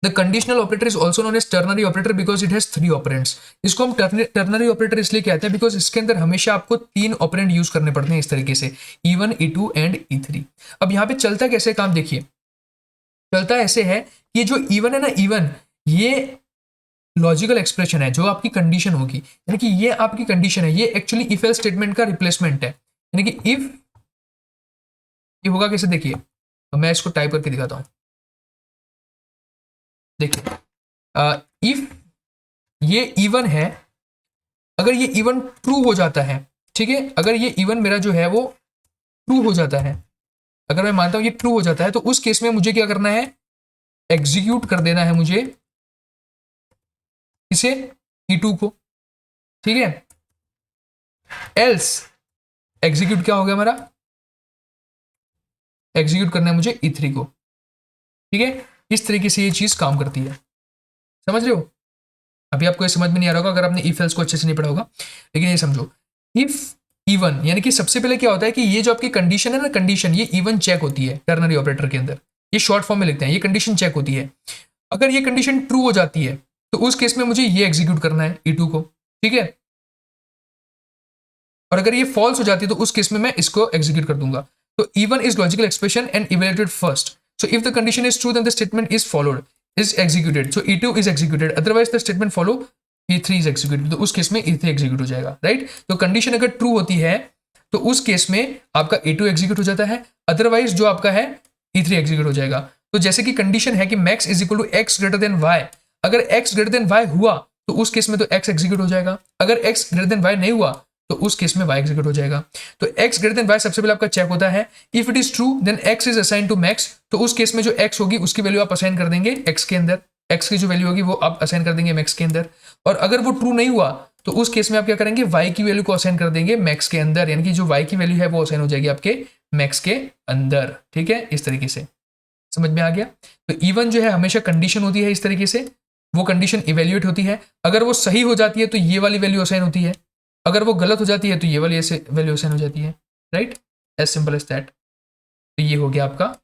The conditional operator is also known as ternary operator because it has 3 operands. इसको हम टर्नरी ऑपरेटर इसलिए कहते हैं बिकॉज इसके अंदर हमेशा आपको 3 ऑपरेंड यूज करने पड़ते हैं इस तरीके से, E1 E2 एंड E3। अब यहाँ पे चलता कैसे काम देखिए, चलता ऐसे है कि जो E1 है ना, E1 ये लॉजिकल एक्सप्रेशन है जो आपकी कंडीशन होगी, यानी कि ये आपकी कंडीशन है, ये एक्चुअली इफ एल्स स्टेटमेंट का रिप्लेसमेंट है। यानी कि इफ ये होगा कैसे देखिए, तो मैं इसको टाइप करके दिखाता हूं। देखिए इफ ये E1 है, अगर ये E1 ट्रू हो जाता है, ठीक है, अगर ये E1 मेरा जो है वो ट्रू हो जाता है, अगर मैं मानता हूं ये ट्रू हो जाता है, तो उस केस में मुझे क्या करना है, एग्जीक्यूट कर देना है मुझे इसे E2 को, ठीक है, एल्स एग्जीक्यूट क्या हो गया हमारा, एग्जीक्यूट करना है मुझे E3 को। ठीक है, इस तरीके से ये चीज काम करती है, समझ रहे हो। अभी आपको ये समझ में नहीं आ रहा होगा अगर आपने इफ एल्स को अच्छे से नहीं पढ़ा होगा, लेकिन ये समझो, इफ E1 यानी कि सबसे पहले क्या होता है कि ये जो आपकी कंडीशन है ना, कंडीशन ये E1 चेक होती है टर्नरी ऑपरेटर के अंदर, ये शॉर्ट फॉर्म में लिखते हैं, ये कंडीशन चेक होती है। अगर ये कंडीशन ट्रू हो जाती है तो उस केस में मुझे ये एग्जीक्यूट करना है E2 को, ठीक है, और अगर ये फॉल्स हो जाती है तो उस केस में मैं इसको एग्जीक्यूट कर दूंगा। तो E1 is logical expression and evaluated first, so if the condition is true then the statement is followed is executed, so E2 is executed, otherwise the statement follow E3 is executed, तो उस केस में E3 एग्जीक्यूट हो जाएगा, राइट। तो कंडीशन अगर ट्रू होती है तो उस केस में आपका E2 एग्जीक्यूट हो जाता है, अदरवाइज जो आपका है E3 एग्जीक्यूट हो जाएगा। तो जैसे कि कंडीशन है कि max is equal to x greater than y, अगर x ग्रेटर देन वाई हुआ तो उस केस में तो x एग्जीक्यूट हो जाएगा, अगर x ग्रेटर देन वाई नहीं हुआ तो उस केस में y एग्जीक्यूट हो जाएगा। तो x ग्रेटर देन y सबसे पहले आपका चेक होता है, if it is true then x is assign to max, तो उस केस में जो x होगी उसकी वैल्यू आप असाइन कर देंगे x के अंदर, x की जो वैल्यू होगी वो आप असाइन कर देंगे मैक्स के अंदर। और अगर वो ट्रू नहीं हुआ तो उस केस में आप क्या करेंगे, y की वैल्यू को असाइन कर देंगे मैक्स के अंदर, यानी कि जो y की वैल्यू है वो असाइन हो जाएगी आपके मैक्स के अंदर। ठीक है, इस तरीके से समझ में आ गया। तो E1 जो है हमेशा कंडीशन होती है इस तरीके से, वो कंडीशन इवेल्युएट होती है, अगर वो सही हो जाती है तो ये वाली वैल्यू असाइन होती है, अगर वो गलत हो जाती है तो ये वाली ऐसे वैल्यू असाइन हो जाती है, right, as simple as that. तो ये हो गया आपका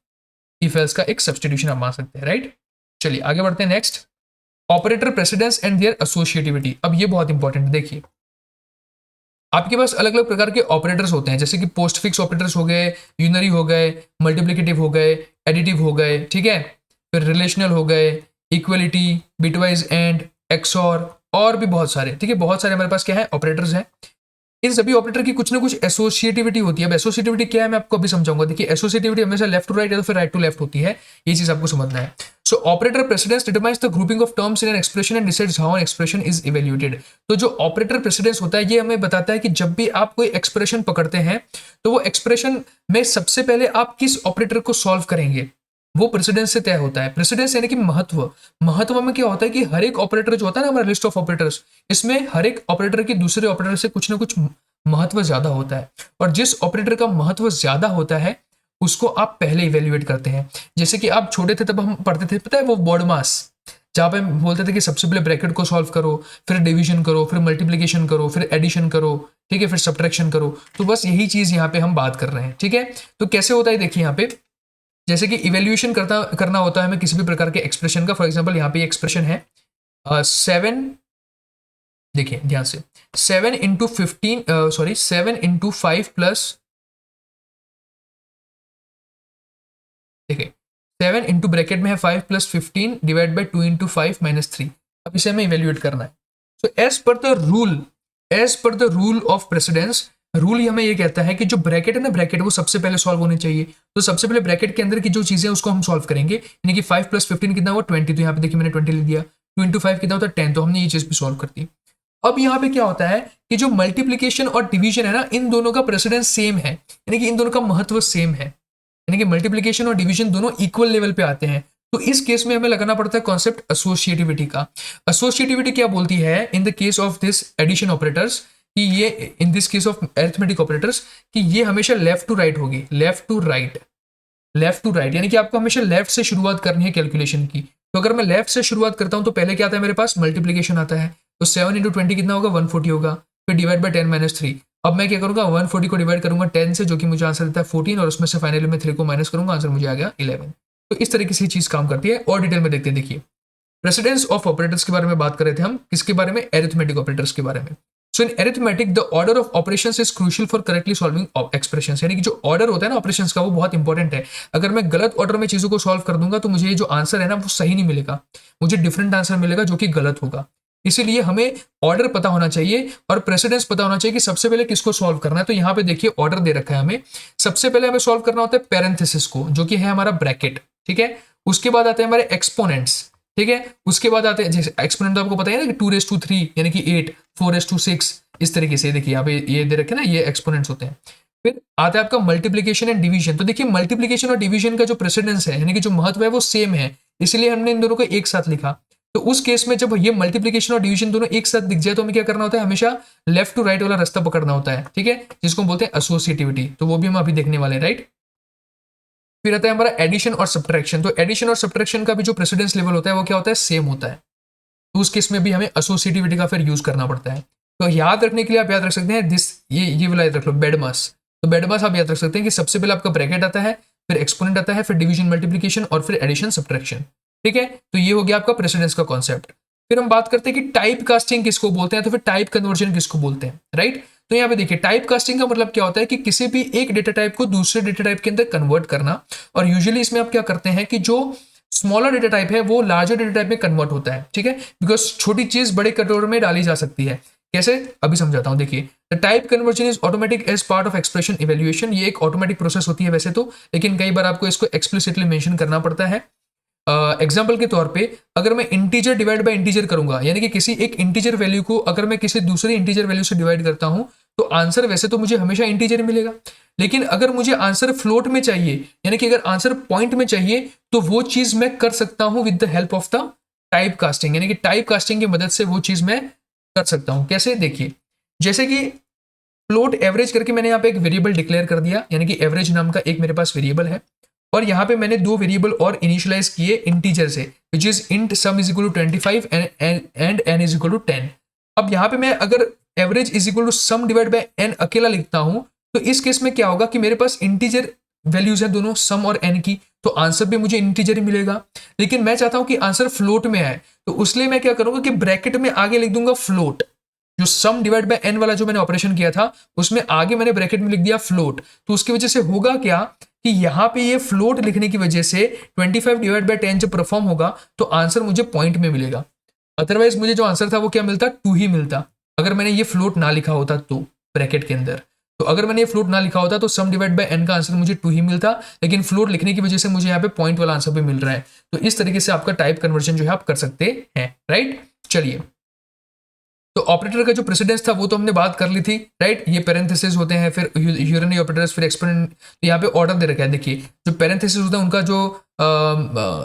इफ एल्स का एक सब्स्टिट्यूशन आप मान सकते हैं, राइट। चलिए आगे बढ़ते हैं। Next, operator precedence and their associativity. अब ये बहुत इंपॉर्टेंट है, देखिए आपके पास अलग अलग प्रकार के ऑपरेटर्स होते हैं, जैसे कि पोस्ट फिक्स ऑपरेटर्स हो गए, यूनरी हो गए, मल्टीप्लिकेटिव हो गए, एडिटिव हो गए, ठीक है, फिर रिलेशनल हो गए, इक्वलिटी, बिटवाइज एंड, एक्सॉर, और भी बहुत सारे, ठीक है, बहुत सारे हमारे पास क्या है ऑपरेटर्स हैं। इन सभी ऑपरेटर की कुछ ना कुछ एसोसिएटिविटी होती है। अब एसोसिएटिविटी क्या है मैं आपको अभी समझाऊंगा। देखिए एसोसिएटिविटी हमेशा लेफ्ट टू राइट या तो फिर राइट टू लेफ्ट होती है, ये चीज आपको समझना है। So operator precedence determines the grouping of terms in an expression and decides how an expression is evaluated. तो जो ऑपरेटर प्रेसिडेंस होता है ये हमें बताता है कि जब भी आप कोई एक्सप्रेशन पकड़ते हैं तो वो एक्सप्रेशन में सबसे पहले आप किस ऑपरेटर को सॉल्व करेंगे वो प्रेसिडेंस से तय होता है। प्रेसिडेंस यानी कि महत्व, महत्व में क्या होता है कि हर एक ऑपरेटर जो होता है ना हमारा लिस्ट ऑफ ऑपरेटर्स, इसमें हर एक ऑपरेटर की दूसरे ऑपरेटर से कुछ ना कुछ महत्व ज्यादा होता है, और जिस ऑपरेटर का महत्व ज्यादा होता है उसको आप पहले इवेल्युएट करते हैं। जैसे कि आप छोटे थे तब हम पढ़ते थे, पता है वो बॉडमास, जहाँ पे हम बोलते थे कि सबसे पहले ब्रैकेट को सॉल्व करो, फिर डिवीजन करो, फिर मल्टीप्लिकेशन करो, फिर एडिशन करो, ठीक है, फिर सब्ट्रैक्शन करो। तो बस यही चीज़ यहाँ पे हम बात कर रहे हैं, ठीक है। तो कैसे होता है देखिए यहाँ पे, जैसे कि इवेल्यूएशन करना होता है हमें किसी भी प्रकार के एक्सप्रेशन का। फॉर एग्जाम्पल यहाँ पे एक्सप्रेशन है 7, देखिए ध्यान से, 7 प्लस, देखिए 7 इंटू ब्रैकेट में है 5 plus 15 divide by 2 into 5 minus 3। अब इसे हमें इवेल्युएट करना है। तो as per the rule of precedence, rule ही हमें ये कहता है कि जो ब्रैकेट है ना, ब्रैकेट वो सबसे पहले सॉल्व होनी चाहिए। तो सबसे पहले ब्रैकेट के अंदर की जो चीजें उसको हम सॉल्व करेंगे, यानी कि 5 प्लस 15 कितना हुआ 20, तो यहाँ पे देखिए मैंने 20 लिख दिया। 2 इंटू 5 कितना होता है 10, तो हमने ये चीज भी सॉल्व कर दी। अब यहाँ पे क्या होता है कि जो मल्टीप्लीकेशन और डिवीजन है ना, इन दोनों का प्रेसिडेंस सेम है, यानी कि इन दोनों का महत्व सेम है, यानी कि मल्टीप्लिकेशन और डिवीजन दोनों इक्वल लेवल पे आते हैं। तो इस केस में हमें लगाना पड़ता है कॉन्सेप्ट एसोसिएटिविटी का। एसोसिएटिविटी क्या बोलती है in the case of this addition operators, कि ये in this case of arithmetic operators, कि ये हमेशा लेफ्ट टू राइट होगी, left to right, left to right, यानी कि आपको हमेशा लेफ्ट से शुरुआत करनी है कैलकुलेशन की। तो अगर मैं लेफ्ट से शुरुआत करता हूं तो पहले क्या आता है मेरे पास, मल्टीप्लिकेशन आता है। तो 7 इंटू 20 कितना होगा 140 होगा, फिर डिवाइड बाई 10 माइनस 3। अब मैं क्या करूंगा 140 को डिवाइड करूंगा 10 से, जो कि मुझे आंसर देता है 14, और उसमें से फाइनली मैं 3 को माइनस करूंगा, आंसर मुझे आ गया 11। तो इस तरीके से चीज काम करती है। और डिटेल में देखते हैं, देखिए प्रेसिडेंस ऑफ ऑपरेटर्स के बारे में बात कर रहे थे हम, किसके बारे में, अरिथमेटिक ऑपरेटर्स के बारे में। So in arithmetic the order of operations is crucial for correctly solving expressions, यानी कि जो ऑर्डर होता है ना ऑपरेशंस का, वो बहुत इंपॉर्टेंट है। अगर मैं गलत ऑर्डर में चीजों को सॉल्व कर दूंगा तो मुझे ये जो आंसर है ना वो सही नहीं मिलेगा, मुझे डिफरेंट आंसर मिलेगा जो कि गलत होगा। इसीलिए हमें ऑर्डर पता होना चाहिए और प्रेसिडेंस पता होना चाहिए कि सबसे पहले किसको सॉल्व करना है। तो यहाँ पे देखिए ऑर्डर दे रखा है हमें, सबसे पहले हमें सॉल्व करना होता है पैरेंथेसिस को, जो कि है हमारा ब्रैकेट, ठीक है। उसके बाद आते हैं हमारे एक्सपोनेंट्स, ठीक है। उसके बाद आते हैं, जैसे एक्सपोनेंट तो आपको पता है ना कि 2⁻³ यानी कि 8, 4⁻6, इस तरीके से देखिए यहाँ पे ये दे रखे ना, ये एक्सपोनेंट्स होते हैं। फिर आता है आपका मल्टीप्लिकेशन एंड डिवीजन। तो देखिए मल्टीप्लिकेशन और डिवीजन का जो प्रेसिडेंस है, यानी कि जो महत्व है वो सेम है, इसलिए हमने इन दोनों को एक साथ लिखा। तो उस केस में जब ये मल्टीप्लिकेशन और डिवीजन दोनों एक साथ दिख जाए तो हमें क्या करना होता है, हमेशा लेफ्ट टू राइट वाला रास्ता पकड़ना होता है, ठीक है, जिसको हम बोलते हैं एसोसिएटिविटी। तो वो भी हम अभी देखने वाले हैं, राइट। फिर आता है हमारा एडिशन और सब्ट्रैक्शन। तो एडिशन और सब्ट्रैक्शन का भी जो प्रेसिडेंस लेवल होता है वो क्या होता है, सेम होता है। तो उस केस में भी हमें एसोसिएटिविटी का फिर यूज करना पड़ता है। तो याद रखने के लिए आप याद रख सकते हैं दिस, ये वाला याद रख लो, बेडमास। तो बेडमास आप याद रख सकते हैं कि सबसे पहले आपका ब्रैकेट आता है, फिर एक्सपोनेंट आता है, फिर डिवीजन मल्टीप्लिकेशन, और फिर एडिशन सब्ट्रैक्शन, ठीक है। तो ये हो गया आपका प्रेसिडेंस का कॉन्सेप्ट। फिर हम बात करते हैं कि टाइप कास्टिंग किसको बोलते हैं, तो फिर टाइप कन्वर्जन किसको बोलते हैं, राइट। तो यहाँ पे देखिए टाइप कास्टिंग का मतलब क्या होता है कि किसी भी एक डेटा टाइप को दूसरे डेटा टाइप के अंदर कन्वर्ट करना। और यूजुअली इसमें आप क्या करते हैं कि जो स्मॉलर डेटा टाइप है वो लार्जर डेटा टाइप में कन्वर्ट होता है, ठीक है, बिकॉज छोटी चीज बड़े कटोरे में डाली जा सकती है। कैसे, अभी समझाता हूं। देखिए the type conversion is automatic as part of expression evaluation. ये एक ऑटोमेटिक प्रोसेस होती है वैसे तो, लेकिन कई बार आपको इसको एक्सप्लिसिटली मेंशन करना पड़ता है। एग्जाम्पल के तौर पे अगर मैं इंटीजर डिवाइड बाय इंटीजर करूंगा, यानी कि किसी एक इंटीजर वैल्यू को अगर मैं किसी दूसरे इंटीजर वैल्यू से डिवाइड करता हूं तो आंसर वैसे तो मुझे हमेशा इंटीजर मिलेगा, लेकिन अगर मुझे आंसर फ्लोट में चाहिए, यानी कि अगर आंसर पॉइंट में चाहिए, तो वो चीज मैं कर सकता हूं with the help of the type casting, यानी कि टाइप कास्टिंग की मदद से वो चीज मैं कर सकता हूं। कैसे, देखिए जैसे कि फ्लोट एवरेज करके मैंने यहाँ पे एक वेरिएबल डिक्लेयर कर दिया, यानी कि एवरेज नाम का एक मेरे पास वेरिएबल है, और यहाँ पे मैंने दो वेरिएबल और इनिशियलाइज किए इंटीजर से, which is int sum is equal to 25 and n is equal to 10। अब यहाँ पे मैं अगर average is equal to sum divide by n अकेला लिखता हूं तो इस केस में क्या होगा कि मेरे पास इंटीजर वैल्यूज है दोनों सम और एन की, तो आंसर भी मुझे इंटीजर ही मिलेगा। लेकिन मैं चाहता हूं कि आंसर फ्लोट में आए, तो उसलिए मैं क्या करूंगा कि ब्रैकेट में आगे लिख दूंगा फ्लोट। जो सम डिवाइड बाय एन वाला जो मैंने ऑपरेशन किया था उसमें आगे मैंने ब्रैकेट में लिख दिया फ्लोट। तो उसकी वजह से होगा क्या कि यहाँ पे ये फ्लोट लिखने की वजह से 25 डिवाइड बाय 10 जब परफॉर्म होगा तो आंसर मुझे पॉइंट में मिलेगा। अदरवाइज मुझे जो आंसर था वो क्या मिलता, 2 ही मिलता, अगर मैंने ये फ्लोट ना लिखा होता तो ब्रैकेट के अंदर। तो अगर मैंने ये फ्लोट ना लिखा होता तो सम डिवाइड बाय एन का आंसर मुझे 2 ही मिलता, लेकिन फ्लोट लिखने की वजह से मुझे यहाँ पे पॉइंट वाला आंसर भी मिल रहा है। तो इस तरीके से आपका टाइप कन्वर्जन जो है आप कर सकते हैं, राइट। चलिए, तो ऑपरेटर का जो प्रेसिडेंस था वो तो हमने बात कर ली थी, राइट। ये पैरेंथेसिस होते हैं, फिर यूनरी ऑपरेटर्स, फिर एक्सपोनेंट। तो यहाँ पे ऑर्डर दे रखा है, देखिए जो पैरेंथेसिस होता है उनका जो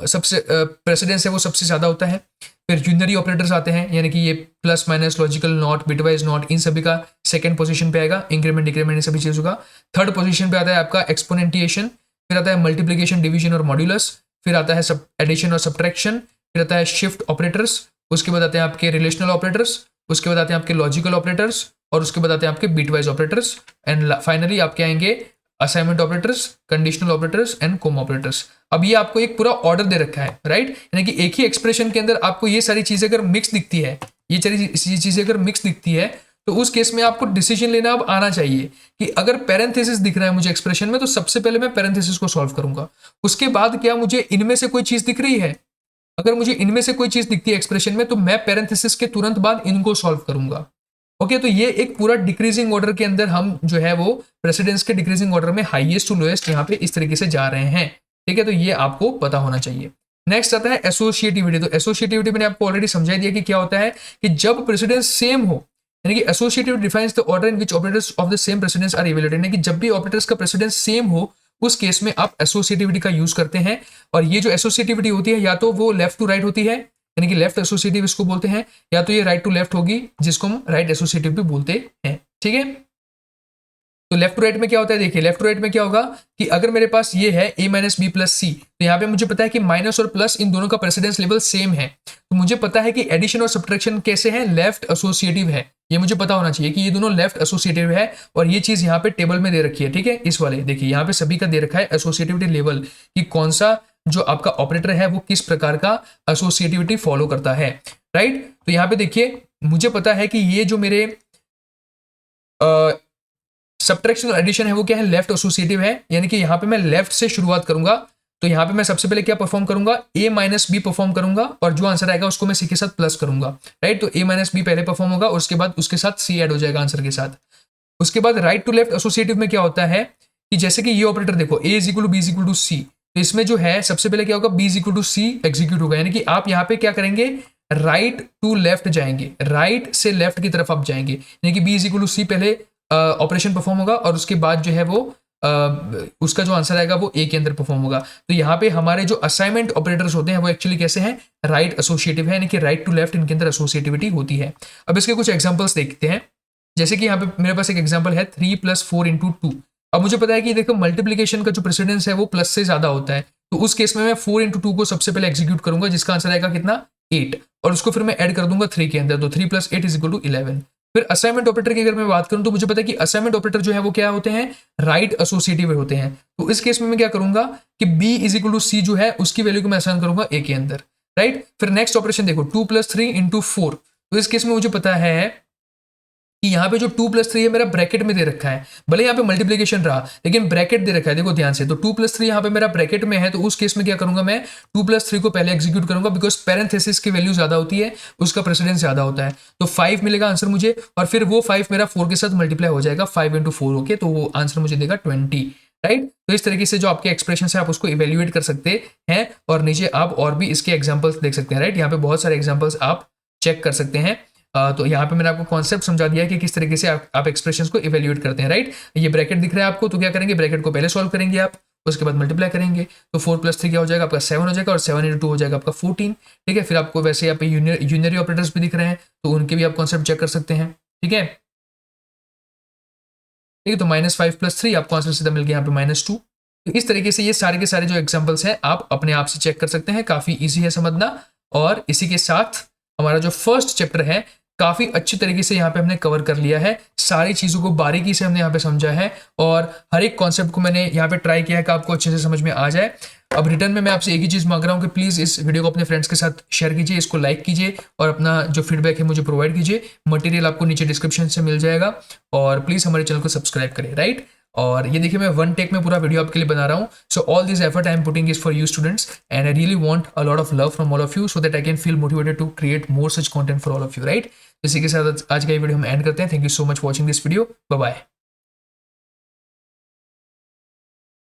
सबसे प्रेसिडेंस है वो सबसे ज्यादा होता है। फिर यूनरी ऑपरेटर्स आते हैं, यानी कि ये plus minus logical not bitwise not, इन सभी का सेकंड पोजीशन पे आएगा, इंक्रीमेंट डिक्रीमेंट इन सभी चीजों का। थर्ड पोजीशन पे आता है आपका एक्सपोनेंटिएशन, फिर आता है मल्टीप्लिकेशन डिवीजन और मॉड्यूलस, फिर आता है सब एडिशन और सब्ट्रैक्शन, फिर आता है शिफ्ट ऑपरेटर्स, उसके बाद आते हैं आपके रिलेशनल ऑपरेटर्स, उसके बाद आते हैं आपके लॉजिकल ऑपरेटर्स, और उसके बाद आते हैं आपके बीटवाइज ऑपरेटर्स, एंड फाइनली आपके आएंगे assignment operators, conditional operators and comma operators. अब ये आपको एक पूरा ऑर्डर दे रखा है, राइट, यानी कि एक ही एक्सप्रेशन के अंदर आपको ये सारी चीजें अगर मिक्स दिखती है, ये सारी चीजें अगर मिक्स दिखती है, तो उस केस में आपको डिसीजन लेना अब आना चाहिए कि अगर पैरेंथेसिस दिख रहा है मुझे एक्सप्रेशन में, तो सबसे पहले मैं पैरेंथेसिस को सॉल्व करूंगा। उसके बाद क्या मुझे इनमें से कोई चीज दिख रही है, अगर मुझे इनमें से कोई चीज दिखती है एक्सप्रेशन में, तो मैं पैरेंथेसिस के तुरंत बाद इनको सॉल्व करूंगा। ओके, तो ये एक पूरा डिक्रीजिंग ऑर्डर के अंदर हम जो है वो प्रेसिडेंस के डिक्रीजिंग ऑर्डर में हाईएस्ट टू लोएस्ट यहाँ पे इस तरीके से जा रहे हैं। ठीक है, तो ये आपको पता होना चाहिए। नेक्स्ट आता है एसोसिएटिविटी। तो एसोसिएटिविटी मैंने आपको ऑलरेडी समझा दिया कि क्या होता है कि जब प्रेसिडेंस सेम हो, यानी कि associativity defines the order in which operators of the same precedence are evaluated, यानी कि जब भी ऑपरेटर्स का प्रेसिडेंस सेम हो उस केस में आप एसोसिएटिविटी का यूज करते हैं। और ये जो एसोसिएटिविटी होती है या तो वो लेफ्ट टू राइट होती है, यानी कि लेफ्ट एसोसिएटिव इसको बोलते हैं, या तो ये राइट टू लेफ्ट होगी जिसको हम राइट एसोसिएटिव भी बोलते हैं। ठीक है, तो लेफ्ट टू राइट में क्या होता है, देखिए लेफ्ट टू राइट में क्या होगा कि अगर मेरे पास ये है a माइनस बी प्लस सी, तो यहाँ पे मुझे पता है कि माइनस और प्लस इन दोनों का प्रेसिडेंस लेवल सेम है, तो मुझे पता है कि एडिशन और सब्ट्रैक्शन कैसे है, लेफ्ट एसोसिएटिव है। ये मुझे पता होना चाहिए कि ये दोनों लेफ्ट एसोसिएटिव है, और ये चीज यहाँ पे टेबल में दे रखी है। ठीक है, इस वाले देखिए यहाँ पे सभी का दे रखा है एसोसिएटिविटी लेवल कि कौन सा जो आपका ऑपरेटर है वो किस प्रकार का एसोसिएटिविटी फॉलो करता है, राइट। तो यहाँ पे देखिए मुझे पता है कि ये जो मेरे सब्ट्रैक्शन और एडिशन है वो क्या है, लेफ्ट एसोसिएटिव है, यानी कि यहाँ पे मैं लेफ्ट से शुरुआत करूंगा। तो यहाँ पे मैं सबसे पहले क्या परफॉर्म करूंगा, a माइनस बी परफॉर्म करूंगा, और जो आंसर आएगा उसको मैं c के साथ प्लस करूंगा, राइट। तो a माइनस बी पहले परफॉर्म होगा और उसके बाद उसके साथ c ऐड हो जाएगा आंसर के साथ। उसके बाद राइट टू लेफ्ट एसोसिएटिव में क्या होता है कि जैसे कि ये ऑपरेटर देखो a is equal to B is equal to C, तो इसमें जो है सबसे पहले क्या होगा, b is equal to C execute होगा, यानी कि आप यहाँ पे क्या करेंगे, राइट टू लेफ्ट जाएंगे, राइट से लेफ्ट की तरफ आप जाएंगे, यानी कि b is equal to C पहले ऑपरेशन परफॉर्म होगा और उसके बाद जो है वो उसका जो आंसर आएगा वो ए के अंदर परफॉर्म होगा। तो यहाँ पे हमारे जो असाइनमेंट ऑपरेटर्स होते हैं वो एक्चुअली कैसे हैं, राइट एसोसिएटिव है, यानी कि राइट टू लेफ्ट इनके अंदर एसोसिएटिविटी होती है। अब इसके कुछ एग्जांपल्स देखते हैं, जैसे कि यहाँ पे मेरे पास एक एग्जांपल है 3 + 4 × 2। अब मुझे पता है कि देखो मल्टीप्लीकेशन का जो प्रेसिडेंस है वो प्लस से ज्यादा होता है, तो उस केस में मैं 4 × 2 को सबसे पहले एग्जीक्यूट करूंगा, जिसका आंसर आएगा कितना, 8, और उसको फिर मैं ऐड कर दूंगा 3 के अंदर, तो 3 + 8 = 11। फिर असाइनमेंट ऑपरेटर की अगर मैं बात करूं तो मुझे पता है कि असाइनमेंट ऑपरेटर जो है वो क्या होते हैं, राइट एसोसिएटिव होते हैं। तो इस केस में मैं क्या करूंगा कि b = c जो है उसकी वैल्यू को मैं असाइन करूंगा a के अंदर, राइट। फिर नेक्स्ट ऑपरेशन देखो 2 + 3 × 4, तो इस केस में मुझे पता है कि यहाँ पे जो 2 + 3 है मेरा ब्रैकेट में दे रखा है, भले यहाँ पे मल्टीप्लिकेशन रहा लेकिन ब्रैकेट दे रखा है, देखो ध्यान से। तो 2 + 3 यहाँ पे मेरा ब्रैकेट में है, तो उस केस में क्या करूंगा, मैं 2 + 3 को पहले एग्जीक्यूट करूंगा, बिकॉज पैरेंथेसिस की वैल्यू ज्यादा होती है, उसका प्रेसिडेंस ज्यादा होता है। तो 5 मिलेगा आंसर मुझे, और फिर वो 5 मेरा 4 के साथ मल्टीप्लाई हो जाएगा, 5 × 4 होके, तो वो आंसर मुझे देगा 20, राइट। तो इस तरीके से जो आपके एक्सप्रेशन है आप उसको इवेल्युएट कर सकते हैं, और नीचे आप और भी इसके एग्जाम्पल्स देख सकते हैं, राइट। यहाँ पे बहुत सारे एग्जाम्पल्स आप चेक कर सकते हैं। तो यहाँ पे मैंने आपको कॉन्सेप्ट समझा दिया है कि किस तरीके से आप एक्सप्रेशंस को इवेल्युएट करते हैं, राइट। ये ब्रैकेट दिख रहा है आपको, तो क्या करेंगे, ब्रैकेट को पहले सॉल्व करेंगे आप, उसके बाद मल्टीप्लाई करेंगे, तो 4 + 3 क्या हो जाएगा आपका 7 हो जाएगा, और 7 × 2 हो जाएगा आपका 14, ठीक है। फिर आपको वैसे यहाँ पे यूनियरी ऑपरेटर्स भी दिख रहे हैं, तो उनके भी आप कॉन्सेप्ट चेक कर सकते हैं, ठीक है। ठीक है, तो -5 + 3 आपको आंसर सीधा मिल गया यहाँ पे -2। तो इस तरीके से ये सारे के सारे जो एग्जाम्पल्स हैं आप अपने आप से चेक कर सकते हैं, काफी ईजी है समझना। और इसी के साथ हमारा जो फर्स्ट चैप्टर है काफी अच्छी तरीके से यहाँ पे हमने कवर कर लिया है, सारी चीजों को बारीकी से हमने यहाँ पे समझा है, और हर एक कॉन्सेप्ट को मैंने यहाँ पे ट्राई किया है कि आपको अच्छे से समझ में आ जाए। अब रिटर्न में मैं आपसे एक ही चीज मांग रहा हूँ कि प्लीज इस वीडियो को अपने फ्रेंड्स के साथ शेयर कीजिए, इसको लाइक कीजिए, और अपना जो फीडबैक है मुझे प्रोवाइड कीजिए। मटेरियल आपको नीचे डिस्क्रिप्शन से मिल जाएगा, और प्लीज हमारे चैनल को सब्सक्राइब करें, राइट। और ये देखिए मैं 1 टेक में पूरा वीडियो आपके लिए बना रहा हूँ। So all this effort I am putting is for you students, and I really want a lot of love from all of you, so that I can feel motivated to create more such content for all of you, right. इसी के साथ आज का ये वीडियो हम एंड करते हैं। Thank you so much watching this video, bye bye.